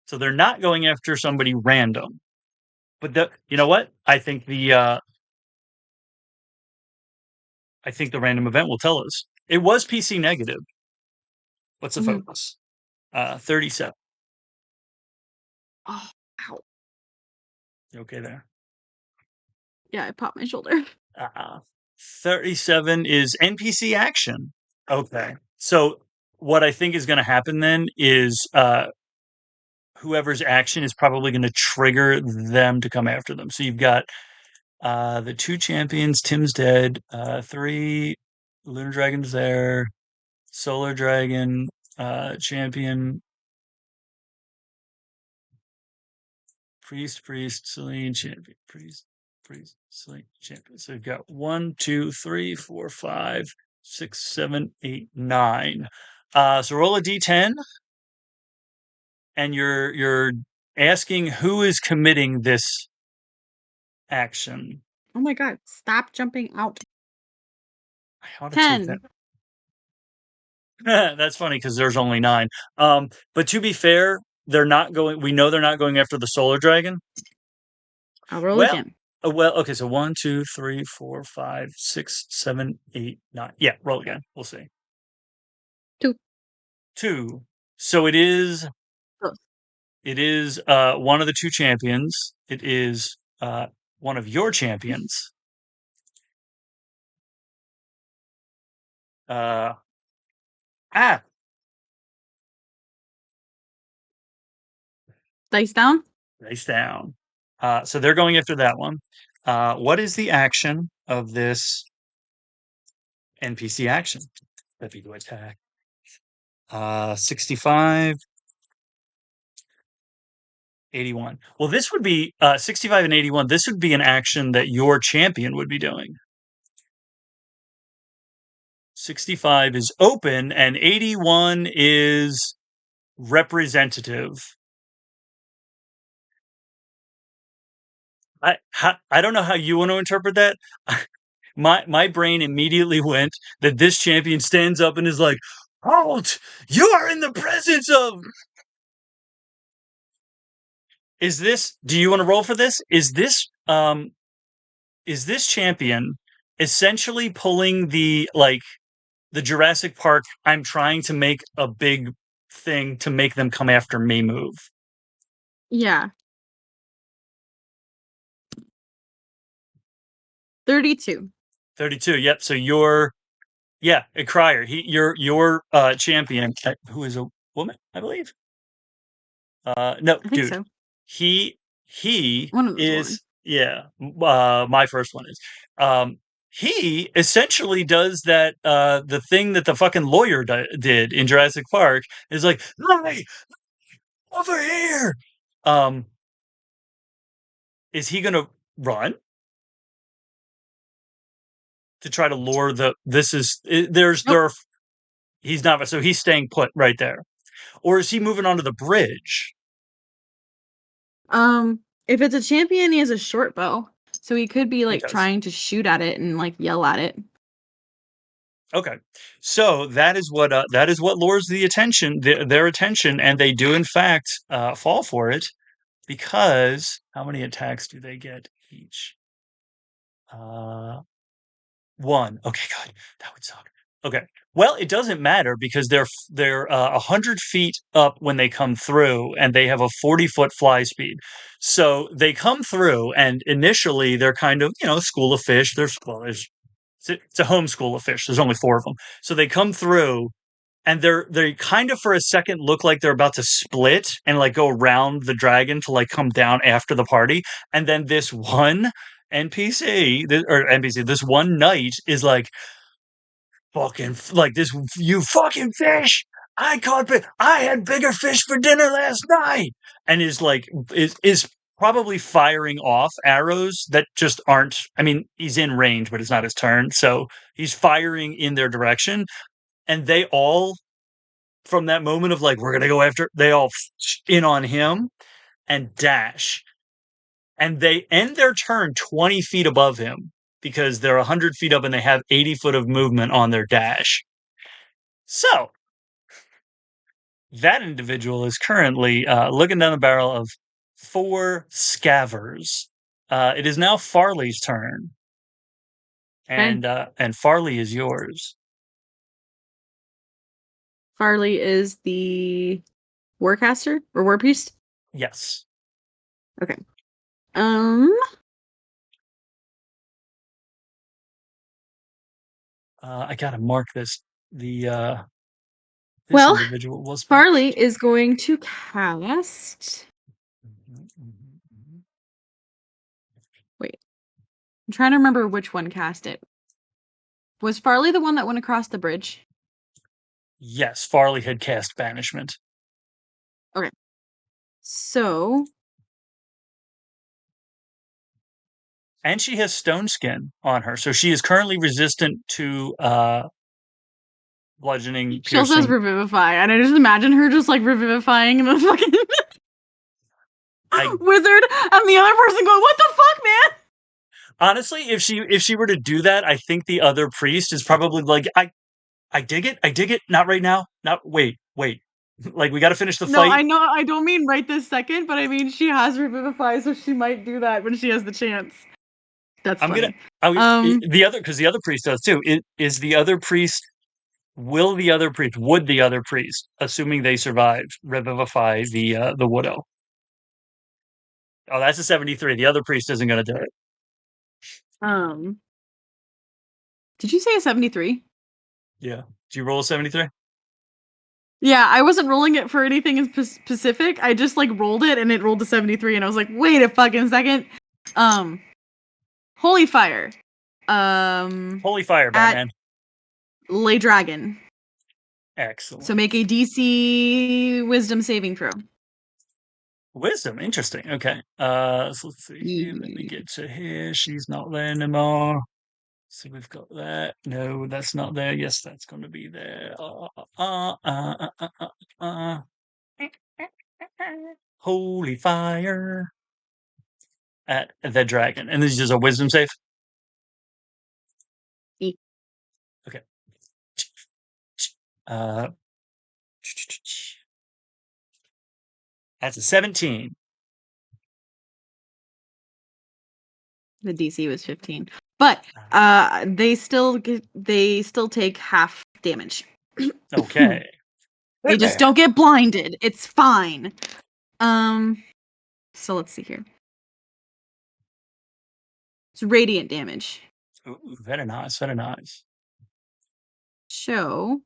So they're not going after somebody random. But you know what? I think the random event will tell us. It was PC negative. What's the Mhm. focus? 37. Oh, ow. You okay there? Yeah, I popped my shoulder. Uh, 37 is NPC action. Okay. So what I think is going to happen then is whoever's action is probably going to trigger them to come after them. So you've got the two champions. Tim's dead. Three lunar dragons there. Solar dragon. Champion. Priest, Saelihn, champion, priest, Saelihn, champion. So we've got 1, 2, 3, 4, 5, 6, 7, 8, 9. So roll a d10, and you're asking who is committing this action. Oh my god, stop jumping out. I ought to take that. 10. That's funny because there's only 9. But to be fair, they're not going. We know they're not going after the solar dragon. I'll roll Well, again. okay. So 1, 2, 3, 4, 5, 6, 7, 8, 9. Yeah, roll again. We'll see. 2. 2. So it is Close. one of the two champions. It is one of your champions. Uh, ah, Dice down? Face down. So they're going after that one. What is the action of this NPC action? That'd be to attack. 65, 81. Well, this would be 65 and 81. This would be an action that your champion would be doing. 65 is open and 81 is representative. I don't know how you want to interpret that. My brain immediately went that this champion stands up and is like, "Halt! You are in the presence of." Is this? Do you want to roll for this? Is this champion essentially pulling the the Jurassic Park? I'm trying to make a big thing to make them come after me move. Yeah. 32. 32. Yep. So you're a crier. Your champion, who is a woman, I believe. No, I think dude. so. He he One of them's a woman. is my first one is. He essentially does that the thing that the fucking lawyer did in Jurassic Park is like, "Hey, over here." Um Is he gonna run to try to lure the? This is there's Nope. there. Are, he's not. So he's staying put right there, or is he moving onto the bridge? If it's a champion, he has a short bow, so he could be He like does. trying to shoot at it and like yell at it. Okay, so that is what lures the attention, their attention, and they do in fact fall for it because how many attacks do they get each? Uh, One. Okay, good. That would suck. Okay. Well, it doesn't matter because they're 100 feet up when they come through, and they have a 40-foot fly speed. So they come through, and initially they're kind of school of fish. There's it's a home school of fish. There's only four of them. So they come through, and they kind of for a second look like they're about to split and like go around the dragon to like come down after the party, and then this one NPC, this one knight is like fucking like this. You fucking fish! I had bigger fish for dinner last night, and is like is probably firing off arrows that just aren't. I mean, he's in range, but it's not his turn, so he's firing in their direction, and they all from that moment of like we're gonna go after, they all in on him and dash, and they end their turn 20 feet above him because they're 100 feet up and they have 80 foot of movement on their dash. So that individual is currently looking down the barrel of four scavers. It is now Farley's turn, Okay. and Farley is yours. Farley is the warcaster or war priest. Yes. Okay. Um. I gotta mark this. This Well, individual was Farley fast. is going to cast. Mhm, mhm, mhm. Wait, I'm trying to remember which one cast it. Was Farley the one that went across the bridge? Yes, Farley had cast banishment. Okay. So, And she has stone skin on her, so she is currently resistant to bludgeoning, she also has piercing. Revivify, and I just imagine her just like revivifying the fucking I wizard, and the other person going, "What the fuck, man?" honestly, if she were to do that, I think the other priest is probably like, I dig it, I dig it. Not right now. Not wait. Like we got to finish the No, fight. I know. I don't mean right this second, but I mean she has Revivify, so she might do that when she has the chance. That's I'm gonna. funny. I the other because the other priest does too. Is the other priest? Would the other priest, assuming they survived, revivify the widow? Oh, that's a 73. The other priest isn't going to do it. Um, did you say a 73? Yeah. Do you roll a 73? Yeah, I wasn't rolling it for anything in specific. I just like rolled it and it rolled a 73 and I was like, "Wait a fucking second." Um, Holy Fire. Holy fire, At Batman. Lay Dragon. So Excellent. make a DC Wisdom saving throw. Wisdom. Interesting. Okay. So let's see here. Let me Yeah. get to here. She's not there anymore. So we've got that. No, that's not there. Yes, that's going to be there. Holy fire at the dragon. And this is just a wisdom save. Okay. Uh, that's a 17. The DC was 15. But they still take half damage. Okay. They just don't get blinded. It's fine. So let's see here. It's radiant damage. Ooh, very nice. Very nice. So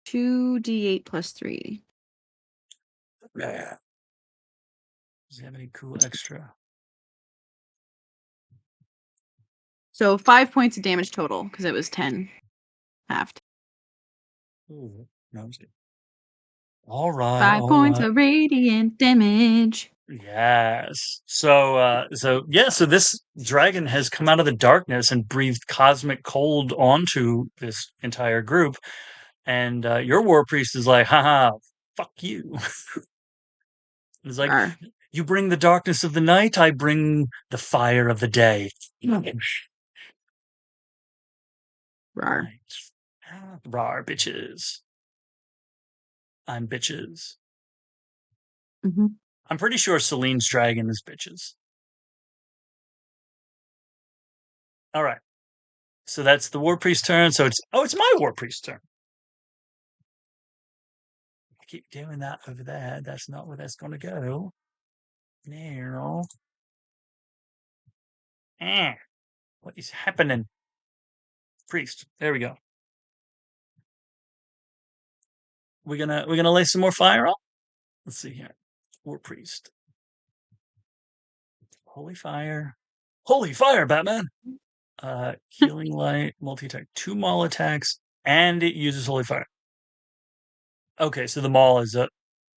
2d8 plus 3. Yeah. Does he have any cool extra? So 5 points of damage total because it was 10 halved. Ooh, no, all right. 5 All points right. of radiant damage. Yes. So this dragon has come out of the darkness and breathed cosmic cold onto this entire group. And your war priest is like, haha, fuck you. It's like, Rar, you bring the darkness of the night, I bring the fire of the day. Right. rar. Rar, bitches. I'm bitches. Hmm. I'm pretty sure Saelin's dragon is bitches. All right. So that's the war priest turn. So it's my war priest turn. I keep doing that over there. That's not where that's gonna go. No. What is happening? Priest. There we go. We're gonna lay some more fire on. Let's see here. War priest. Holy fire. Holy fire, Batman. Healing light, multi-attack, 2 maul attacks, and it uses holy fire. Okay, so the maul is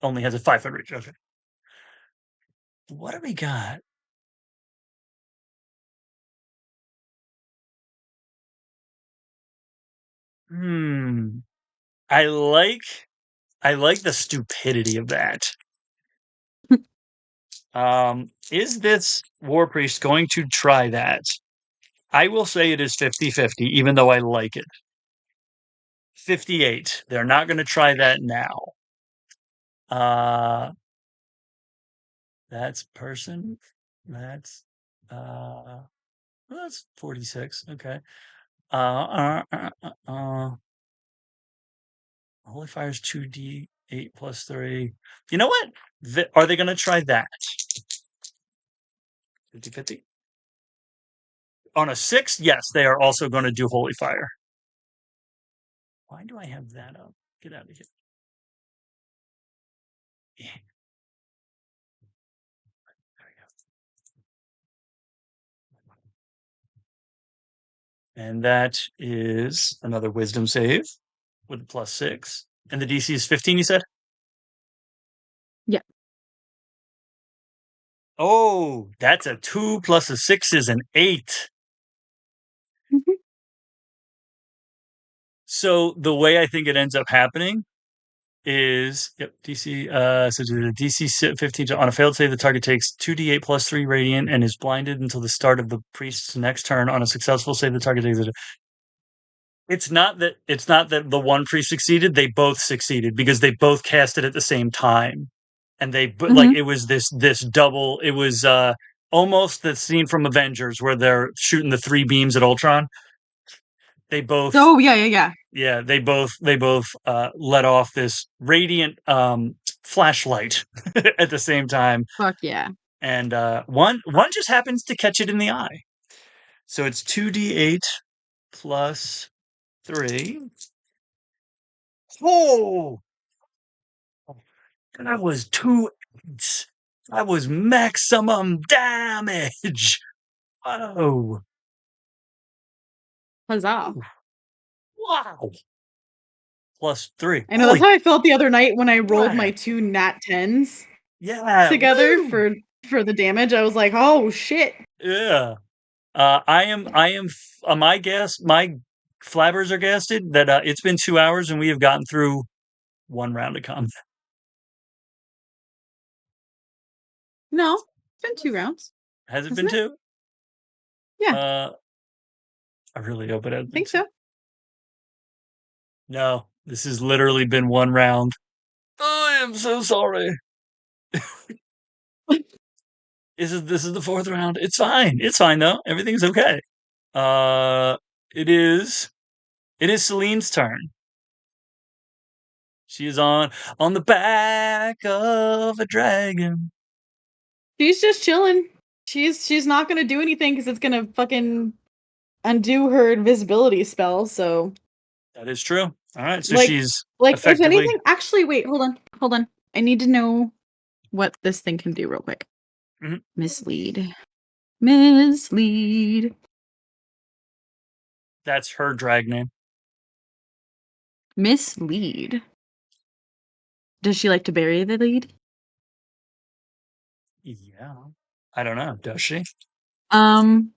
only has a 5-foot reach. Okay. What do we got? Hmm. I like I like the stupidity of that. Is this war priest going to try that? I will say it is 50-50, even though I like it. 58. They're not going to try that now. Uh, that's person. That's that's 46. Okay. Uh, uh, uh, uh, uh. Holy Fire's 2d8 plus 3. You know what? Are they going to try that? 50-50. On a 6, yes, they are also going to do Holy Fire. Why do I have that up? Get out of here. Yeah. There we go. And that is another wisdom save with a plus 6. And the DC is 15, you said? Yeah. Oh, that's a 2 plus a 6 is an 8. Mhm. So the way I think it ends up happening is DC so the DC 15 on a failed save the target takes 2d8 plus 3 radiant and is blinded until the start of the priest's next turn. On a successful save the target takes it's not that the one priest succeeded, they both succeeded because they both cast it at the same time. And they but like Mhm. it was this double it was almost the scene from Avengers where they're shooting the 3 beams at Ultron. They both Oh yeah, yeah, yeah. Yeah, they both let off this radiant flashlight at the same time, Fuck yeah. and one just happens to catch it in the eye. So it's 2d8 plus 3. Oh, that was 2 8s. That was maximum damage. Oh, Huzzah. wow. Plus 3. I know that's Holy how I felt the other night when I rolled my crap. 2 nat 10s Yeah, together woo. for the damage. I was like, "Oh shit." Yeah. My guess, my flabbers are guessed that it's been 2 hours and we have gotten through one round of combat. No, it's been 2 rounds, Has it been hasn't it? two? Yeah, Uh, I really hope it has I been think two. so. No, this has literally been one round. I am so sorry. This is the fourth round. It's fine. It's fine though. Everything's okay. Uh, it is it is Celine's turn. She is on the back of a dragon. She's just chilling. She's not gonna do anything because it's gonna fucking undo her invisibility spell. So That is true. All right, so like she's if effectively. anything, actually, wait, hold on. I need to know what this thing can do real quick. Mhm. Mislead, mislead, That's her drag name. mislead. Does she like to bury the lead? Yeah. I don't know. Does she? Um,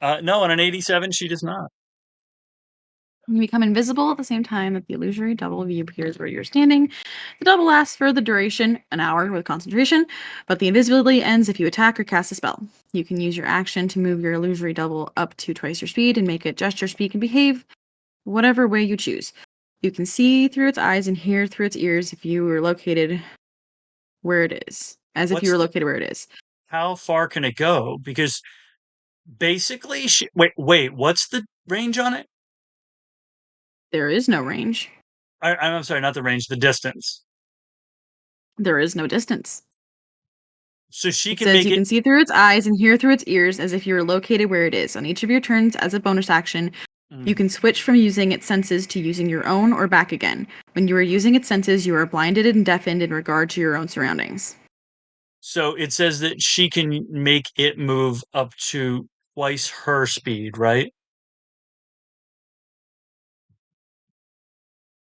No, on an 87, she does not. you become invisible at the same time that the illusory double of you appears where you're standing. The double lasts for the duration, an hour with concentration, but the invisibility ends if you attack or cast a spell. You can use your action to move your illusory double up to twice your speed and make it gesture, speak, and behave whatever way you choose. You can see through its eyes and hear through its ears if you were located where it is, as if you What's were the located where it is. How far can it go? Because basically, wait, what's the range on it? There is no range. I'm sorry, not the range, the distance. There is no distance. So she It can says make you it. can see through its eyes and hear through its ears as if you were located where it is. On each of your turns, as a bonus action, you Mm. can switch from using its senses to using your own or back again. When you are using its senses, you are blinded and deafened in regard to your own surroundings. So it says that she can make it move up to twice her speed, right?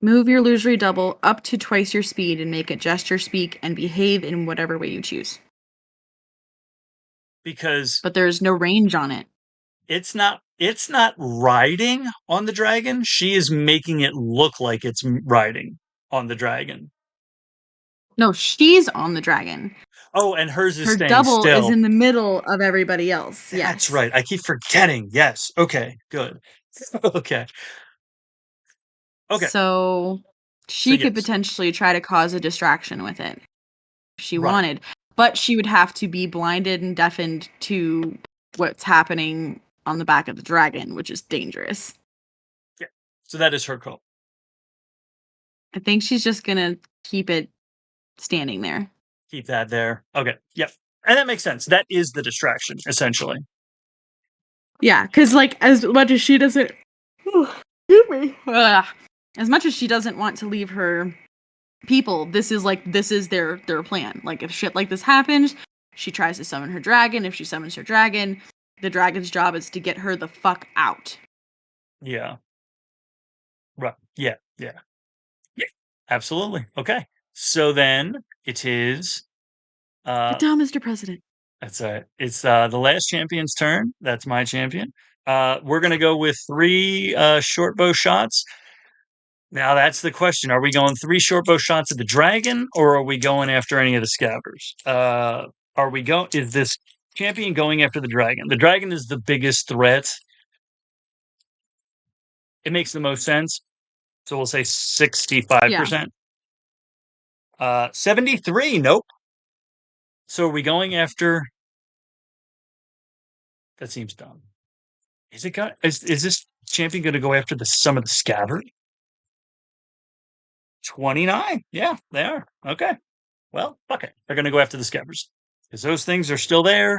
Move your illusory double up to twice your speed and make it gesture, speak, and behave in whatever way you choose. Because But there is no range on it. it's not riding on the dragon. She is making it look like it's riding on the dragon. No, she's on the dragon. Oh, and hers is Her staying double is still. in the middle of everybody else. That's Yes. right. I keep forgetting. Yes. Okay. Good. Okay. Okay. So So she could yes. potentially try to cause a distraction with it if she Right. wanted, but she would have to be blinded and deafened to what's happening on the back of the dragon, which is dangerous. Yeah. So that is her call. I think she's just gonna keep it standing there. Keep that there. Okay. Yep. And that makes sense. That is the distraction, essentially. Yeah, because like as much as she doesn't, excuse me, as much as she doesn't want to leave her people, this is their plan. Like if shit like this happens, she tries to summon her dragon. If she summons her dragon, the dragon's job is to get her the fuck out. Yeah. Right. Yeah. Yeah. Yeah. Absolutely. Okay. So then it is Get uh down, Mr. President. that's it's the last champion's turn. That's my champion. We're gonna go with three short bow shots. Now that's the question. Are we going three short bow shots at the dragon or are we going after any of the scabbers? Are we going is this champion going after the dragon? The dragon is the biggest threat. It makes the most sense. So we'll say Yeah. 65%. 73, nope. So are we going after that seems dumb. Is this champion gonna go after some of the scabbers? 29. Yeah, they are. Okay. Well, fuck it. They're gonna go after the scabbers. Because those things are still there.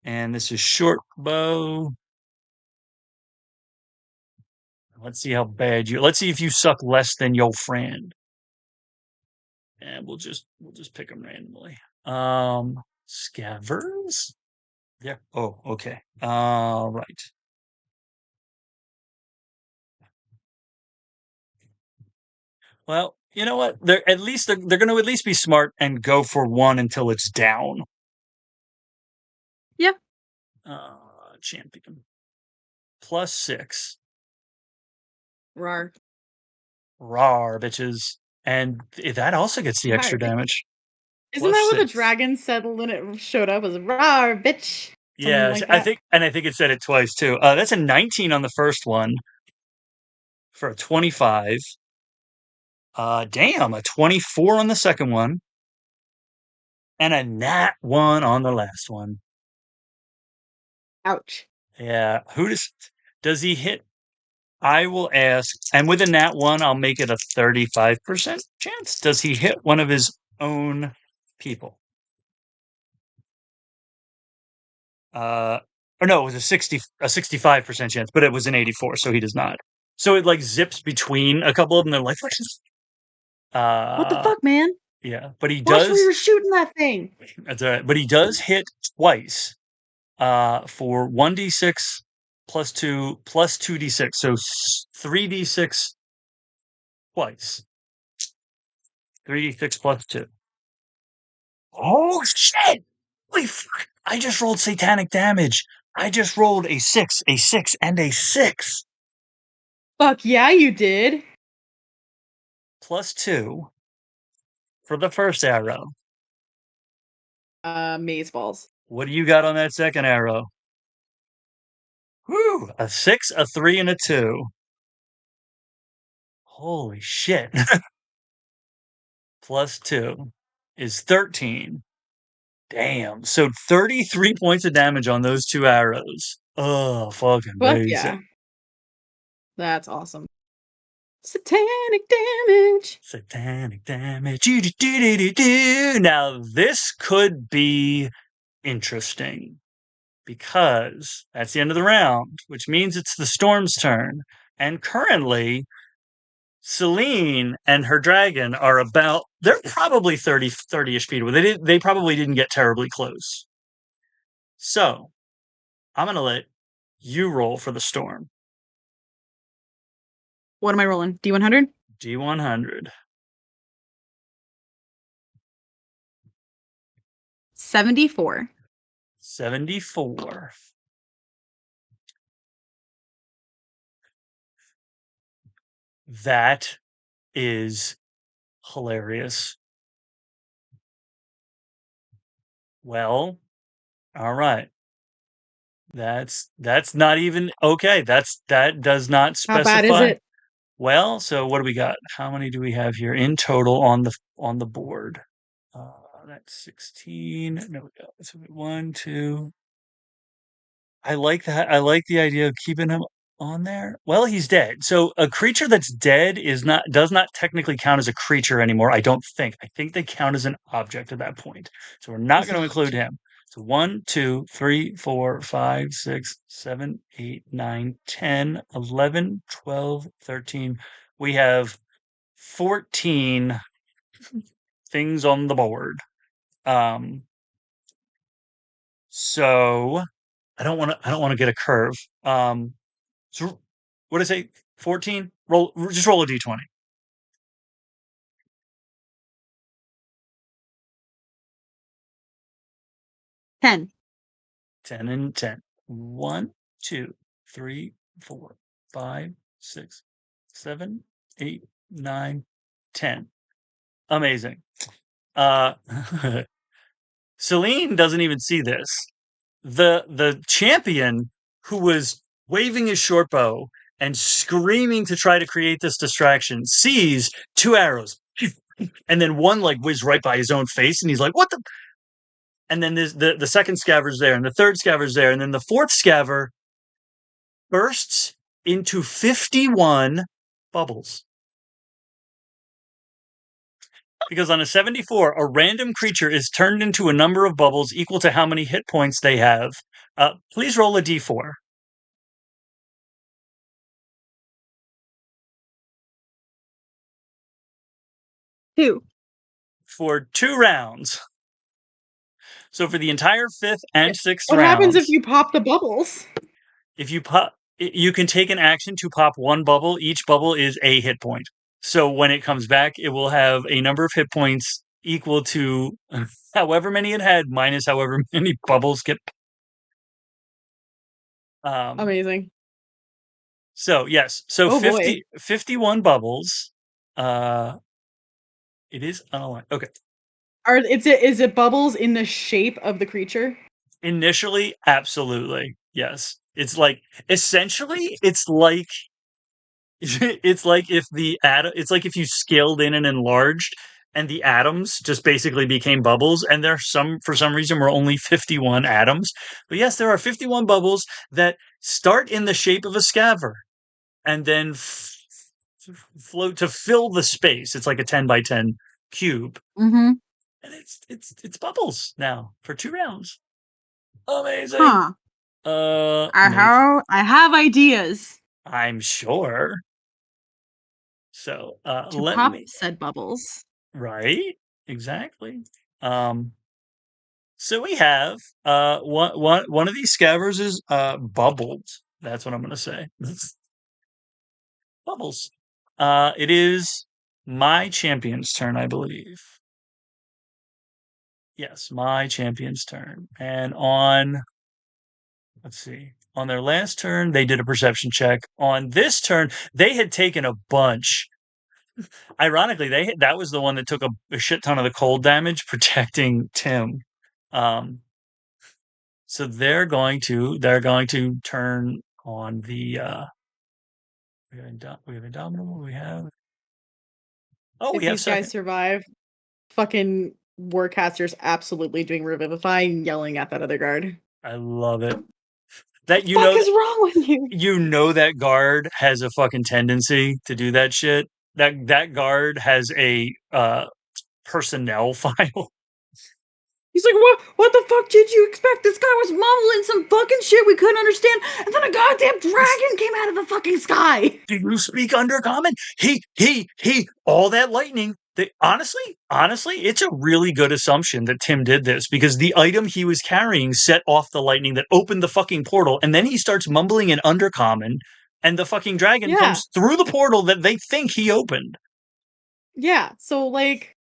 And this is short bow. Let's see how bad you let's see if you suck less than your friend. And we'll just pick them randomly. Scavers? Yeah. Oh, okay. Right. Well, you know what? They're going to at least be smart and go for one until it's down. Yeah. Champion +6. Rar. Rar, bitches. And that also gets the extra Rar. damage. Isn't that what the +6. dragon said when it showed up? Was rar, bitch. Something Yes, like that. I think it said it twice too. That's a 19 on the first one for a 25. Damn, a 24 on the second one, and a nat one on the last one. Ouch. Yeah, does he hit? I will ask, and with a nat one, I'll make it a 35% chance. Does he hit one of his own people? Uh, or no, it was a 65% chance, but it was an 84, so he does not. So it like zips between a couple of them. They're like, What the uh, fuck, man? yeah, but he Watch where does. you're shooting that thing. That's all right. But he does hit twice. For 1d6 +2 2d6. So 3d6 twice. 3d6 +2. Oh shit! Holy fuck! I just rolled satanic damage. I just rolled a six, and a six. Fuck yeah, you did. +2 for the first arrow. Maze balls. What do you got on that second arrow? Whew! A 6, a 3, and a 2. Holy shit. +2 is 13. Damn. So 33 points of damage on those two arrows. Oh, fucking Fuck amazing. yeah. That's awesome. Satanic damage. Satanic damage. Now, this could be interesting because that's the end of the round, which means it's the storm's turn. And currently, Saelihn and her dragon are about, they're probably 30-ish feet away. They probably didn't get terribly close. So, I'm going to let you roll for the storm. What am I rolling? D100? D100. 74. 74. That is hilarious. Well, all right. That's not even okay. That does not How bad is specify. it? Well, so what do we got? How many do we have here in total on the board? That's 16. No, we got so 1, 2. I like that. I like the idea of keeping him on there. Well, he's dead. So a creature that's dead does not technically count as a creature anymore, I don't think. I think they count as an object at that point. So we're not Is going it to include him. So 1, 2, 3, 4, 5, 6, 7, 8, 9, 10, 11, 12, 13. We have 14 things on the board. Um, so I don't want to get a curve. So what did I say? 14? Just roll a d20. 10. 10 and 10. 1, 2, 3, 4, 5, 6, 7, 8, 9, 10. Amazing. Uh Saelihn doesn't even see this. The champion who was waving his short bow and screaming to try to create this distraction sees two arrows and then one like whiz right by his own face and he's like, what the, and then there's the second scaver's there and the third scaver's there and then the fourth scaver bursts into 51 bubbles. Because on a 74, a random creature is turned into a number of bubbles equal to how many hit points they have. Please roll a d4. 2. For 2 rounds. So for the entire fifth and sixth What happens if rounds, you pop the bubbles? if you pop, you can take an action to pop one bubble. Each bubble is a hit point. So when it comes back, it will have a number of hit points equal to however many it had minus however many bubbles get. Um, Amazing. so yes, so Oh boy. 51 bubbles. Uh, it is unaligned. Okay. Is it bubbles in the shape of the creature? Initially, absolutely. Yes. It's like essentially it's like it's like if it's like if you scaled in and enlarged and the atoms just basically became bubbles and there some for some reason were only 51 atoms. But yes, there are 51 bubbles that start in the shape of a scaver and then float to fill the space. It's like a 10 by 10 cube. Mm-hmm. And it's bubbles now for 2 rounds. Amazing. Huh. Amazing. I have ideas I'm sure. So, to let pop me said bubbles. right? Exactly. Um, so we have one of these scavers is bubbled. That's what I'm gonna say. Bubbles. It is my champion's turn, I believe. Yes, my champion's turn. And let's see, on their last turn, they did a perception check. On this turn, they had taken a bunch. Ironically, that was the one that took a shit ton of the cold damage, protecting Tim. Um, so they're going to turn on the we have Indomitable, If we have these guys second. survive, fucking Warcaster's absolutely doing Revivify and yelling at that other guard. I love it. That Fuck is wrong with you? that guard has a fucking tendency to do that shit. That guard has a personnel file. He's like, what the fuck did you expect? This guy was mumbling some fucking shit we couldn't understand, and then a goddamn dragon came out of the fucking sky. Do you speak undercommon? He, all that lightning. Honestly, it's a really good assumption that Tim did this because the item he was carrying set off the lightning that opened the fucking portal, and then he starts mumbling in undercommon, and the fucking dragon Yeah, comes through the portal that they think he opened. yeah. So like,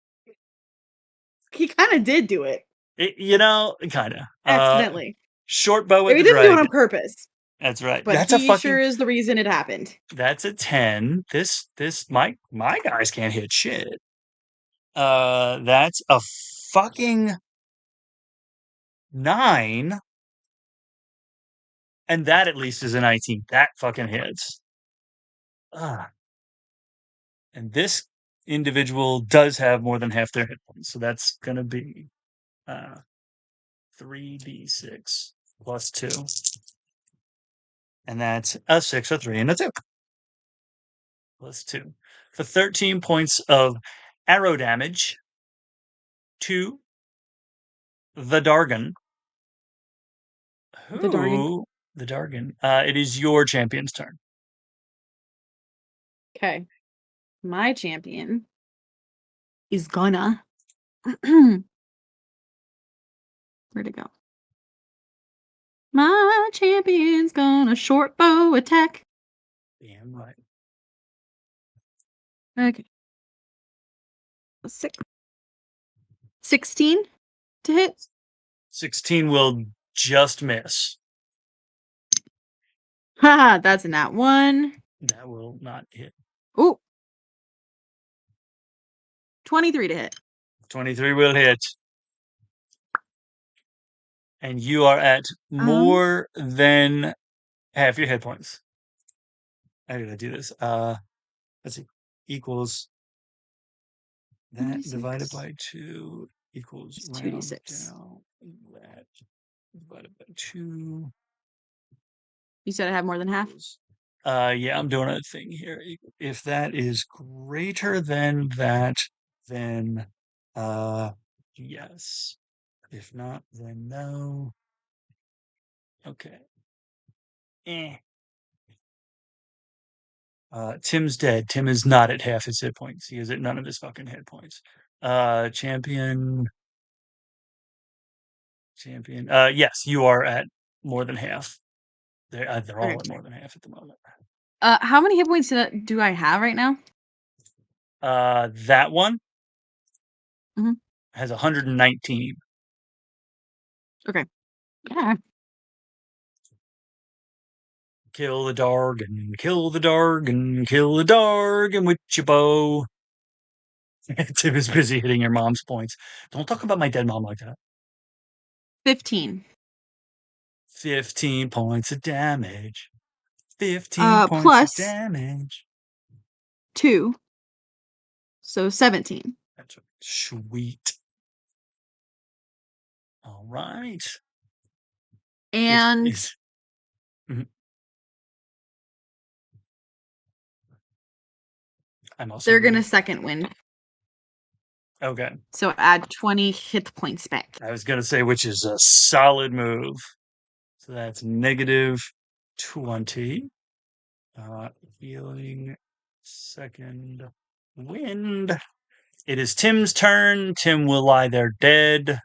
he kind of did do it Kind of. accidentally. Short bow Or at he the didn't do it on dragon. purpose, That's right. but he sure is the reason it happened. That's a 10. My guys can't hit shit. That's a fucking 9, and that at least is a 19. That fucking hits. Ah, and this individual does have more than half their hit points, so that's gonna be uh 3d6 plus 2, and that's a 6, a 3, and a 2 plus 2 for 13 points of arrow damage to the Dargon. The Dargan. The Dargon. It is your champion's turn. Okay, my champion is gonna. Where'd it go? My champion's gonna short bow attack. Damn right. Okay. 16 to hit. 16 will just miss. Haha, that's a nat 1. That will not hit. Ooh. 23 to hit. 23 will hit. And you are at Um, more than half your hit points. How did I do this? Let's see. Equals that divided 1d6. by 2 equals It's round 2d6. down. That divided by 2 You said I have more than half? equals. Yeah, I'm doing a thing here. If that is greater than that, then yes. If not, then no. Okay. Eh. Tim's dead. Tim is not at half his hit points. He is at none of his fucking hit points. Champion. Champion. Yes, you are at more than half. They're all Okay. at more than half at the moment. How many hit points do I have right now? That one Mhm. has 119. Okay. Yeah. Kill the Dargon, kill the Dargon, kill the Dargon with your bow. Tim is busy hitting your mom's points. Don't talk about my dead mom like that. 15. 15 points of damage. 15 points of Plus damage. 2. So 17. That's sweet. All right. And Is mhm. I'm also they're gonna reading. second wind. Okay. So add 20 hit points back. I was gonna say, which is a solid move. So that's negative 20. Healing second wind. It is Tim's turn. Tim will lie there dead.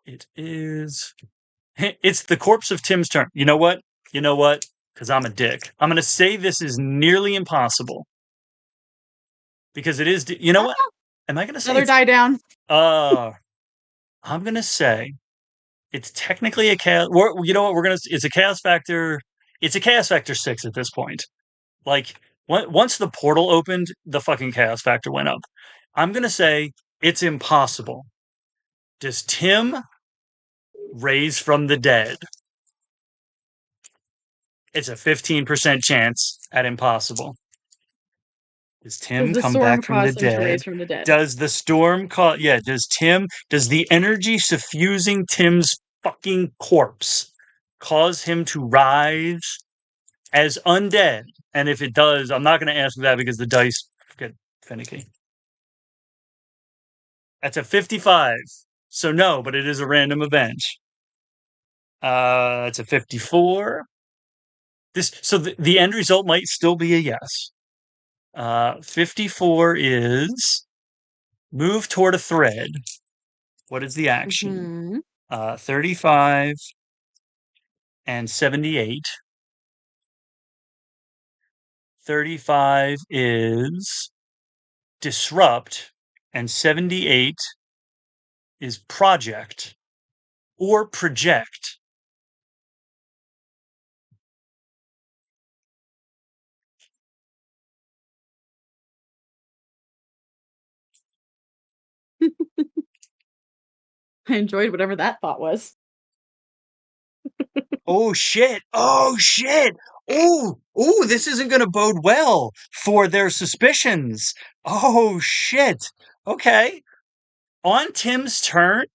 It is. It's the corpse of Tim's turn. You know what? You know what? Because I'm a dick. I'm going to say this is nearly impossible. Because it is. You know what? am I gonna say Another it's die down. uh I'm gonna say it's technically a chaos. You know what? It's a chaos factor. It's a chaos factor 6 at this point. Like once the portal opened, the fucking chaos factor went up. I'm gonna say it's impossible. Does Tim raise from the dead? It's a 15% chance at impossible. Does Does Tim the come back storm from the cause him to dead? raise from the dead? Does the storm cause? Yeah. Does the energy suffusing Tim's fucking corpse cause him to rise as undead? And if it does, I'm not going to answer that because the dice get finicky. That's a 55. So no, but it is a random event. It's a 54. The end result might still be a yes. 54 is move toward a thread. What is the action? Hmm. 35 and 78. 35 is disrupt, and 78 is project or project. I enjoyed whatever that thought was. Oh shit! Oh shit! Oh, this isn't going to bode well for their suspicions. Oh shit! Okay. On Tim's turn,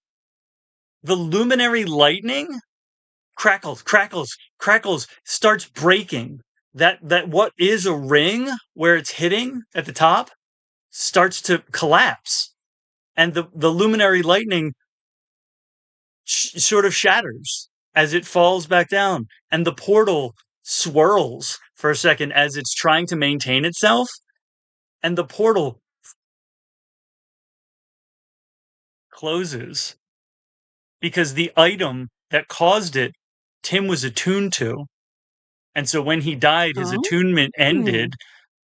the luminary lightning crackles, starts breaking. That what is a ring where it's hitting at the top starts to collapse, and the luminary lightning sort of shatters as it falls back down, and the portal swirls for a second as it's trying to maintain itself, and the portal closes because the item that caused it, Tim was attuned to. And so when he died, his Oh. attunement ended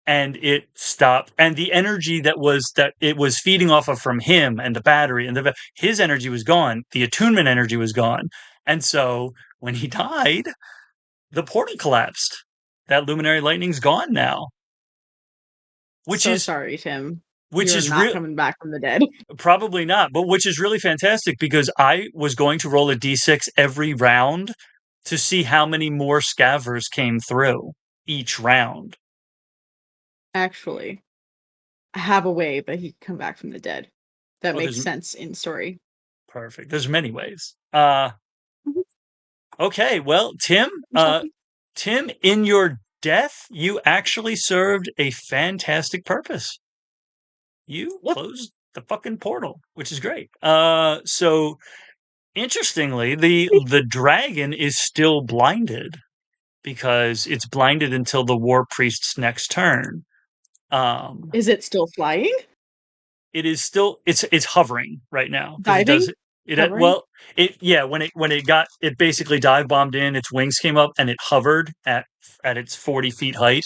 and it stopped. And the energy that it was feeding off of from him and the battery and his energy was gone. The attunement energy was gone. And so when he died, the portal collapsed. That luminary lightning's gone now, which So is sorry, Tim. which You're is not real. coming back from the dead. Probably not, but which is really fantastic because I was going to roll a d6 every round to see how many more scavers came through each round. Actually, I have a way that he can come back from the dead. That Oh, makes there's sense in story. perfect. There's many ways. Mhm. Okay, well, I'm sorry. Tim, in your death, you actually served a fantastic purpose. You Yep. closed the fucking portal, which is great. So interestingly, the dragon is still blinded because it's blinded until the war priest's next turn. Um, Is it still flying? it is still it's hovering right now because Diving? Hovering? well it yeah when it got it basically dive bombed in, its wings came up and it hovered at its 40 feet height,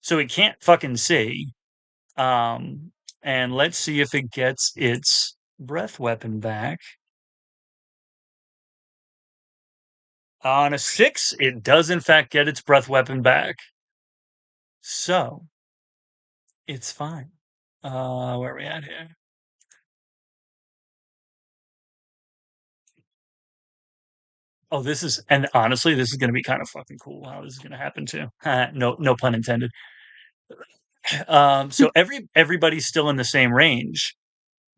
so it can't fucking see. Um, and let's see if it gets its breath weapon back. On a 6, it does in fact get its breath weapon back. So it's fine. Where are we at here? Oh, and honestly, this is going to be kind of fucking cool how this is going to happen too. No pun intended. So everybody's still in the same range,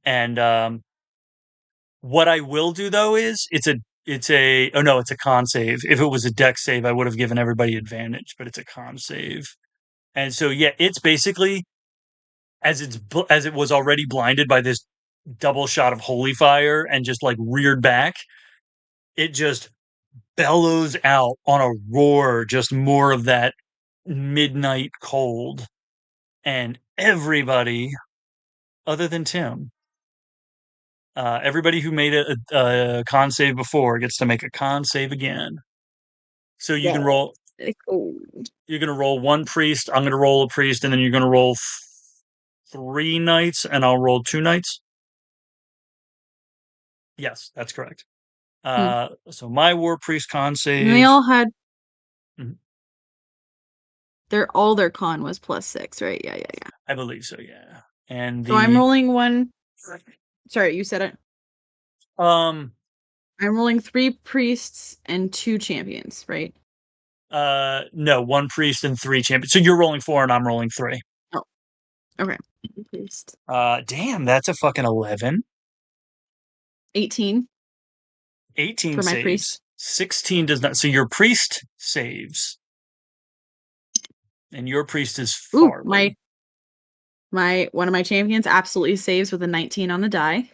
and what I will do though is it's a con save. If it was a deck save, I would have given everybody advantage, but it's a con save, and so yeah, it's basically as it was already blinded by this double shot of holy fire and just like reared back. It just bellows out on a roar, just more of that midnight cold. And everybody, other than Tim, everybody who made a con save before gets to make a con save again. So you can Yeah. roll. Oh. You're going to roll one priest. I'm going to roll a priest, and then you're going to roll 3 knights, and I'll roll 2 knights. Yes, that's correct. Hmm. So my war priest con And they save. all had Mhm, their con was +6, right? Yeah, yeah, yeah. I believe so. Yeah, and So I'm the rolling one. Sorry, you said it. um I'm rolling 3 priests and 2 champions, right? no, 1 priest and 3 champions. So you're rolling 4 and I'm rolling 3. Oh, okay. Priest. Damn, that's a fucking 11. 18 18 for my saves. priest. 16 does not. So your priest saves, and your priest is Ooh, Farley. my one of my champions absolutely saves with a 19 on the die.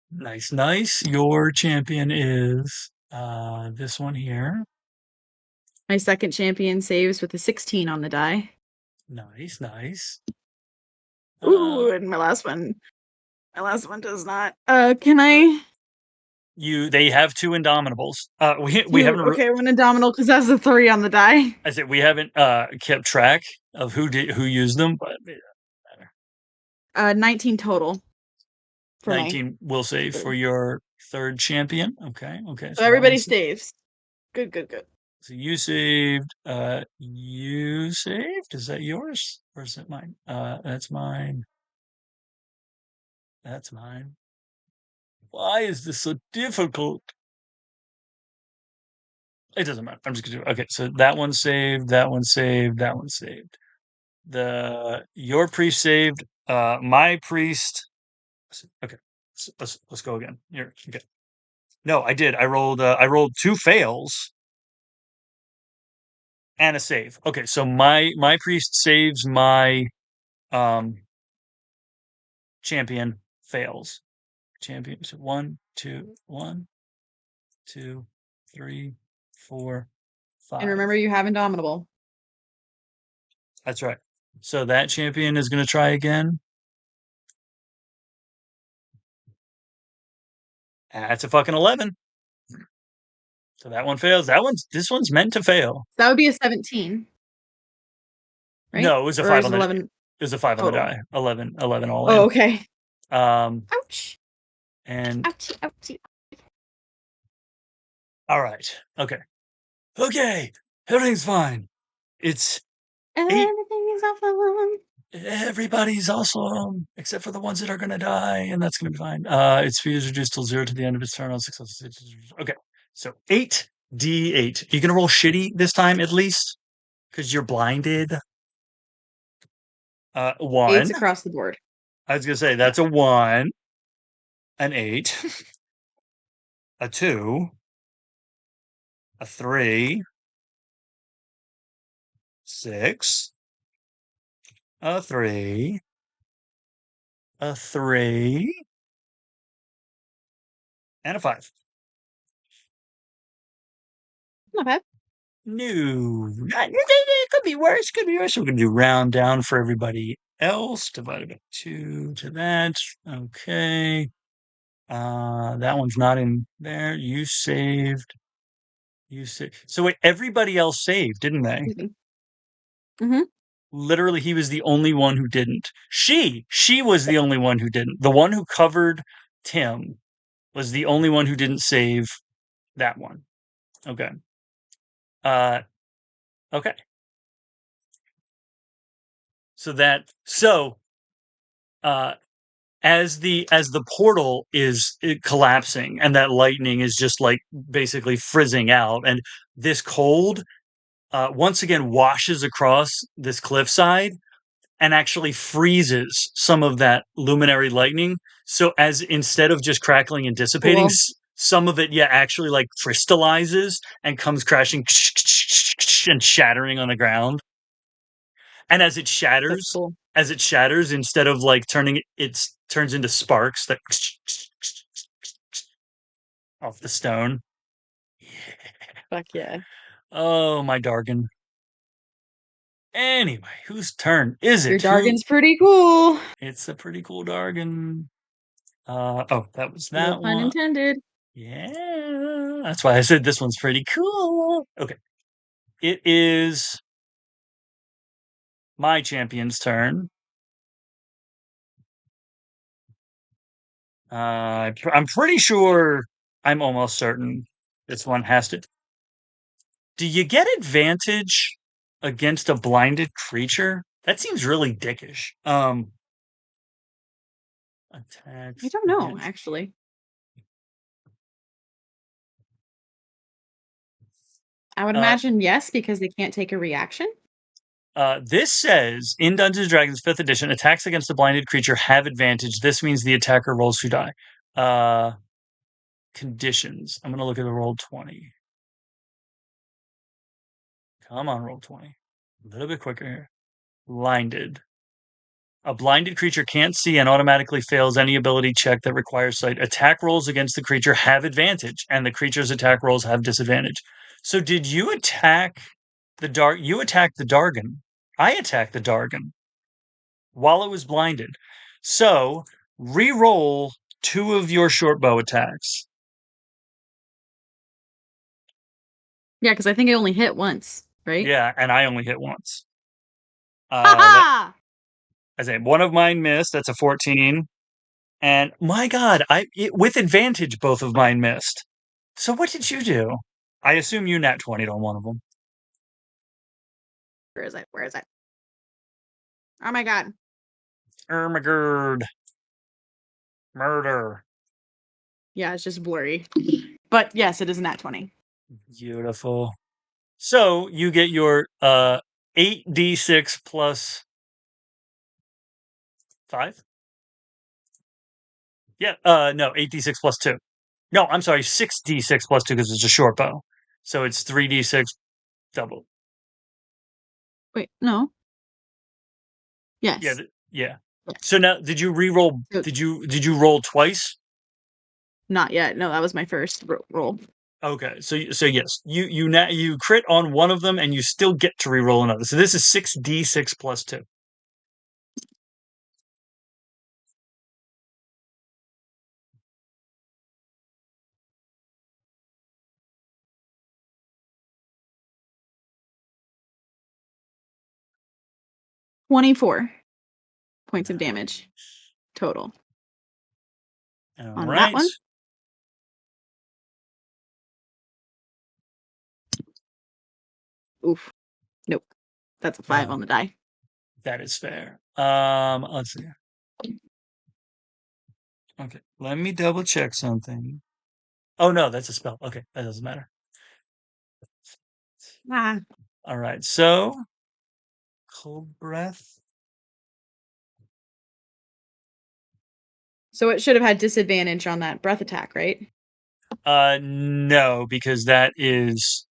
Nice, nice. Your champion is this one here. My second champion saves with a 16 on the die. Nice, nice. Ooh, and my last one does not. Can I They have 2 indomitables. We do haven't. okay, one indomitable because that's a 3 on the die. I said we haven't kept track of who used them, but 19 total for my 19 will save for third. your third champion. Okay, okay. So So that everybody one's saves. Good, good, good. so you saved. You saved. Is that yours or is it mine? That's mine. That's mine. Why is this so difficult? It doesn't matter. I'm just gonna do it. Okay, so that one saved. That one saved. That one saved. Your priest saved. My priest. Okay, let's go again. Here. Okay. No, I did. I rolled 2 fails and a save. Okay, so my priest saves, my um champion fails. Champion. So 1, 2, 1, 2, 3, 4, And 5. remember you have indomitable. That's right. So that champion is going to try again. That's a fucking 11. So that one fails. This one's meant to fail. That would be a 17, right? No, it was a Or 5 is on it the 11 die. total? 11 all Oh, in. okay. Um Ouch. and Ouchie, ouchie. all right. Okay. Okay. Everything's fine. It's 8. Everything is awesome. Everybody's awesome except for the ones that are going to die, and that's going to be fine. Its speed is reduced till 0 to the end of its turn on successful. Okay. So 8d8. You going to roll shitty this time at least because you're blinded. 1. Eights across the board. I was going to say Yeah. that's a 1, an 8, a 2, a 3, 6, a 3, a 3, and a 5. Not bad. No, it could be worse. Could be worse. We're going to do round down for everybody else. Divided by 2 to that. Okay. That one's not in there. You saved. You saved. So wait, everybody else saved, didn't they? Mm-hmm. Literally, he was the only one who didn't. She was the only one who didn't. The one who covered Tim was the only one who didn't save that one. Okay. Uh, okay. So as the portal is collapsing and that lightning is just like basically frizzing out, and this cold once again washes across this cliffside and actually freezes some of that luminary lightning. So as instead of just crackling and dissipating, Cool. some of it, yeah, actually like crystallizes and comes crashing and shattering on the ground. And That's cool. as it shatters, instead of like turning it turns into sparks that off the stone. Fuck yeah. Oh, my Dargan. Anyway, whose turn is Your it? Dargan's pretty cool. It's a pretty cool Dargan. That was No that pun one. intended. Yeah, that's why I said this one's pretty cool. Okay, it is my champion's turn. I'm pretty sure. I'm almost certain this one has to. Do you get advantage against a blinded creature? That seems really dickish. I Attacks don't know, against. actually. I would Uh, imagine yes, because they can't take a reaction. this says in Dungeons and Dragons 5th edition, attacks against a blinded creature have advantage. This means the attacker rolls to die. Uh, conditions. I'm gonna look at the roll 20. Come on, roll 20. A little bit quicker here. Blinded. A blinded creature can't see and automatically fails any ability check that requires sight. Attack rolls against the creature have advantage, and the creature's attack rolls have disadvantage. So did you attack the dark? You attacked the Dargon. I attacked the Dargon while it was blinded. So re-roll two of your short bow attacks. Yeah, because I think it only hit once, right? Yeah, and I only hit once. Ha That ha! I say one of mine missed. That's a 14. And my God, with advantage, both of mine missed. So what did you do? I assume you nat 20 on one of them. Where is it? Where is it? Oh my god. Ermagerd. Murder. Yeah, it's just blurry. But yes, it is a nat 20. Beautiful. So you get your 8d6 plus 5? Yeah, no, 8d6 plus 2. No, I'm sorry, 6d6 plus 2 because it's a short bow. So it's 3d6 double. Wait, no. Yeah, Yes. yeah. So Yes. now did you re-roll So, did you roll twice? not yet. No, that was my first roll. Okay, so yes, you crit on one of them, and you still get to re-roll another. So this is 6d6 plus 2. 24 points of damage Nice. total All on that right. one. Oof. Nope. That's a 5 on Well, the die. that is fair. Let's see. Okay, let me double check something. Oh no, that's a spell. Okay, that doesn't matter. Ah. All right, so cold breath. So it should have had disadvantage on that breath attack, right? No, because that is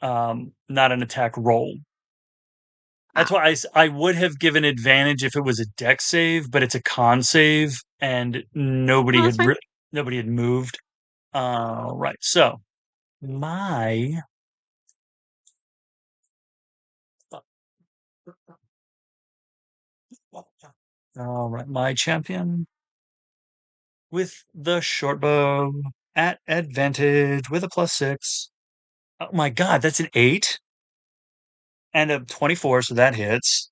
not an attack roll. That's Ah. why I would have given advantage if it was a deck save, but it's a con save, and No, that's fine. nobody had moved. Right. So my all right, my champion with the short bow at advantage with a +6. Oh my God, that's an 8 and a 24, so that hits.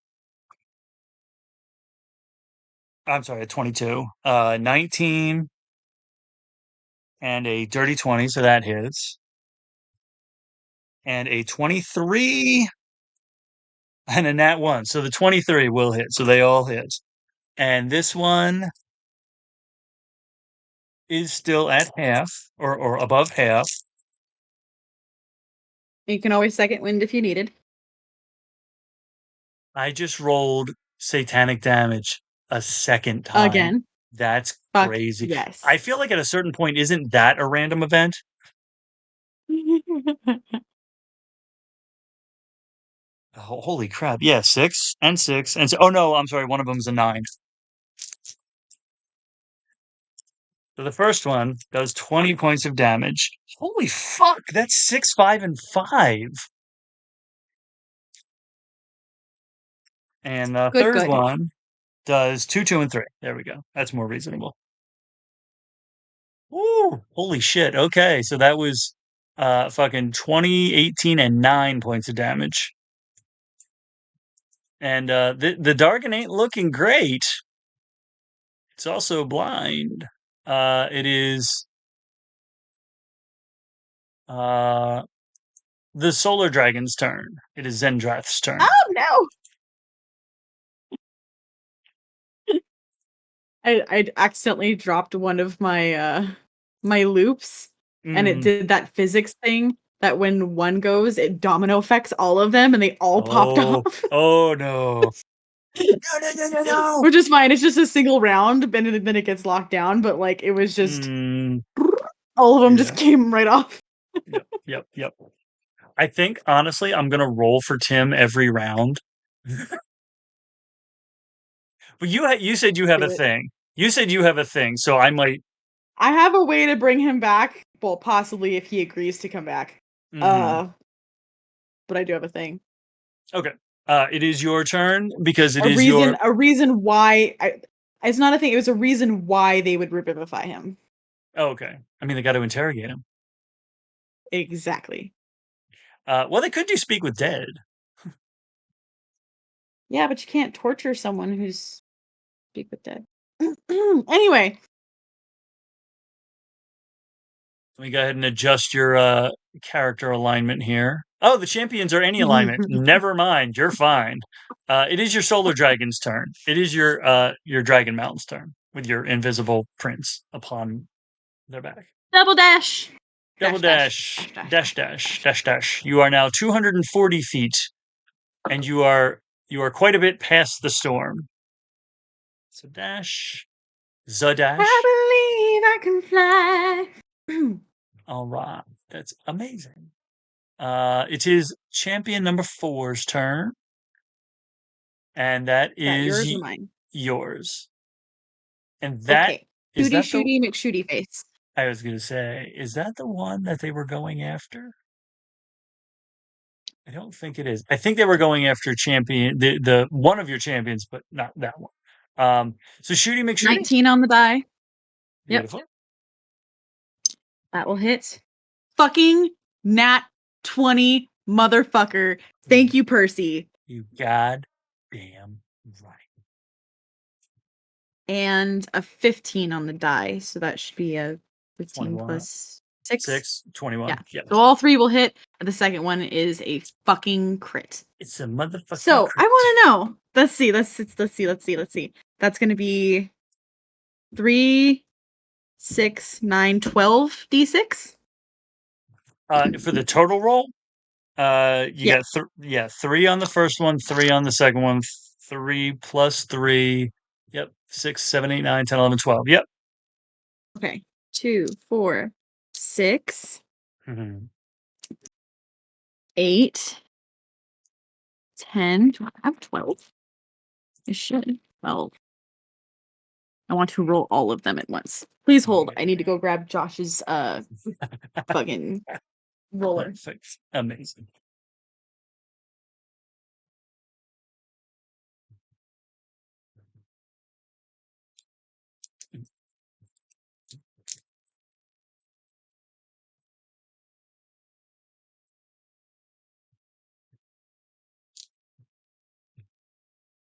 I'm sorry, a 22. 19 and a dirty 20, so that hits. And a 23 and a nat 1. So the 23 will hit. So they all hit. And this one is still at half or above half. You can always second wind if you needed. I just rolled satanic damage a second time. Again. That's Fuck crazy. I yes. feel like at a certain point, isn't that a random event? Holy crap. Yeah, 6 and 6 and oh no, I'm sorry, one of them's a 9. So the first one does 20 points of damage. Holy fuck, that's 6, 5, and 5. And the Good, third good. one does 2, 2, and 3. There we go. That's more reasonable. Woo! Holy shit. Okay, so that was fucking 20, 18, and 9 points of damage. And the Dargon ain't looking great. It's also blind. It is uh the Solar Dragon's turn. It is Zendrath's turn. Oh no! I accidentally dropped one of my my loops, and it Mm. did that physics thing that when one goes, it domino affects all of them, and they all popped Oh, off. oh no. No, no, no, no, no. Which is fine. It's just a single round, and then it gets locked down. But like, it was just Mm, all of them just yeah. came right off. Yep, yep, yep. I think honestly, I'm gonna roll for Tim every round. But you said you have a Do it. thing. You said you have a thing, so I might. I have a way to bring him back. Well, possibly if he agrees to come back. Hmm. Uh, but I do have a thing. Okay. It is your turn because it A is reason. your. A reason why. It's not a thing. It was a reason why they would revivify him. Oh, okay. I mean, they got to interrogate him. Exactly. Well, they could do speak with dead. Yeah, but you can't torture someone who's speak with dead. Anyway. Let me go ahead and adjust your character alignment here. Oh, the champions are any alignment. Never mind, you're fine. It is your Solar Dragon's turn. It is your Dragon Mountain's turn with your invisible prince upon their back. Double dash. Double Dash dash. dash, Dash dash dash dash dash, dash. dash dash. You are now 240 feet, and you are quite a bit past the storm. So dash, the dash. I believe I can fly. All right, that's amazing. It is champion number four's turn, and that Is that is yours or mine? yours. And that Okay. is Shooty that the shooty McShooty face. I was gonna say, is that the one that they were going after? I don't think it is. I think they were going after champion the one of your champions, but not that one. So Shooty McShooty, 19 on the die. Yep. beautiful. That will hit. Fucking nat 20 motherfucker. You, Thank you, Percy. you goddamn right. And a 15 on the die. So that should be a 15 21, plus 6. 6, 21. Yeah. Yep. So all three will hit. And the second one is a fucking crit. It's a motherfucking So I crit. want to know. Let's see. Let's see. That's going to be 3, 6, 9, 12 d6. For the total roll, you Yeah. got 3 on the first one, 3 on the second one, 3 plus 3. Yep. 6, 7, 8, 9, 10, 11, 12. Yep. Okay. 2, 4, 6, Mhm. 8, 10. Do I have 12? I should. 12. I want to roll all of them at once. Please hold. I need to go grab Josh's fucking roller. Perfect. Amazing.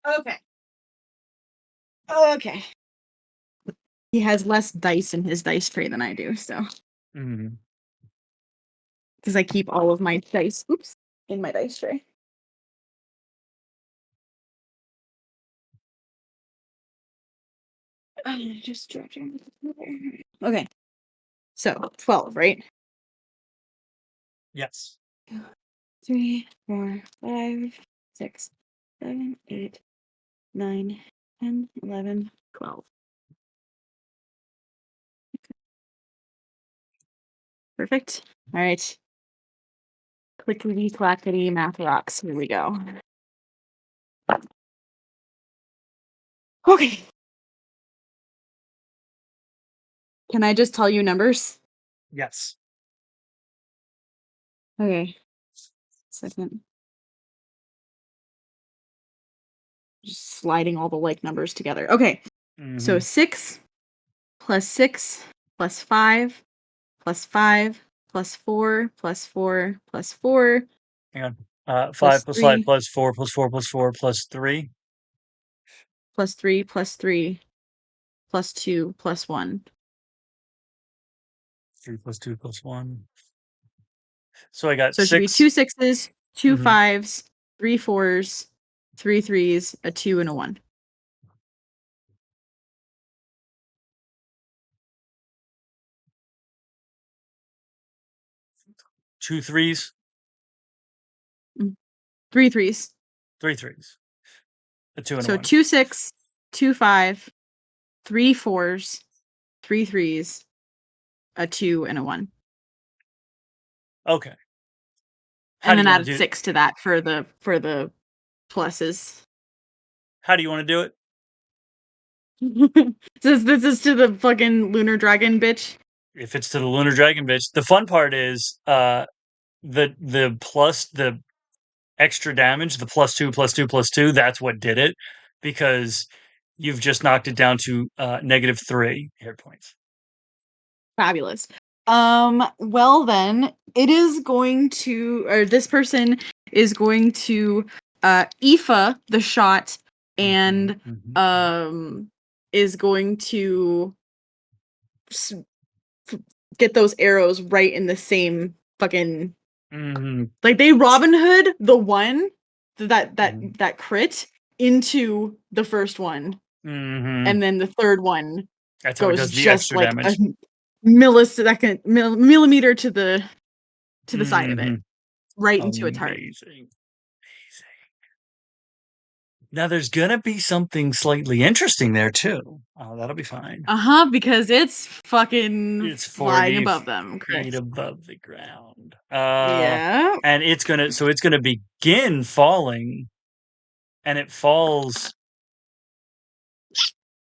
Okay. Okay. He has less dice in his dice tray than I do, so Mhm. because I keep all of my dice, in my dice tray. Just stretching. Okay. So 12, right? Yes. 3, 4, 5, 6, 7, 8, 9, 10, 11, 12. Perfect. All right. Clickety clackety math rocks. Here we go. Okay. Can I just tell you numbers? Yes. Okay. Second. Just sliding all the like numbers together. Okay. So Mhm. 6 plus 6 plus 5 plus 5 plus 4 plus 4 plus 4 Hang on. plus 5 plus 5 3 plus 4 plus 4 plus 4 plus 3. plus 3 plus 3 plus 2 plus 1. 3 plus 2 plus 1. So I got So it should be 6. 2 sixes, 2 Mhm. fives, 3 fours, 3 threes, a 2, and a 1. 2 threes, Mm. 3 threes. 3 threes, a 2 and a So 1. 2 6, 2 5, 3 fours, 3 threes, a 2, and a 1. Okay. How And do then you want add to do 6 to that for the pluses. How do you want to do it? This is to the fucking lunar dragon bitch. If it's to the lunar dragon bitch, the fun part is the plus the extra damage, the plus 2 plus 2 plus 2, that's what did it because you've just knocked it down to -3 hit points. Fabulous. Well then, it is going to, or this person is going to Aoife the shot Mhm, and mhm, is going to s- get those arrows right in the same fucking, mhm, like they Robin Hood the one mhm, that crit into the first one, mhm. and then the third one That's how it goes does the just extra like a damage. millimeter to the side of it, Mhm. right into its heart. Amazing. Now there's gonna be something slightly interesting there too. Oh, that'll be fine. Uh-huh, because it's fucking It's flying 40 above them, feet Chris. above the ground. Yeah. And it's gonna begin falling, and it falls.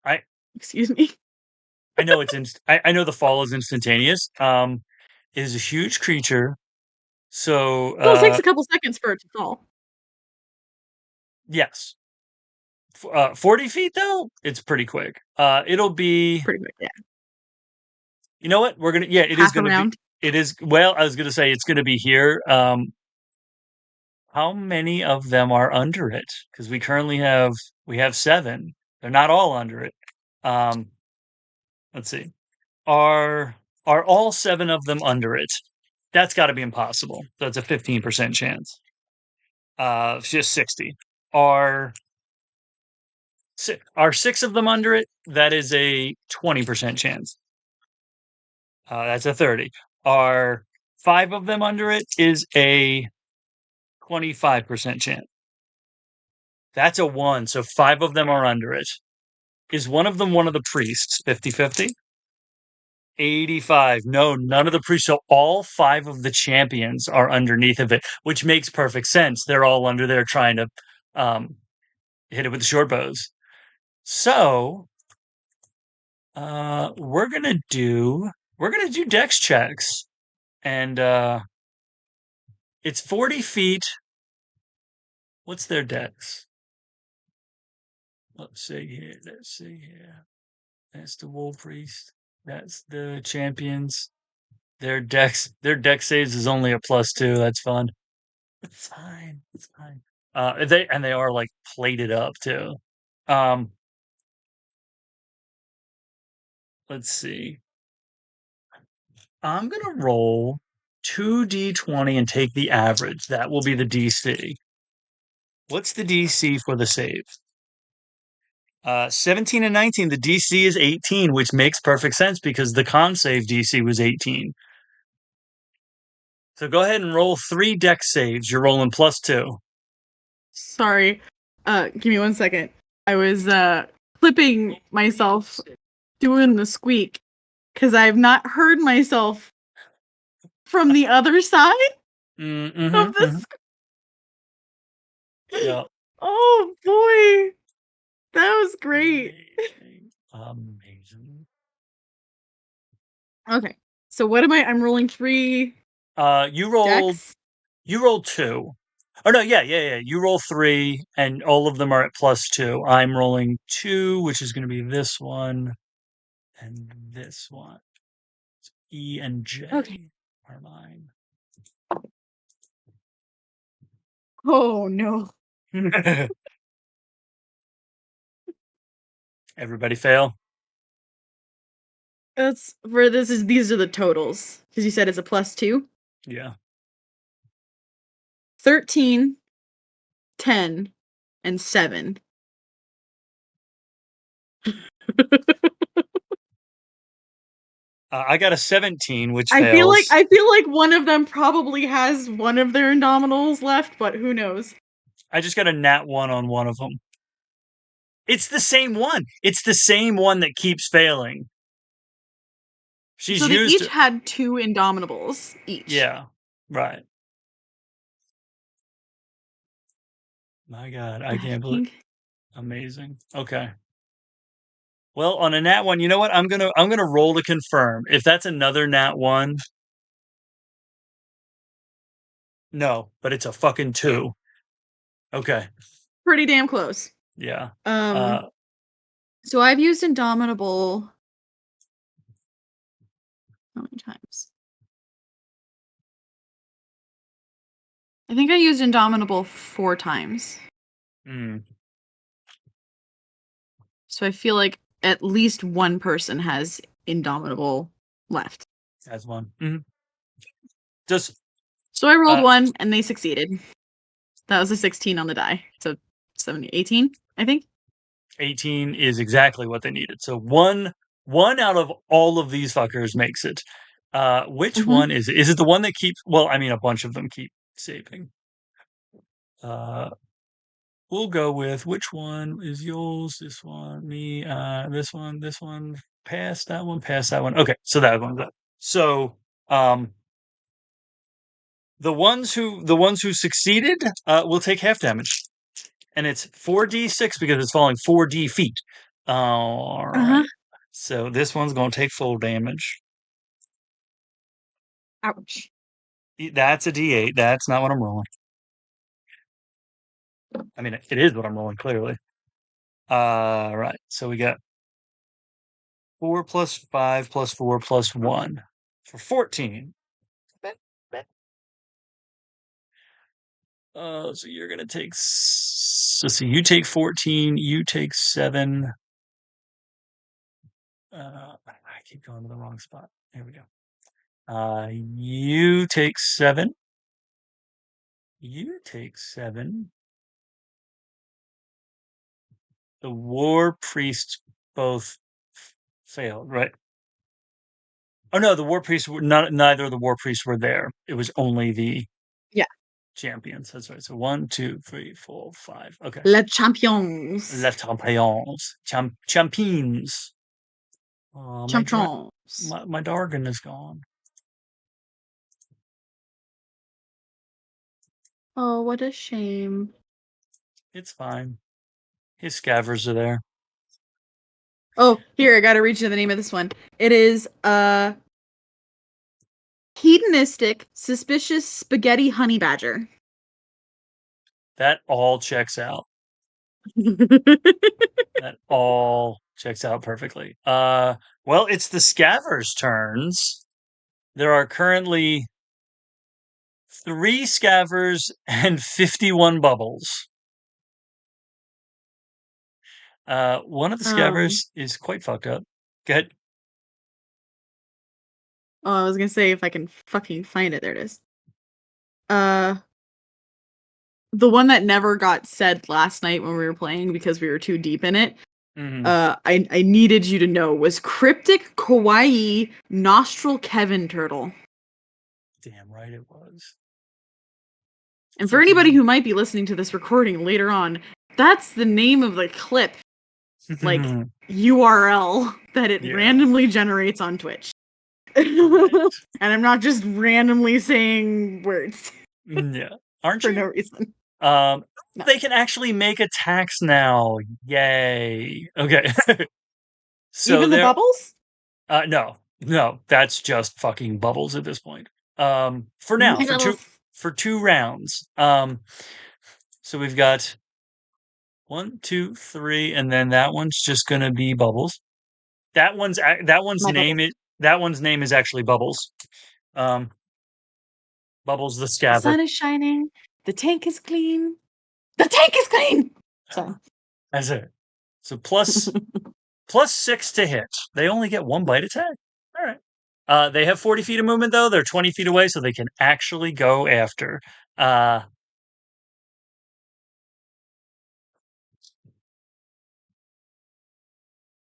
I Excuse me. I know I know the fall is instantaneous. It is a huge creature. So Still takes a couple seconds for it to fall. yes. 40 feet though, it's pretty quick. It'll be. Pretty quick, yeah. You know what? We're gonna. Yeah, it is Half gonna be. around. It is. Well, I was gonna say it's gonna be here. How many of them are under it? Because we have 7. They're not all under it. Um, let's see. Are are all 7 of them under it? That's got to be impossible. That's a 15% chance. It's just 60. Are are 6 of them under it? That is a 20% chance. That's a 30. Are 5 of them under it? Is a 25% chance. That's a 1. So 5 of them are under it. Is one of them one of the priests? 50-50? 85. No, none of the priests. So all 5 of the champions are underneath of it, which makes perfect sense. They're all under there trying to um, hit it with the short bows. So we're gonna do dex checks, and it's 40 feet. What's their dex? Let's see here. Let's see here. That's the War Priest. That's the champions. Their dex saves is only a +2. That's fun. It's fine. It's fine. They are like plated up too. Um, let's see. I'm gonna roll 2d20 and take the average. That will be the DC. What's the DC for the save? 17 and 19. The DC is 18, which makes perfect sense because the con save DC was 18. So go ahead and roll 3 dex saves. You're rolling +2. Sorry. Give me 1 second. I was clipping myself doing the squeak because I've not heard myself from the other side of the Mm-hmm. squeak. Yeah. Oh boy. That was great. Amazing. Amazing. Okay. So what am I? I'm rolling 3 Uh, you rolled decks. you rolled 2. Oh no, yeah. You roll 3, and all of them are at +2. I'm rolling 2, which is going to be this one and this one. E and Okay. J are mine. Oh no. Everybody fail. These are the totals. Because you said it's a +2. Yeah. 13, 10, and 7. I got a 17, which I feel like fails. one of them probably has one of their Indomitables left, but who knows? I just got a nat 1 on one of them. It's the same one. It's the same one that keeps failing. She's So they used each it. had 2 Indomitables each. Yeah. Right. My God, I I can't believe. think Amazing. Okay. Well, on a nat 1, you know what? I'm gonna roll to confirm. If that's another nat 1, no, but it's a fucking 2. Okay. pretty damn close. Yeah. Um, Uh so I've used Indomitable how many times? I think I used Indomitable 4 times. mm, So I feel like at least one person has Indomitable left. that's one. Just So I rolled uh 1 and they succeeded. That was a 16 on the die. So 70, 18, I think. 18 is exactly what they needed. So one out of all of these fuckers makes it. Which Mm-hmm. one is it? Is it the one that keeps, well, I mean a bunch of them keep saving. Uh we'll go with which one is yours? This one, me, this one, pass that one, pass that one. Okay, so that one's up. So um the ones who succeeded will take half damage. And it's 4d6 because it's falling 4d feet. All Uh-huh. right. So this one's going to take full damage. Ouch. That's a d8. That's not what I'm rolling. I mean, it is what I'm rolling, clearly. Right. So we got 4 plus 5 plus 4 plus 1 for 14. So you're going to take. So you take 14, you take 7. I keep going to the wrong spot. Here we go. You take 7. You take 7. The war priests both failed, right? Oh no, the war priests were not. Neither of the war priests were there. It was only the Yeah. champions. That's right. So 1, 2, 3, 4, 5. Okay. Les champions. Les champions, champions. Oh, Champions. my Dargon is gone. Oh, what a shame. It's fine. His scavers are there. Oh, here, I gotta reach you the name of this one. It is hedonistic, suspicious spaghetti honey badger. That all checks out. That all checks out perfectly. Well, it's the scavers' turns. There are currently 3 scavers and 51 bubbles. One of the um scavers is quite fucked up. Go ahead. oh, I was gonna say if I can fucking find it. There it is. Uh the one that never got said last night when we were playing because we were too deep in it. Mhm. I needed you to know was cryptic kawaii nostril Kevin turtle. Damn right it was. And for Keep anybody using. who might be listening to this recording later on, that's the name of the clip, like URL that it Yeah. randomly generates on Twitch. Right. And I'm not just randomly saying words Yeah. Aren't for no you? reason. Um, No. they can actually make attacks now. Yay. Okay. So Even the there. bubbles? No, no, that's just fucking bubbles at this point. For now, My for two bubbles. for 2 rounds. So we've got 1, 2, 3, and then that one's just gonna be bubbles. That one's My name bubbles. is actually Bubbles. Um, Bubbles the The scaver. sun is shining. The tank is clean. The tank is clean! Sorry. That's it. So plus 6 to hit. They only get 1 bite attack. They have 40 feet of movement though. They're 20 feet away, so they can actually go after. Uh,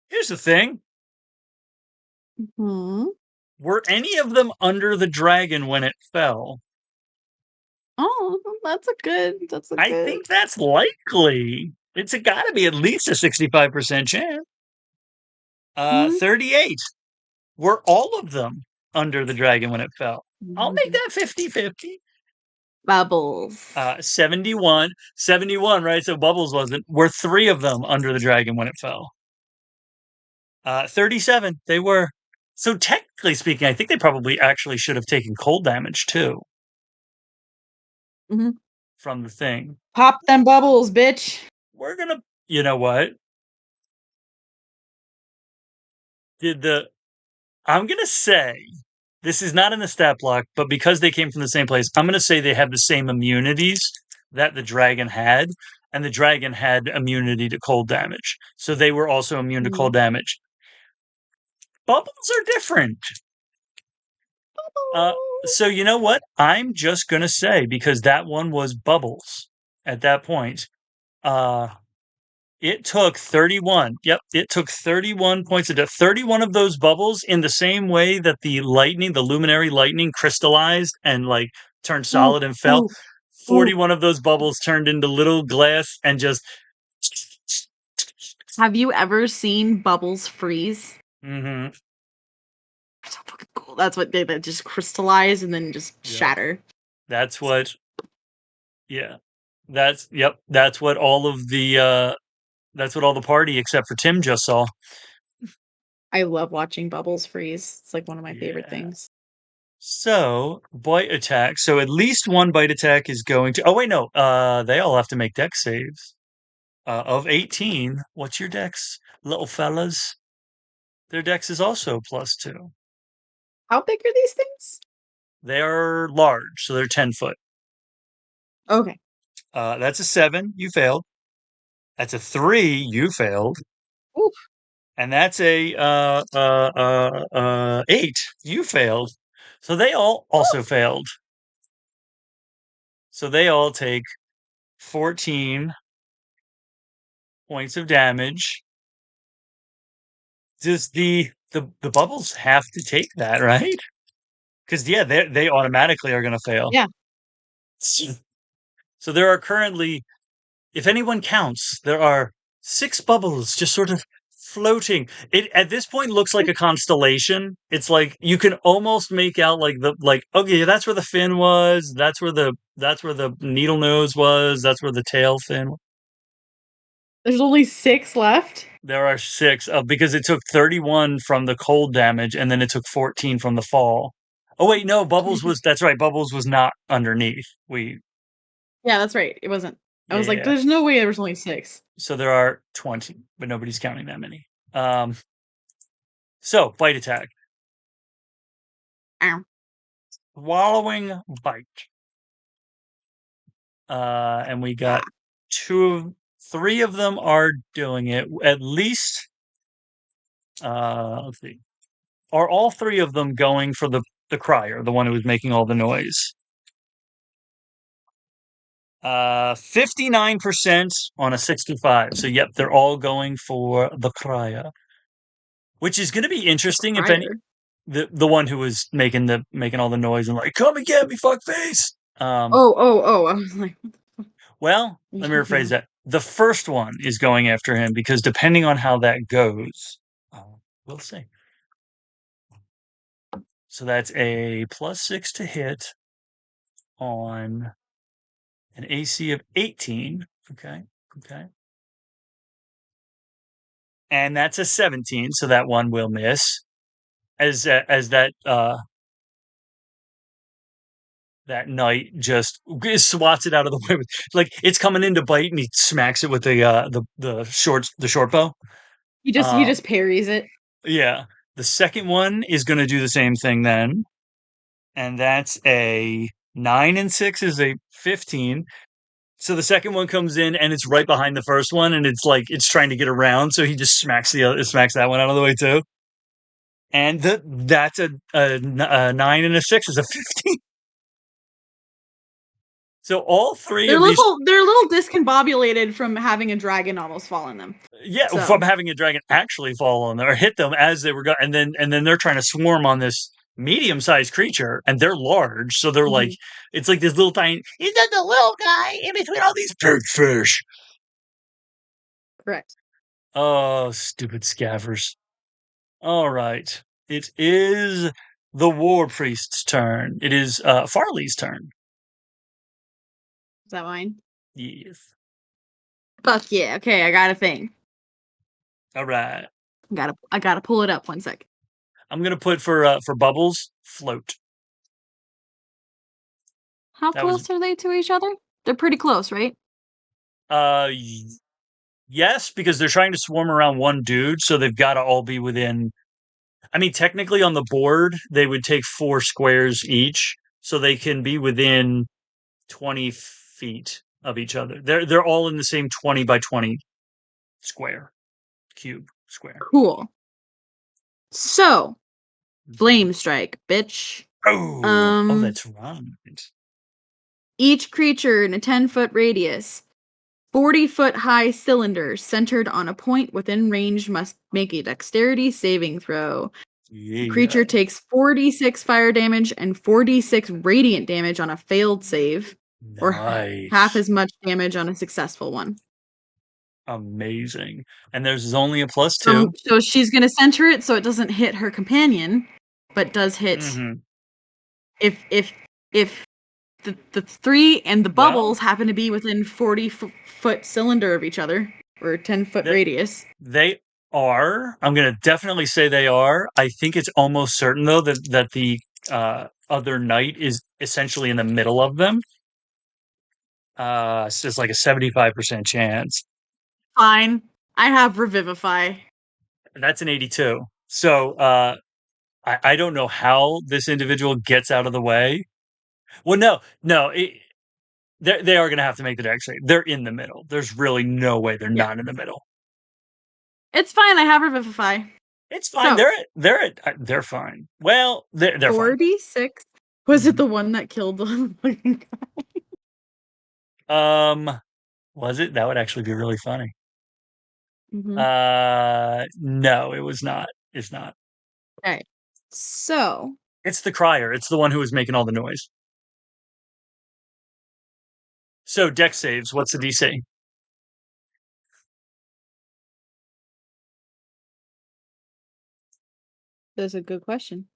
Here's the thing: Hmm. were any of them under the dragon when it fell? Oh, that's a I good. think that's likely. It's got to be at least a 65% chance. Mhm. 38. Were all of them under the dragon when it fell? I'll make Mhm. that 50-50. Bubbles. 71, right? So Bubbles wasn't. Were three of them under the dragon when it fell? 37. They were. So technically speaking, I think they probably actually should have taken cold damage too Mhm. from the thing. Pop them bubbles, bitch. We're gonna. You know what? Did the I'm gonna say this is not in the stat block, but because they came from the same place, I'm gonna say they have the same immunities that the dragon had, and the dragon had immunity to cold damage, so they were also immune to Mhm. cold damage. Bubbles are different. Uh, so Bubbles. you know what? I'm just gonna say because that one was Bubbles at that point. Uh, It took 31. Yep, it took 31 points of death. 31 of those bubbles in the same way that the luminary lightning crystallized and like turned Ooh, solid and fell. ooh, ooh. 41 of those bubbles turned into little glass and just Have you ever seen bubbles freeze? hmm So fucking cool. That's what they that just crystallize and then just Yep. shatter. That's what yeah. That's what that's what all the party except for Tim just saw. I love watching bubbles freeze. It's like one of my favorite Yeah. things. So, bite attack. So at least one bite attack is going to. Oh wait, no. They all have to make dex saves. Of 18, what's your dex, little fellas? Their dex is also +2. How big are these things? They are large, so they're 10 foot. Okay. That's a 7. You failed. That's a 3. You failed. Oof. And that's a 8. You failed. So they all also Oof. failed. So they all take 14 points of damage. Does the bubbles have to take that, right? Because yeah, they automatically are going to fail. Yeah. So there are currently, if anyone counts, there are 6 bubbles just sort of floating. It at this point looks like a constellation. It's like you can almost make out like okay, that's where the fin was. That's where the needle nose was. That's where the tail fin. There's only 6 left? There are 6 because it took 31 from the cold damage and then it took 14 from the fall. Oh wait, no, Can I Bubbles was just that's right. Bubbles was not underneath. We Yeah, that's right. It wasn't. I Yeah, was yeah, like, yeah. "There's no way there was only 6." So there are 20, but nobody's counting that many. Um, so bite attack, Ow. wallowing bite, and we got Ah. 3 of them are doing it. At least, let's see, are all 3 of them going for the crier, the one who was making all the noise? 59% on a 65. So yep, they're all going for the crier, which is going to be The interesting if any crier. the one who was making all the noise and like come and get me fuck face. Oh, oh, oh, I was like, "What Well, are you let me talking rephrase about?" that. The first one is going after him because depending on how that goes, we'll see. So that's a +6 to hit on an AC of 18. Okay. Okay. And that's a 17, so that one will miss. As that knight just swats it out of the way with, like it's coming in to bite and he smacks it with the short bow. He Um just parries it. yeah. The second one is gonna do the same thing then. And that's a 9 and 6 is a 15. So the second one comes in and it's right behind the first one, and it's like it's trying to get around, so he just smacks that one out of the way too. and that's a 9 and a 6 is a 15. So all three of these, They're a little discombobulated from having a dragon almost fall on them. yeah, from So having a dragon actually fall on them or hit them as they were going, and then they're trying to swarm on this medium-sized creature, and they're large, so they're like, mhm, it's like this little tiny. He's just a little guy in between all these big fish. correct. Oh, stupid scaffers. All right, it is the war priest's turn. It is Farley's turn. Is that mine? Yes. Fuck yeah. Okay, I got a thing. All right. I gotta pull it up 1 sec. I'm gonna put for bubbles float. How That was close are they to each other? They're pretty close, right? uh yes, because they're trying to swarm around one dude, so they've got to all be within. I mean, technically on the board they would take 4 squares each, so they can be within 20 feet of each other. They're all in the same 20 by 20 square cube square. Cool. So, flame strike, bitch. Oh, Um, that's right. each creature in a 10-foot radius, 40-foot high cylinder centered on a point within range must make a dexterity saving throw. The Yeah, creature takes 46 fire damage and 46 radiant damage on a failed save, or half nice, as much damage on a successful one. amazing. And there's only a +2. So she's gonna center it so it doesn't hit her companion, but does hit Mm-hmm. if the three and the Well, bubbles happen to be within 40-foot cylinder of each other or 10-foot that radius. they are. I'm gonna definitely say they are. I think it's almost certain though that the other knight is essentially in the middle of them. It's just like a 75% chance. Fine. I have revivify. That's an 82. So I don't know how this individual gets out of the way. Well, no, they are going to have to make the dex save. They're in the middle. There's really no way they're Yeah. not in the middle. It's fine. I have revivify. It's fine. So, They're fine. Well, they're fine. 46. Was it Mhm. the one that killed the fucking Um, was it? That would actually be really funny. Mm-hmm. No, it was not. It's not. Okay. So, It's the crier. It's the one who was making all the noise. So dex saves. What's the DC? that's a good question.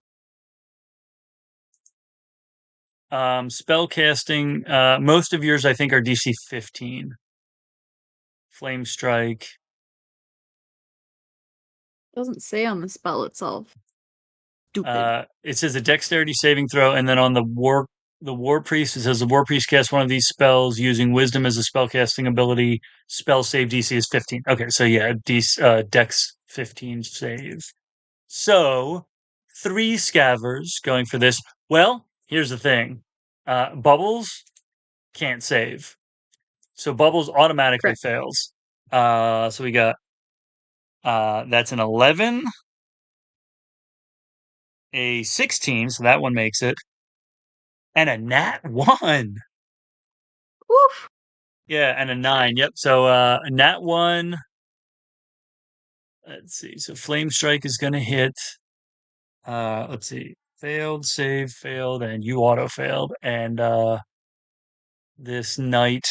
Spell casting. Most of yours, I think, are DC 15. Flame strike. Doesn't say on the spell itself. Stupid. It says a dexterity saving throw, and then on the war priest, it says the war priest casts one of these spells using wisdom as a spell casting ability. Spell save DC is 15. Okay, so yeah, dex 15 save. So 3 scavers going for this. Well, here's the thing. Bubbles can't save. So Bubbles automatically Correct. fails. So we got that's an 11, a 16, so that one makes it, and a nat 1. Woof. Yeah, and a 9. Yep. So a nat 1. Let's see. So Flame Strike is going to hit. Let's see. Failed, save, failed, and you auto failed. And this knight,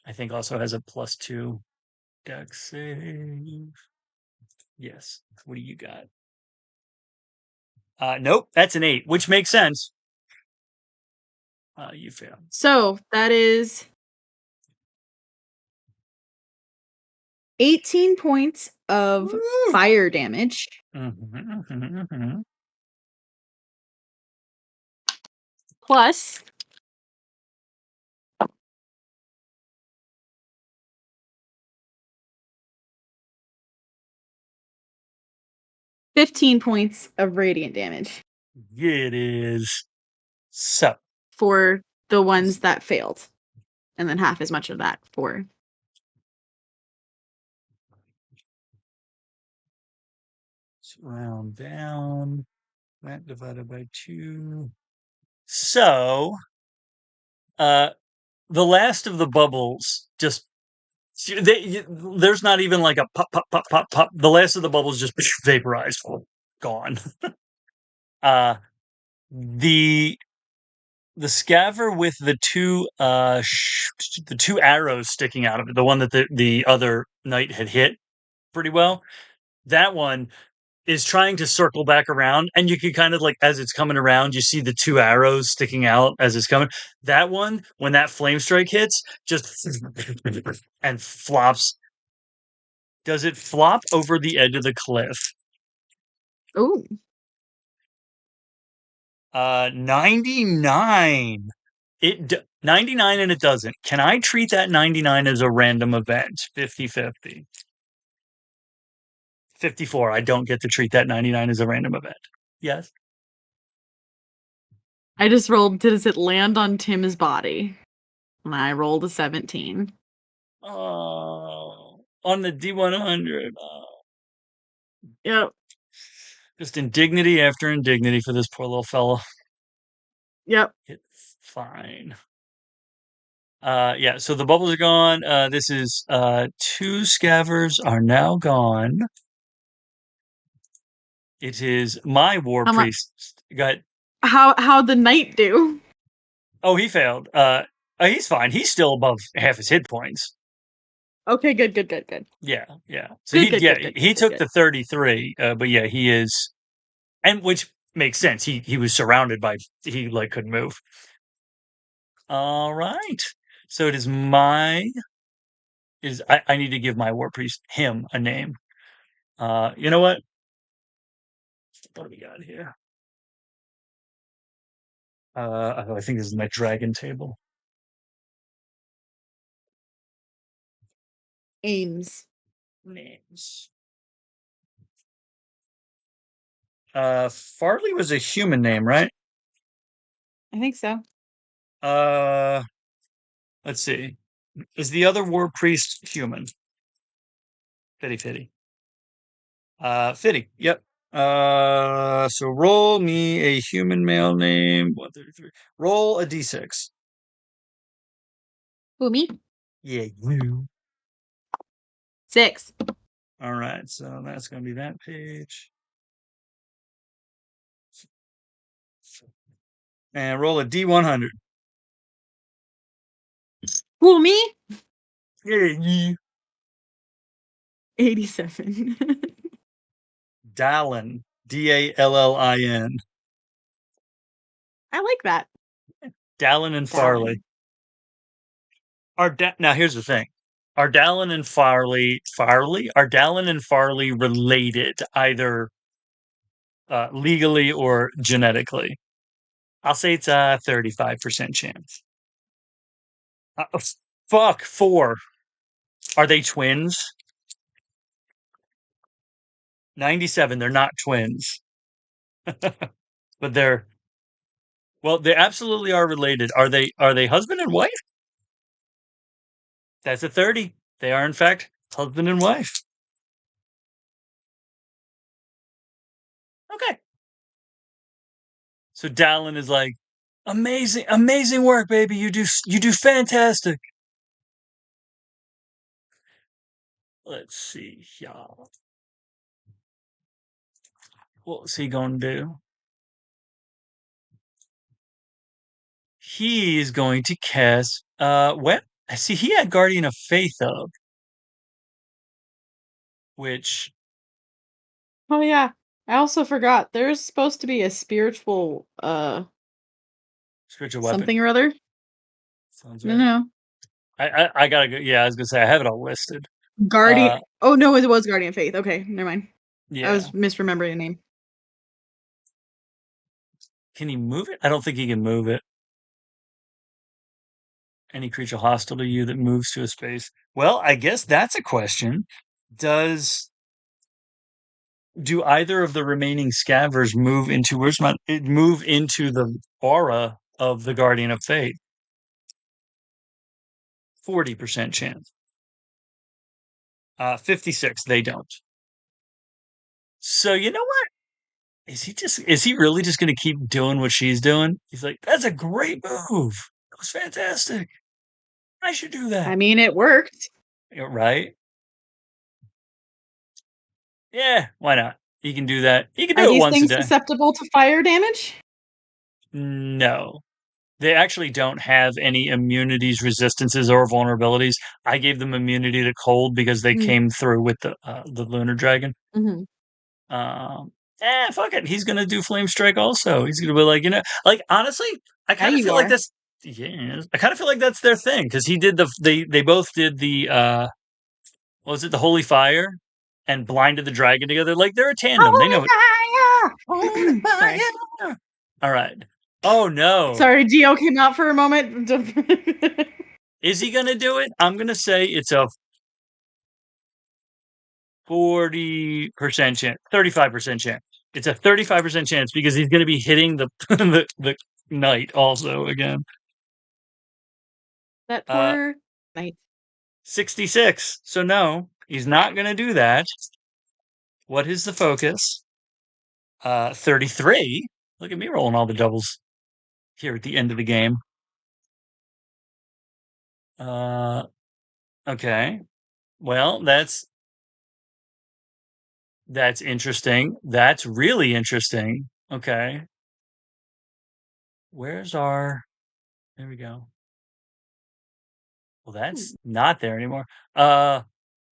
I think, also has a +2 dex save. Yes. What do you got? Nope, that's an 8, which makes sense. You fail. So, that is 18 points of Woo! fire damage Mhm, mhm, mhm. plus 15 points of radiant damage It is. So, for the ones that failed, and then half as much of that for. round down. That divided by 2. So, uh, the last of the bubbles just there's not even like a pop, pop, pop, pop, pop. The last of the bubbles just vaporized, gone. Uh, the the scaver with the two arrows sticking out of it, the one that the other knight had hit pretty well. That one is trying to circle back around, and you can kind of like as it's coming around, you see the two arrows sticking out as it's coming. That one, when that flame strike hits, just and flops. Does it flop over the edge of the cliff? Oh, 99. 99 and it doesn't. Can I treat that 99 as a random event? 50-50. 54. I don't get to treat that 99 as a random event. Yes. I just rolled. Does it land on Tim's body? And I rolled a 17. Oh, on the D100. Yep. Just indignity after indignity for this poor little fella. Yep. It's fine. Yeah, so the bubbles are gone. This is two scavers are now gone. It is my war How much? priest. Got How'd the knight do? Oh, he failed. He's fine. He's still above half his hit points. Okay, good, good, good, good. Yeah, yeah. So Good, good, good, good, good, he good, took good. the 33. But yeah, he is, and which makes sense. He was surrounded by he like couldn't move. All right. So it is my is I need to give my war priest him a name. You know what? What do we got here? I think this is my dragon table. Ames. Names. Farley was a human name, right? I think so. Uh, let's see. Is the other war priest human? Fitty Fitty. Fitty. Yep. So roll me a human male name. 133. Roll a d6. Who, me? Yeah, you. 6. All right. So that's going to be that page. And roll a d100. Who, me? Yeah, you. 87. Dallin. Dallin. I like that. Dallin and Farley. Dallin. Now here's the thing. Are Dallin and Farley? Are Dallin and Farley related either legally or genetically? I'll say it's a 35% chance. Uh, fuck, 4. Are they twins? 97. They're not twins, but they're well. They absolutely are related. Are they husband and wife? That's a 30. They are in fact husband and wife. Okay. So Dallin is like, amazing, amazing work, baby. You do fantastic. Let's see, y'all. What's he gonna do? He's going to cast what? See, he had Guardian of Faith up, which Oh, yeah. I also forgot. There's supposed to be a spiritual, spiritual weapon something or other. sounds No, right. no. I gotta go. Yeah, I was gonna say I have it all listed. Guardian. Uh, Oh, no, it was Guardian Faith. Okay, never mind. I yeah. was misremembering the name. Can he move it? I don't think he can move it. Any creature hostile to you that moves to a space. Well, I guess that's a question. Does do either of the remaining scavers move into the aura of the Guardian of Fate? 40% chance. 56, they don't. So you know what? Is he really just gonna keep doing what she's doing? He's like, that's a great move. That was fantastic. I should do I that. mean, it worked. Yeah, right? Yeah, why not? He can do that. He can Are do it these once a things day. susceptible to fire damage? No. They actually don't have any immunities, resistances, or vulnerabilities. I gave them immunity to cold because they Mm, came through with the lunar dragon. mhm. Um, fuck it. He's gonna do flame strike also. He's gonna be like, like honestly, I Yeah, kind of you feel like are. that's yeah. I kind of feel like that's their thing because he did they both did the what was it, the holy fire and blinded the dragon together. Like they're a tandem. They Holy know it. fire! Holy Sorry. fire. All right. Oh no. Sorry, Geo came out for a moment. Is he gonna do it? I'm gonna say it's a 40% chance, 35% chance. It's a 35% chance because he's gonna be hitting the the knight also again. That Uh poor knight. 66. So no, he's not gonna do that. What is the focus? 33. Look at me rolling all the doubles here at the end of the game. Uh okay. Well, that's interesting. That's really interesting. Okay. Where's our There we go. Well, that's not there anymore. Uh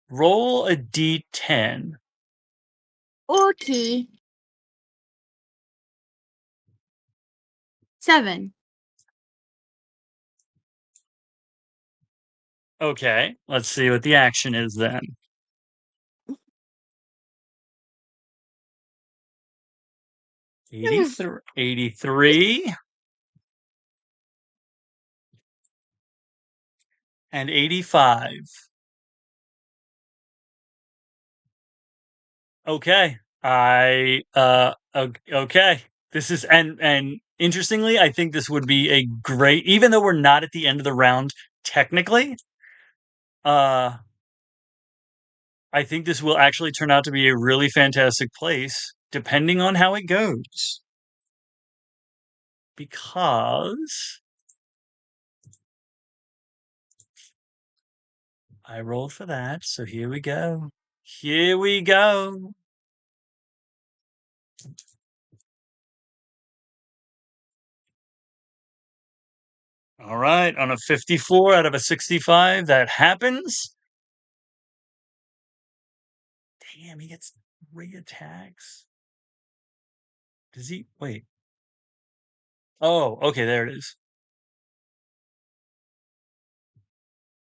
roll a d10. Okay. 7. Okay, let's see what the action is then. 83, 83 and 85. Okay. Okay. This is and interestingly, I think this would be a great even though we're not at the end of the round technically, uh I think this will actually turn out to be a really fantastic place depending on how it goes. Because I rolled for that. So here we go. Here we go. All right, on a 54 out of a 65, that happens. Damn, he gets 3 attacks. Does he? Wait. Oh, okay, there it is.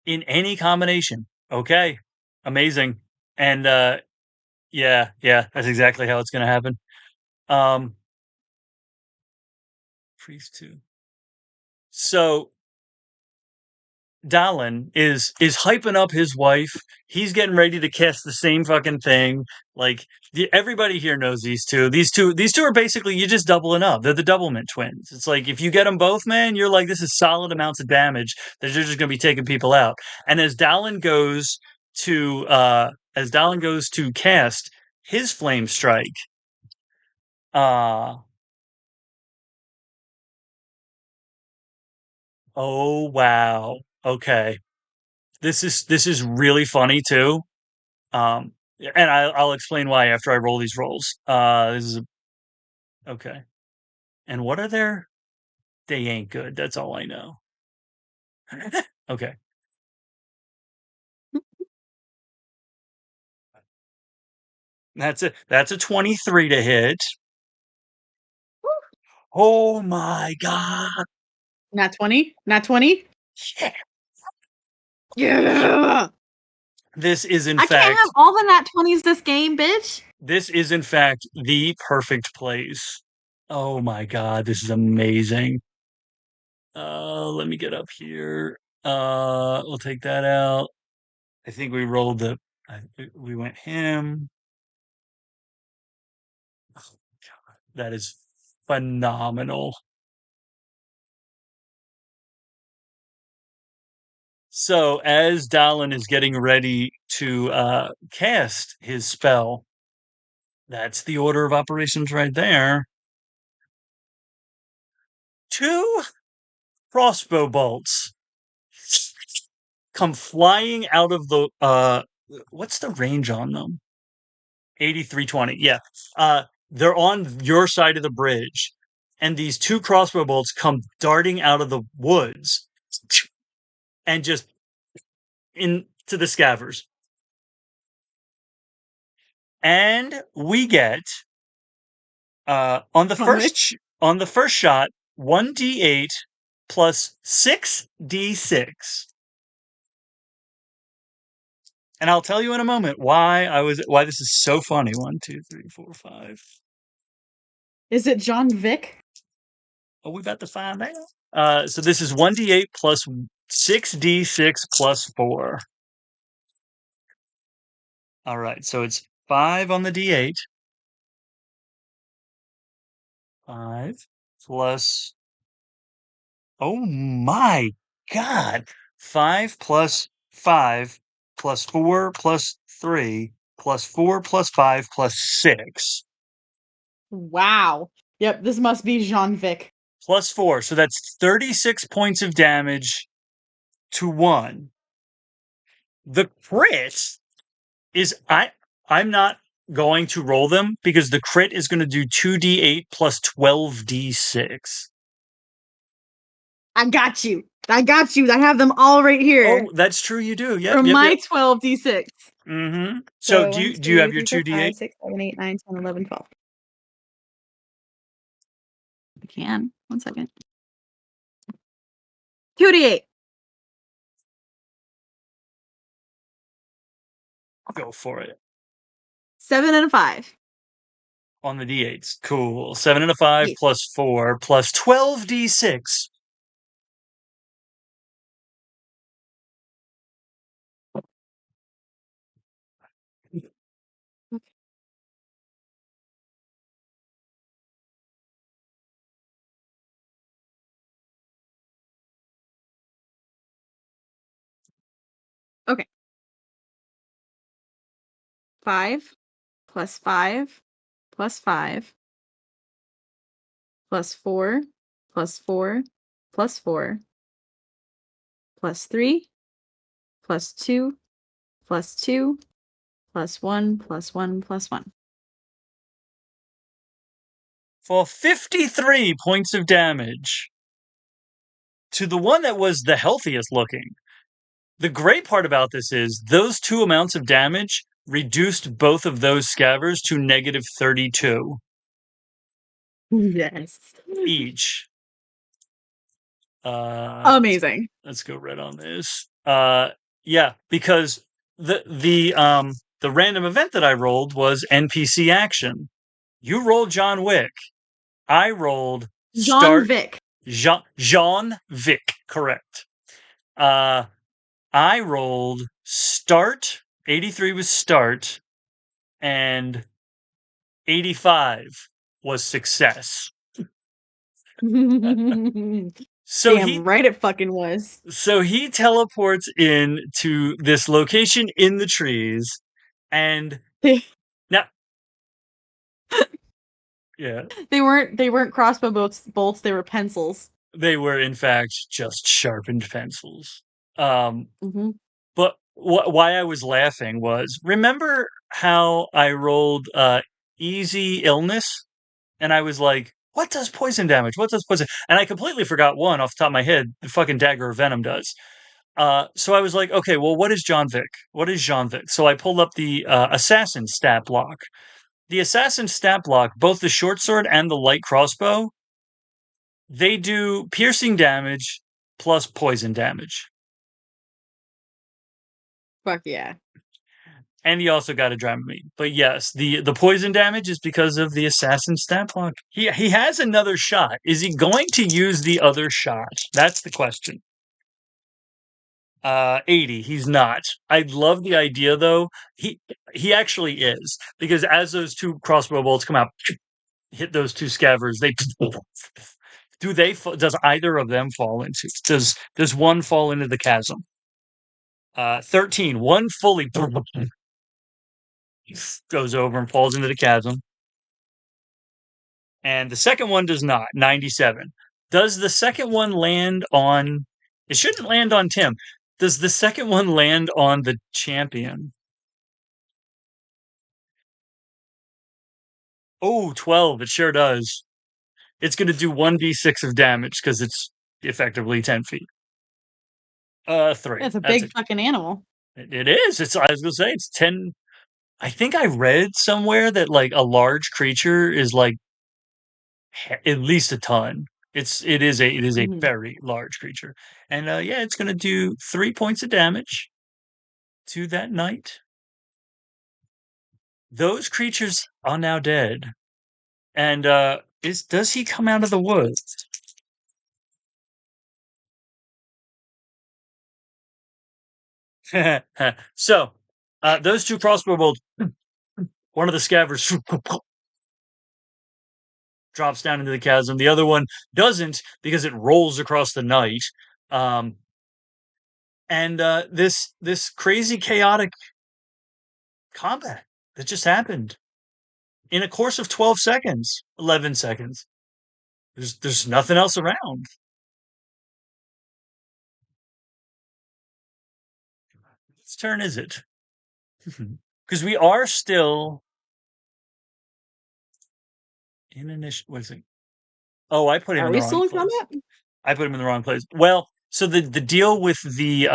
In any combination. Okay, amazing. And yeah, yeah, that's exactly how it's gonna happen. Um, Priest 2. So Dallin is hyping up his wife. He's getting ready to cast the same fucking thing. Like everybody here knows these two. These two are basically you just doubling up. They're the Doublemint twins. It's like if you get them both, man, you're like this is solid amounts of damage that you're just going to be taking people out. And as Dallin goes to cast his flame strike, uh oh wow. Okay. This is really funny too. Um, and I'll explain why after I roll these rolls. This is okay. And what are their? They ain't good. That's all I know. Okay, that's a 23 to hit. Oh my god! Not 20? Not 20? Yeah. Yeah. This is in I can't have fact all the nat 20s this game, bitch. this is in fact the perfect place. Oh my god, this is amazing. Let me get up here. We'll take that out. I think we rolled we went him. That is phenomenal. So as Dallin is getting ready to cast his spell, That's the order of operations right there. 2 crossbow bolts come flying out of the what's the range on them? 8320. Yeah. They're on your side of the bridge. And these 2 crossbow bolts come darting out of the woods and just into the scavers. And we get on the How much? first shot 1d8 plus 6d6. And I'll tell you in a moment why this is so funny. 1, 2, 3, 4, 5. Is it John Vick? Oh, we about to find out. So this is 1d8 plus 6d6 plus 4. All right, so it's 5 on the d8. 5 plus. Oh my God. 5 plus 5 plus 4 plus 3 plus 4 plus 5 plus 6 Wow. Yep, this must be Jean Vic. plus 4. So that's 36 points of damage to 1. The crit is I'm not going to roll them because the crit is going to do 2d8 plus 12d6. I got you. I got you. I have them all right here. Oh, that's true. You do. Yep, For yep, my yep. 12d6. Mm-hmm. So So do 1, you 2, have your 3, 4, 2d8? 5, 6, 7, 8, 9, 10, 11, 12. I can. 1 second. 2d8. Go for it. 7 and a 5. On the d8s. Cool. 7 and a 5 Yes. plus 4 plus 12d6. Okay. 5 plus 5 plus 5 plus 4 plus 4 plus 4 plus 3 plus 2 plus 2 plus 1 plus 1 plus 1. For 53 points of damage to the one that was the healthiest looking. The great part about this is those 2 amounts of damage reduced both of those scavers to negative 32 Yes. each. Amazing. Let's go red on this. Yeah, because the random event that I rolled was NPC action. You rolled John Wick. I rolled Jean start Vic. Jean Vic, correct. I rolled start. 83 was start, and 85 was success. So Damn right it fucking was. he teleports in to this location in the trees, and now, yeah, They weren't crossbow bolts, they were pencils. they were in fact just sharpened pencils. Um, Mm-hmm. but why I was laughing was, remember how I rolled easy illness, and I was like, what does poison damage? What does poison? And I completely forgot one off the top of my head. The fucking dagger of venom does. So I was like, okay, well, what is John Vic? What is Jean Vic? So I pulled up the assassin stat block. The assassin stat block, both the short sword and the light crossbow, they do piercing damage plus poison damage. Fuck yeah. And he also got a Dramamine. But yes, the poison damage is because of the assassin stat block. He has another shot. Is he going to use the other shot? That's the question. 80. He's not. I love the idea though. He actually is, because as those 2 crossbow bolts come out, hit those 2 scavers, they does either of them fall into? Does one fall into the chasm? 13. One fully goes over and falls into the chasm. And the second one does not, 97. Does the second one land on. It shouldn't land on Tim. Does the second one land on the champion? Oh, 12. It sure does. It's going to do 1d6 of damage because it's effectively 10 feet. 3. It's a That's big it. fucking animal. It is. I was going to say it's 10. I think I read somewhere that like a large creature is like at least a ton. It is a Mhm. very large creature, and yeah, it's going to do 3 points of damage to that knight. Those creatures are now dead, and is does he come out of the woods? So, those two crossbow bolts. One of the scavengers drops down into the chasm. The other one doesn't because it rolls across the night. Um, and this crazy chaotic combat that just happened in a course of 12 seconds, 11 seconds. There's nothing else around. Whose turn is it? Because we are still in initial. What is it? Oh, I put him Are in the we wrong still in place. combat? I put him in the wrong place. Well, so the deal with the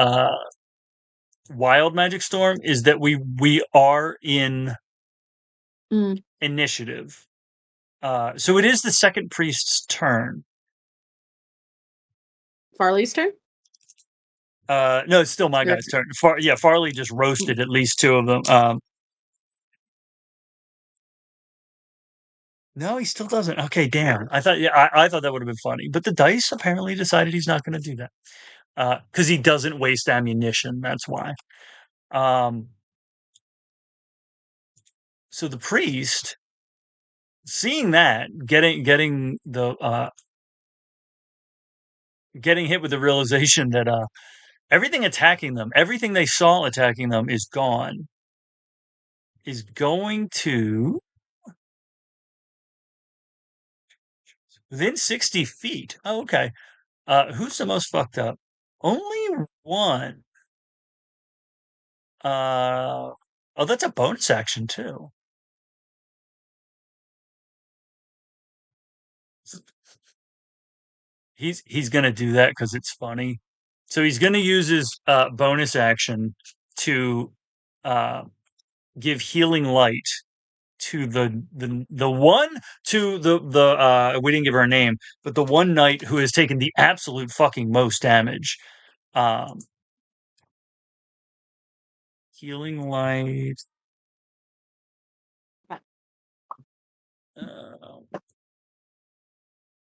wild magic storm is that we are in Mm. initiative. So it is the second priest's turn. Farley's turn? No, it's still my Your guy's turn. Farley just roasted at least two of them. No, he still doesn't. Okay, damn. I thought that would have been funny, but the dice apparently decided he's not going to do that because he doesn't waste ammunition. That's why. Um, so the priest, seeing that, getting hit with the realization that everything attacking them, everything they saw attacking them is gone, is going to within 60 feet. Oh, okay. Who's the most fucked up? Only one. Oh, that's a bonus action too. He's gonna do that because it's funny. So he's gonna use his bonus action to uh, give healing light to the one to the we didn't give her a name, but the one knight who has taken the absolute fucking most damage. Um, healing light. Uh,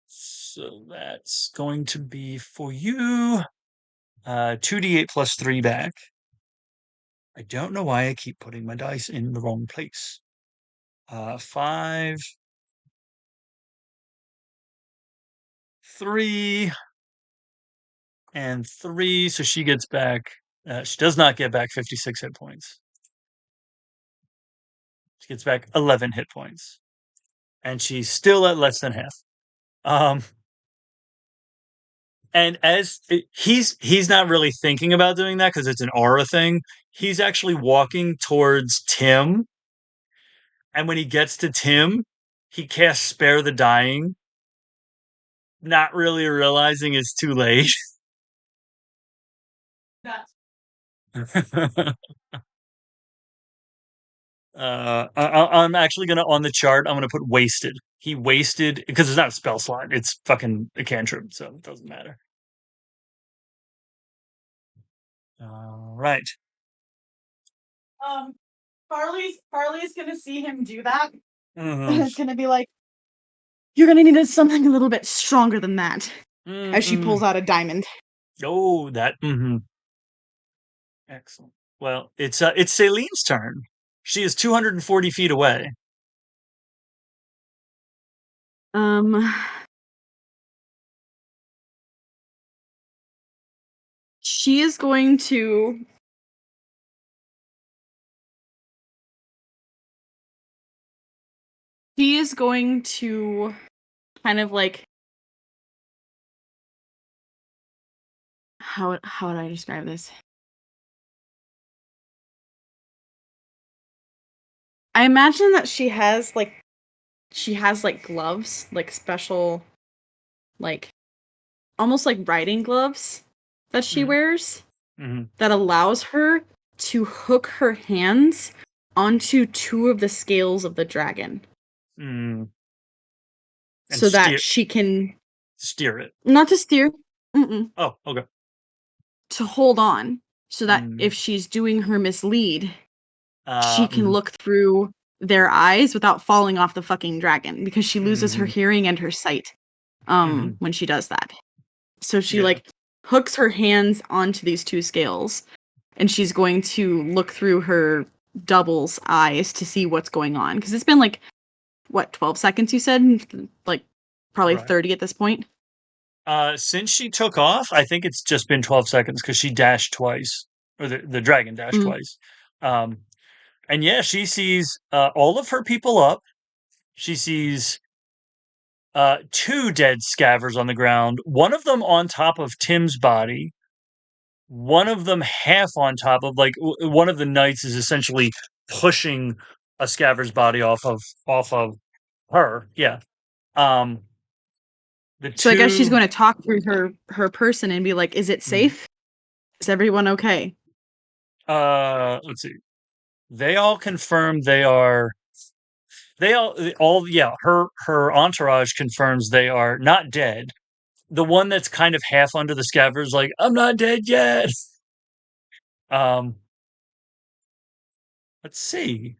so that's going to be for you 2d8 plus 3 back. I don't know why I keep putting my dice in the wrong place. 5, 3, and 3. So she gets back. She does not get back 56 hit points. She gets back 11 hit points, and she's still at less than half. Um, and he's not really thinking about doing that because it's an aura thing. He's actually walking towards Tim, and when he gets to Tim, he casts Spare the Dying, not really realizing it's too late. I'm actually gonna on the chart. I'm gonna put wasted. He wasted because it's not a spell slot. It's fucking a cantrip, so it doesn't matter. All right. Um, Farley's gonna see him do that. Mm-hmm. And it's gonna be like, you're gonna need something a little bit stronger than that. As she Mm-mm. pulls out a diamond. Oh, that. Mm-hmm. Excellent. Well, it's Saileen's turn. She is 240 feet away. Um, she is going to He is going to kind of like how would I describe this? I imagine that she has like gloves, like special like almost like riding gloves that she Mm, wears mhm, that allows her to hook her hands onto two of the scales of the dragon mm, and so that she can steer it. not to steer, mm-mm, Oh, okay. to hold on so that Mm, if she's doing her mislead, she can look through their eyes without falling off the fucking dragon because she loses her mhm, hearing and her sight mhm. when she does that. So she Yeah. like hooks her hands onto these two scales and she's going to look through her double's eyes to see what's going on because it's been like what 12 seconds you said, like probably Right. 30 at this point. Since she took off, I think it's just been 12 seconds because she dashed twice, or the dragon dashed Mm. twice. Um, and yeah, she sees all of her people up. She sees two dead scavers on the ground, one of them on top of Tim's body, one of them half on top of one of the knights is essentially pushing a scaver's body off of her. Yeah. Um, the So I guess she's two. going to talk through her person and be like, "Is it Mhm. safe? Is everyone okay?" Let's see. They all confirm they are. They all yeah. Her entourage confirms they are not dead. The one that's kind of half under the scabbers, like I'm not dead yet. Um, let's see.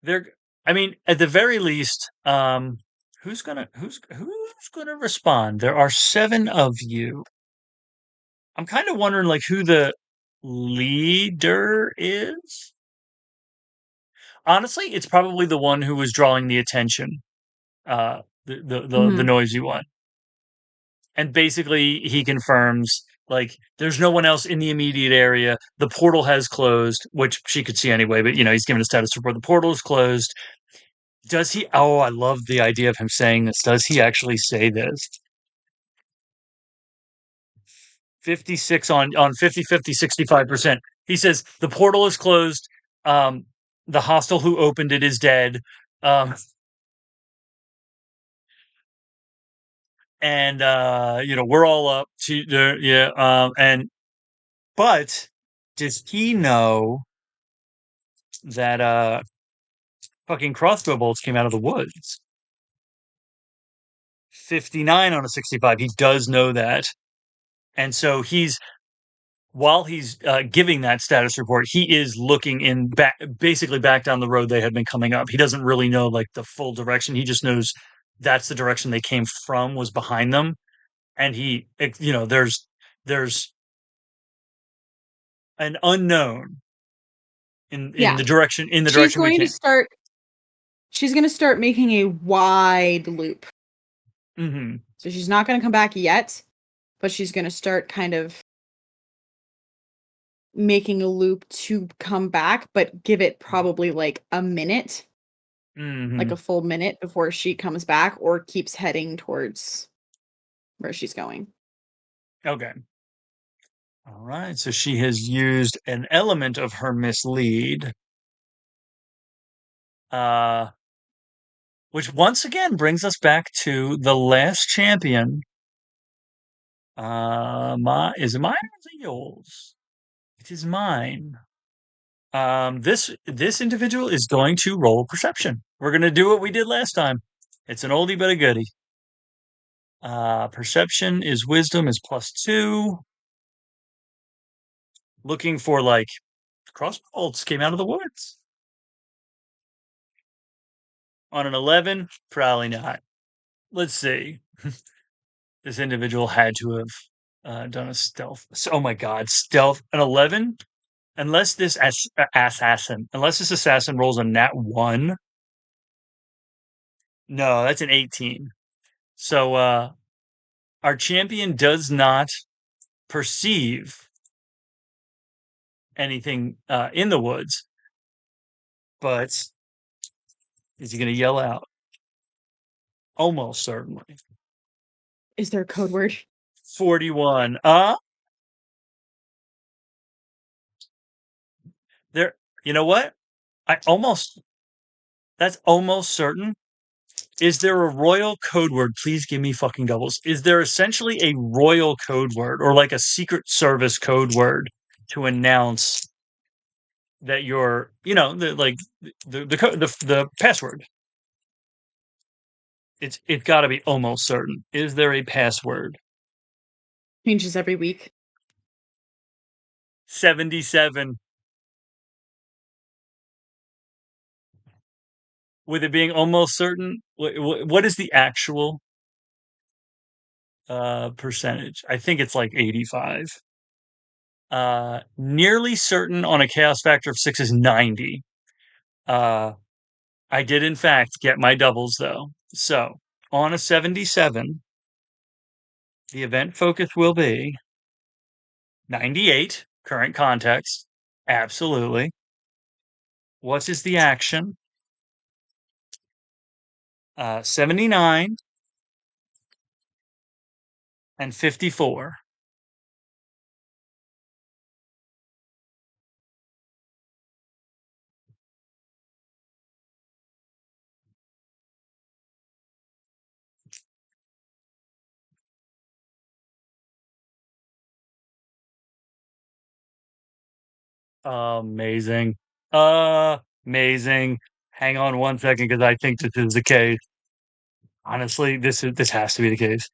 They're. I mean, at the very least, who's gonna respond? There are seven of you. I'm kind of wondering like who the leader is. Honestly, it's probably the one who was drawing the attention. The Hmm. noisy one. And basically he confirms like there's no one else in the immediate area. The portal has closed, which she could see anyway, but he's given a status report. The portal is closed. Does he Oh, I love the idea of him saying this. Does he actually say this? 56 on 50 65%. He says the portal is closed. Um the hostile who opened it is dead. Um and we're all up to yeah and but does he know that fucking crossbow bolts came out of the woods? 59 on a 65. He does know that. And so while he's giving that status report, he is looking in back, basically back down the road they had been coming up. He doesn't really know like the full direction. He just knows that's the direction they came from was behind them. And there's an unknown in Yeah. the direction She's we going to came. start she's going to start making a wide loop. Hmm. So she's not going to come back yet, but she's going to start kind of making a loop to come back, but give it probably like a minute, like Hmm. a full minute before she comes back or keeps heading towards where she's going. Okay. All right. So she has used an element of her mislead, uh, which once again brings us back to the last champion. Is it mine or is it yours? It is mine. This individual is going to roll perception. We're going to do what we did last time. It's an oldie but a goodie. Perception is wisdom is +2. Looking for like crossbow bolts came out of the woods. On an 11, probably not. Let's see. This individual had to have done a stealth. So, oh my god, stealth an 11. Unless this assassin rolls a nat one. No, that's an 18. So our champion does not perceive anything in the woods. but is he going to yell out? Almost certainly. Is there a code word? 41. There, you know what? I almost, that's almost certain. Is there a royal code word? Please give me fucking doubles. Is there essentially a royal code word or like a secret service code word to announce that you're, like the password? It's got to be almost certain. Is there a password? Changes every week. 77. With it being almost certain, what is the actual percentage? I think it's like 85. Nearly certain on a chaos factor of 6 is 90. Uh, I did in fact get my doubles though. So on a 77, the event focus will be 98, current context. Absolutely. What is the action? 79 and 54. Amazing. Amazing. Hang on one second because I think this is the case. Honestly, this has to be the case.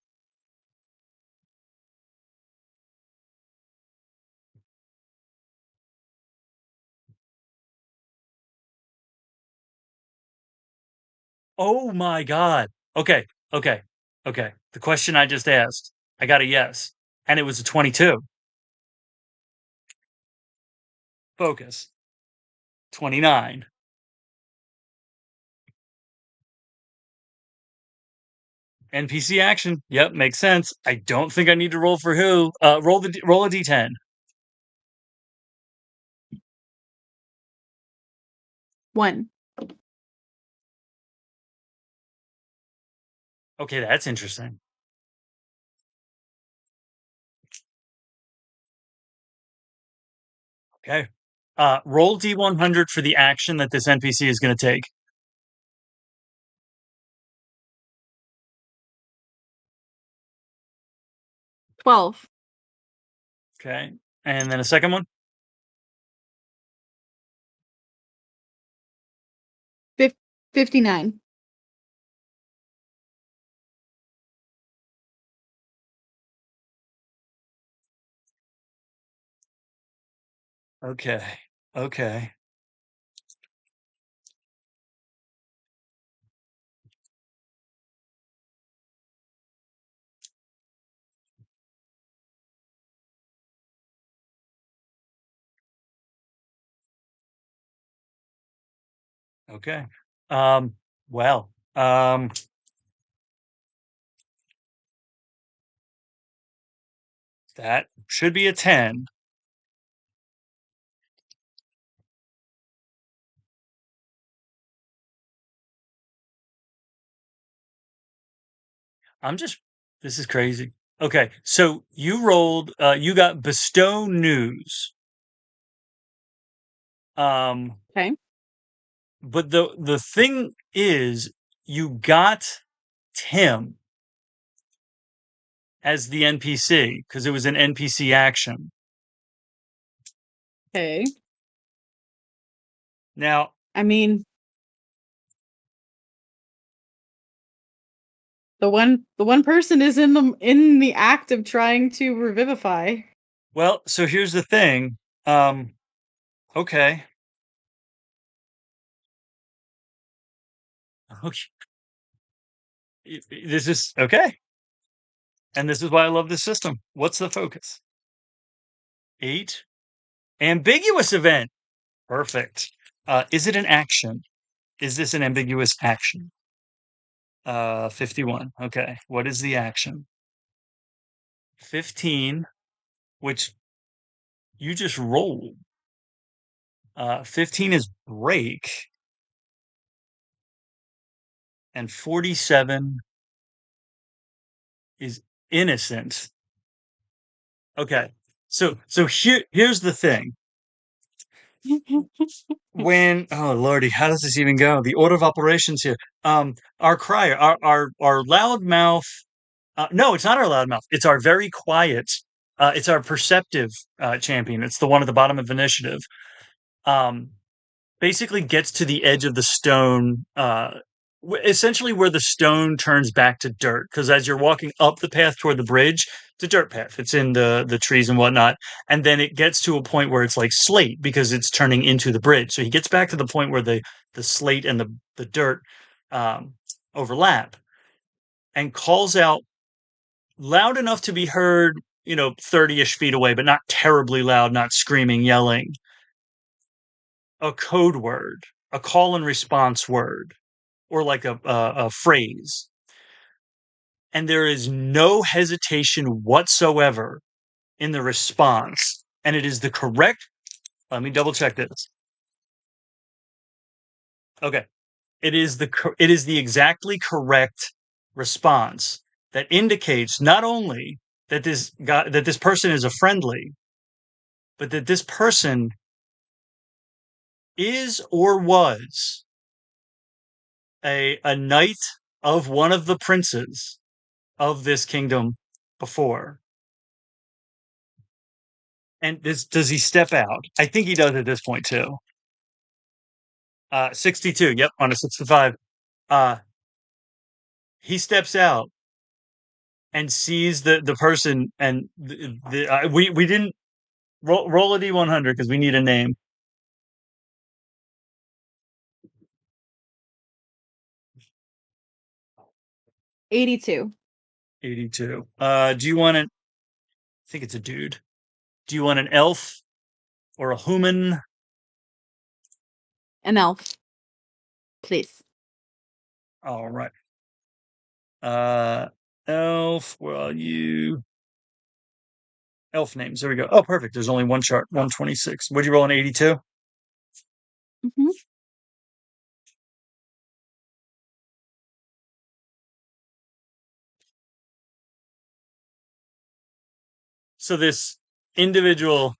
Oh my God. Okay, okay, okay. The question I just asked, I got a yes, and it was a 22. Focus. 29. NPC action. Yep, makes sense. I don't think I need to roll for who. Roll a d10. 1. Okay, that's interesting. Okay. Roll d100 for the action that this NPC is going to take. 12. Okay. And then a second one. 59. Okay. Okay. Okay. Um, well, that should be a 10. I'm just, this is crazy. Okay. So you got bestow news. Um, Okay. but the thing is, you got Tim as the NPC because it was an NPC action. Okay. Now, I mean, the one person is in the act of trying to revivify. well, so here's the thing. Um, okay. Okay. This is okay. And this is why I love this system. What's the focus? 8. Ambiguous event. Perfect. Is it an action? Is this an ambiguous action? 51. Okay. What is the action? 15, which you just rolled. 15 is break. and 47 is innocent. Okay. So here's the thing. When oh lordy, how does this even go? The order of operations here. Our crier, our loudmouth. No, it's not our loudmouth. It's our very quiet. It's our perceptive champion. It's the one at the bottom of initiative. Um, Basically gets to the edge of the stone, essentially where the stone turns back to dirt. Because as you're walking up the path toward the bridge, it's a dirt path. It's in the trees and whatnot, and then it gets to a point where it's like slate because it's turning into the bridge. So he gets back to the point where the slate and the dirt um, overlap, and calls out loud enough to be heard, 30-ish feet away, but not terribly loud, not screaming, yelling. A code word, a call and response word, or like a phrase. And there is no hesitation whatsoever in the response. And it is the correct, let me double check this. Okay. It is the exactly correct response that indicates not only that this person is a friendly, but that this person is or was a knight of one of the princes of this kingdom before. And does he step out? I think he does at this point too. 62. Yep, on a 65. Uh, he steps out and sees the person, and we didn't roll a d100 because we need a name. 82. 82. Do you want an? I think it's a dude. Do you want an elf or a human? An elf, please. All right. Uh, Elf. Where are you? Elf names. There we go. Oh, perfect. There's only one chart. 126. Would you roll an 82? Mm-hmm. So this individual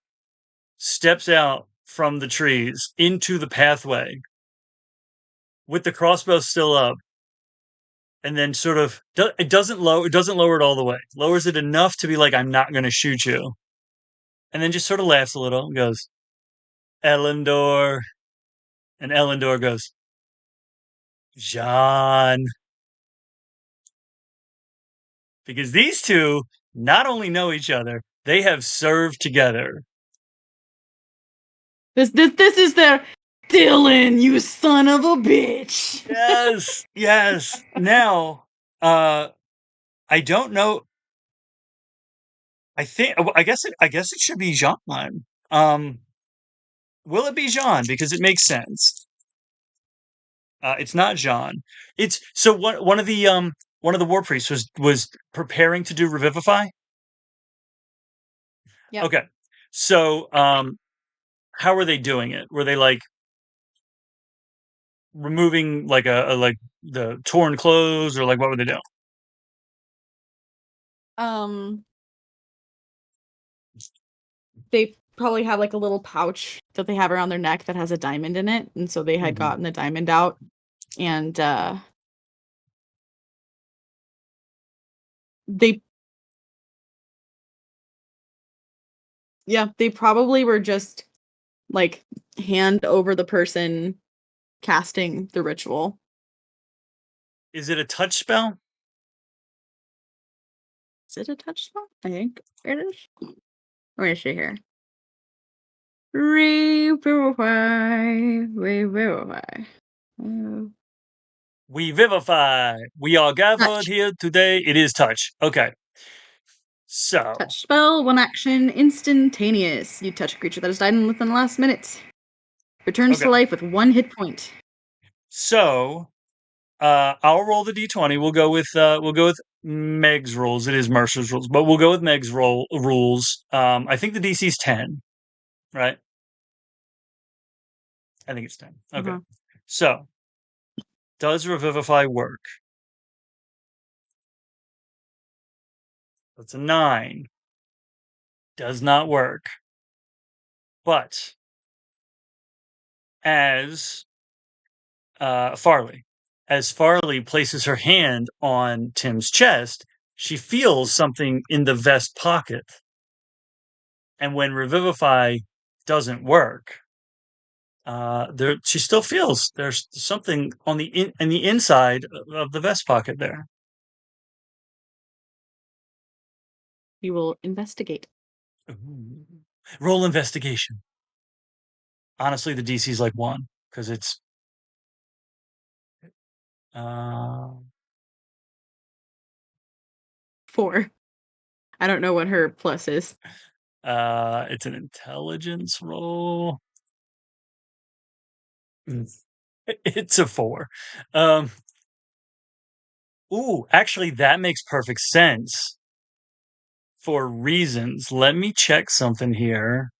steps out from the trees into the pathway with the crossbow still up, and then sort of it doesn't lower it all the way. Lowers it enough to be like, I'm not going to shoot you, and then just sort of laughs a little and goes, Elendor, and Elendor goes, John, because these two not only know each other, they have served together. This is their Dylan, you son of a bitch. Yes, yes. Now, I don't know. I guess it should be Jean. Um, will it be Jean? Because it makes sense. It's not Jean. It's so one of the war priests was preparing to do revivify. Yep. Okay, so how were they doing it? Were they like removing like a like the torn clothes, or like what were they doing? Um, they probably have like a little pouch that they have around their neck that has a diamond in it, and so they had Mhm. gotten the diamond out, and they yeah, they probably were just like hand over the person casting the ritual. Is it a touch spell? Is it a touch spell? I think it is. Where is she here? Revivify, revivify. Oh. We vivify. We are gathered Touch. here today. It is touch. Okay. So, Touch spell, one action, instantaneous. You touch a creature that has died within the last minute. Returns to okay. life with 1 hit point. So, I'll roll the d20. We'll go with Meg's rules. It is Mercer's rules, but we'll go with Meg's roll rules. I think the DC is 10, right? I think it's 10. Okay. Uh-huh. So, Does Revivify work? That's a 9. Does not work. But as Farley, as Farley places her hand on Tim's chest, she feels something in the vest pocket. And when Revivify doesn't work, she still feels there's something on the inside of the vest pocket there. You will investigate. Ooh. Roll investigation. Honestly, the DC is like 1 because it's uh 4. I don't know what her plus is. it's an intelligence roll. It's a 4. Um, actually, that makes perfect sense for reasons. Let me check something here.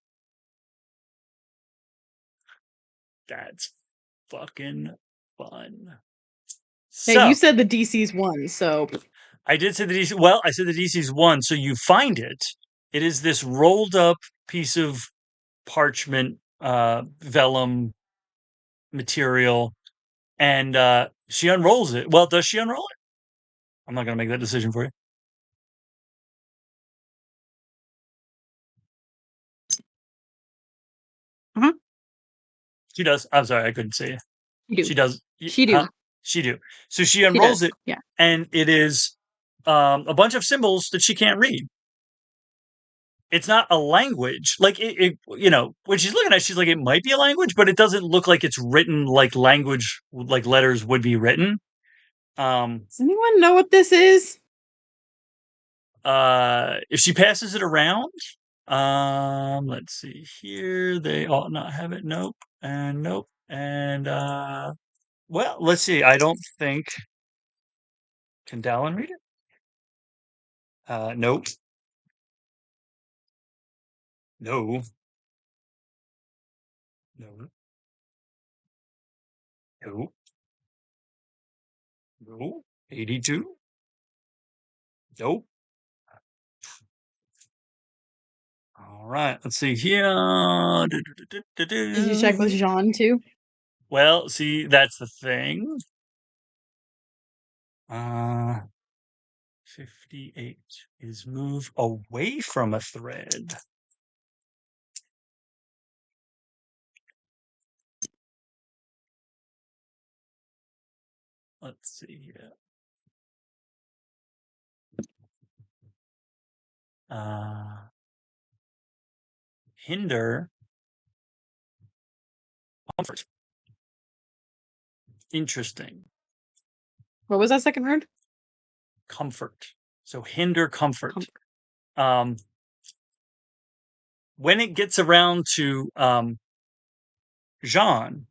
That's fucking fun. Hey, you So said the DC's 1, so I did say the DC. Well, I said the DC's 1. So you find it. It is this rolled up piece of parchment, vellum material, and she unrolls it. Well, does she unroll it? I'm not gonna make that decision for you. uh-huh. She does. I'm sorry, I couldn't say it. She do. She does. She Huh? do. She do. So she She unrolls does. it, Yeah. and it is a bunch of symbols that she can't read. It's not a language. Like when she's looking at it, she's like, it might be a language, but it doesn't look like it's written like language, like letters would be written. Um, Does anyone know what this is? if she passes it around, let's see here. They ought not have it. Nope. And nope. And well, let's see. I don't think can Dallin read it? Nope. No. No. No. No. 82. Nope. All right. Let's see here. Did you check with Jean too? Well, see, that's the thing. Uh, 58 is move away from a thread. Let's see here. Hinder comfort. Interesting. What was that second word? Comfort. So hinder comfort. Comfort. Um, when it gets around to Jean,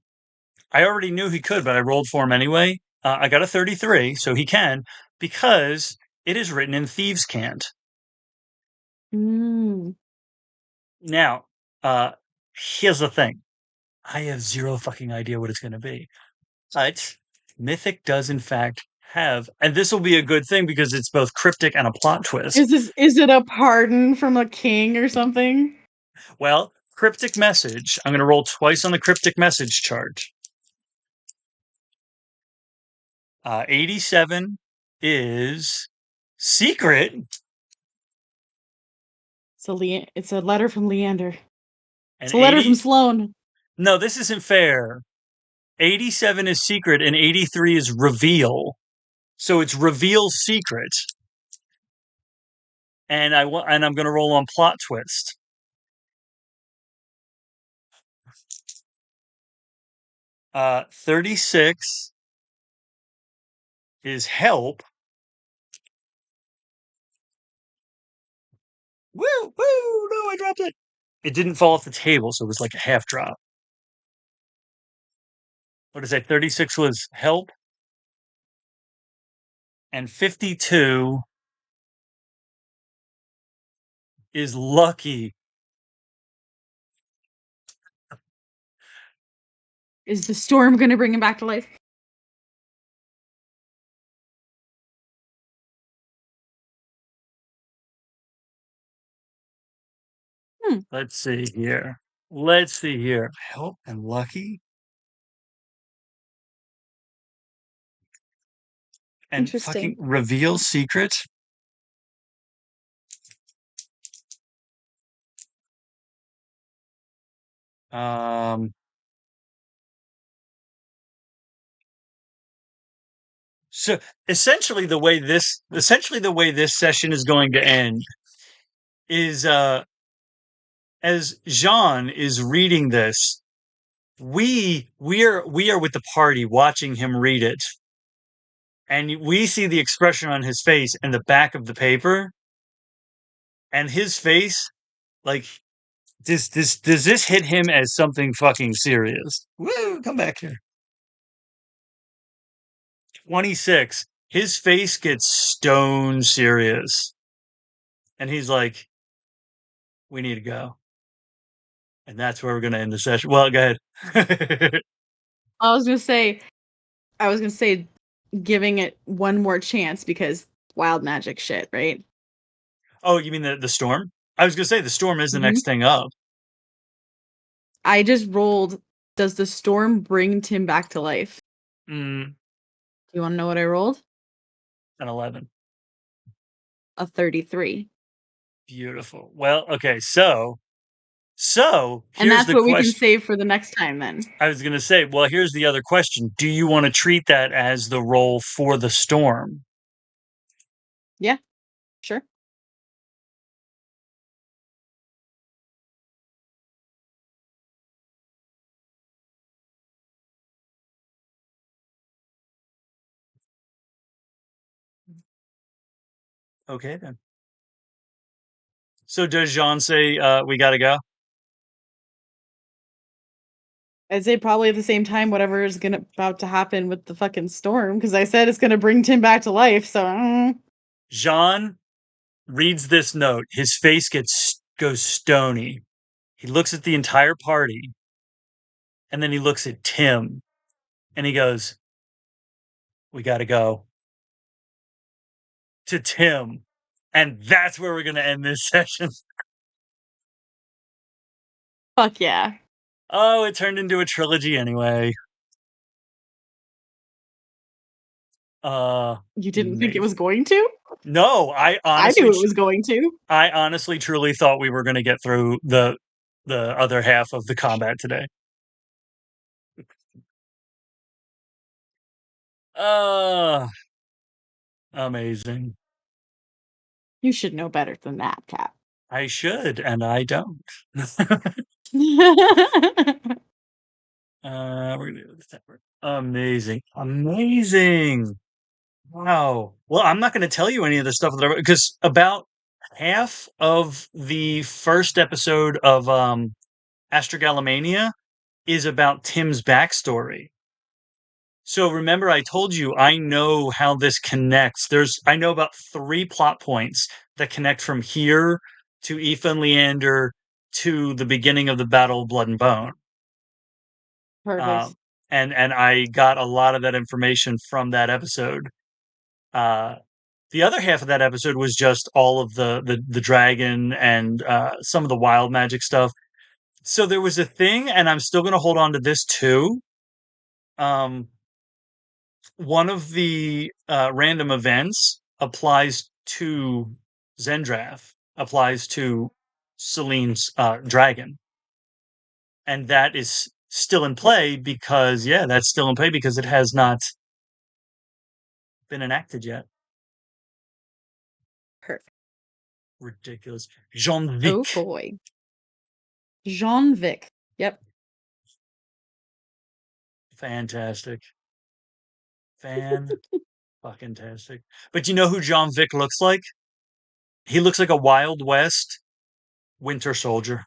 I already knew he could, but I rolled for him anyway. I got a 33, so he can, because it is written in Thieves' Cant. Mm. Now, here's the thing. I have zero fucking idea what it's going to be. But Mythic does, in fact, have, and this will be a good thing because it's both cryptic and a plot twist. Is it a pardon from a king or something? Well, cryptic message. I'm going to roll twice on the cryptic message chart. 87 is secret. It's a letter from Leander. And It's a letter from 80. Sloane. No, this isn't fair. 87 is secret and 83 is reveal. So it's reveal secret. And I'm going to roll on plot twist. 36 is help. Woo, woo, no, I dropped it. It didn't fall off the table, so it was like a half drop. What is that? 36 was help. And 52 is lucky. Is the storm going to bring him back to life? Hmm. Let's see here. Let's see here. Help and lucky and fucking Interesting. reveal secret. Um, so essentially the way this session is going to end is as Jean is reading this, we are with the party watching him read it, and we see the expression on his face in the back of the paper, and his face, like, does this hit him as something fucking serious? Woo, come back here. 26. His face gets stone serious. And he's like, we need to go. And that's where we're going to end the session. Well, go ahead. I was gonna say, I was gonna say, giving it one more chance because wild magic shit, right? Oh, you mean the storm? I was going to say the storm is the Hmm. next thing up. I just rolled. Does the storm bring Tim back to life? Mm, Do you want to know what I rolled? an 11. A 33. Beautiful. Well, okay. So And here's that's the what we can question. save for the next time then. I was going to say, well, here's the other question. Do you want to treat that as the roll for the storm? Yeah, sure. Okay, then. So does Jean say, we got to go? I'd say probably at the same time, whatever is gonna about to happen with the fucking storm, because I said it's gonna bring Tim back to life. So Jean reads this note. His face goes stony. He looks at the entire party, and then he looks at Tim, and he goes, we got to go, to Tim. And that's where we're going to end this session. fuck yeah. Oh, it turned into a trilogy anyway. You didn't think it was Amazing. going to? No, I knew it was going to. I honestly, truly thought we were going to get through the other half of the combat today. Uh, amazing. You should know better than that, Cap. I should, and I don't. We're gonna do this. Amazing, amazing. Wow. Well, I'm not going to tell you any of the stuff that because about half of the first episode of Astrogalomania is about Tim's backstory. So remember, I told you I know how this connects. I know about 3 plot points that connect from here to Aoife and Leander to the beginning of the Battle of Blood and Bone. Perfect. Um, and I got a lot of that information from that episode. Uh, the other half of that episode was just all of the dragon and some of the wild magic stuff. So there was a thing, and I'm still going to hold on to this too. Um, one of the random events applies to Zendrath, applies to Saelinh's dragon, and that is still in play because that's still in play because it has not been enacted yet. Perfect. Ridiculous. Jean Oh Vic. boy. Jean Vic. Yep. Fantastic. Fan fucking tastic. But you know who John Vic looks like? He looks like a Wild West Winter Soldier.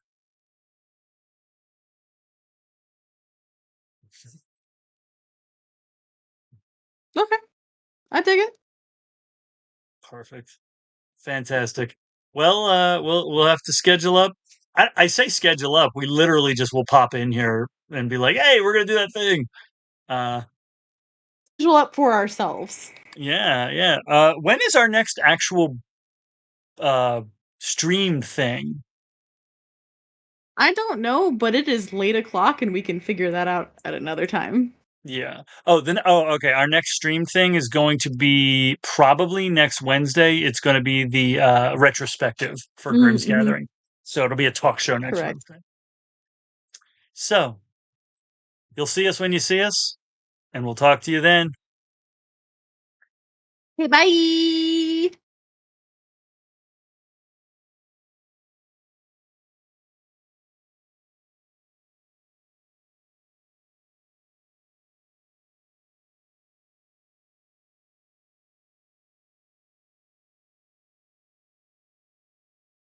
Okay. I dig it. Perfect. Fantastic. Well, we'll have to schedule up. I say schedule up. We literally just will pop in here and be like, "Hey, we're gonna do that thing." Uh, Visual up for ourselves. yeah, yeah. When is our next actual uh stream thing? I don't know, but it is late o'clock and we can figure that out at another time. Yeah. Okay. Our next stream thing is going to be probably next Wednesday. It's going to be the retrospective for Grimm's Mm-hmm. Gathering. So it'll be a talk show next Correct. Wednesday. So you'll see us when you see us, and we'll talk to you then. Okay, bye.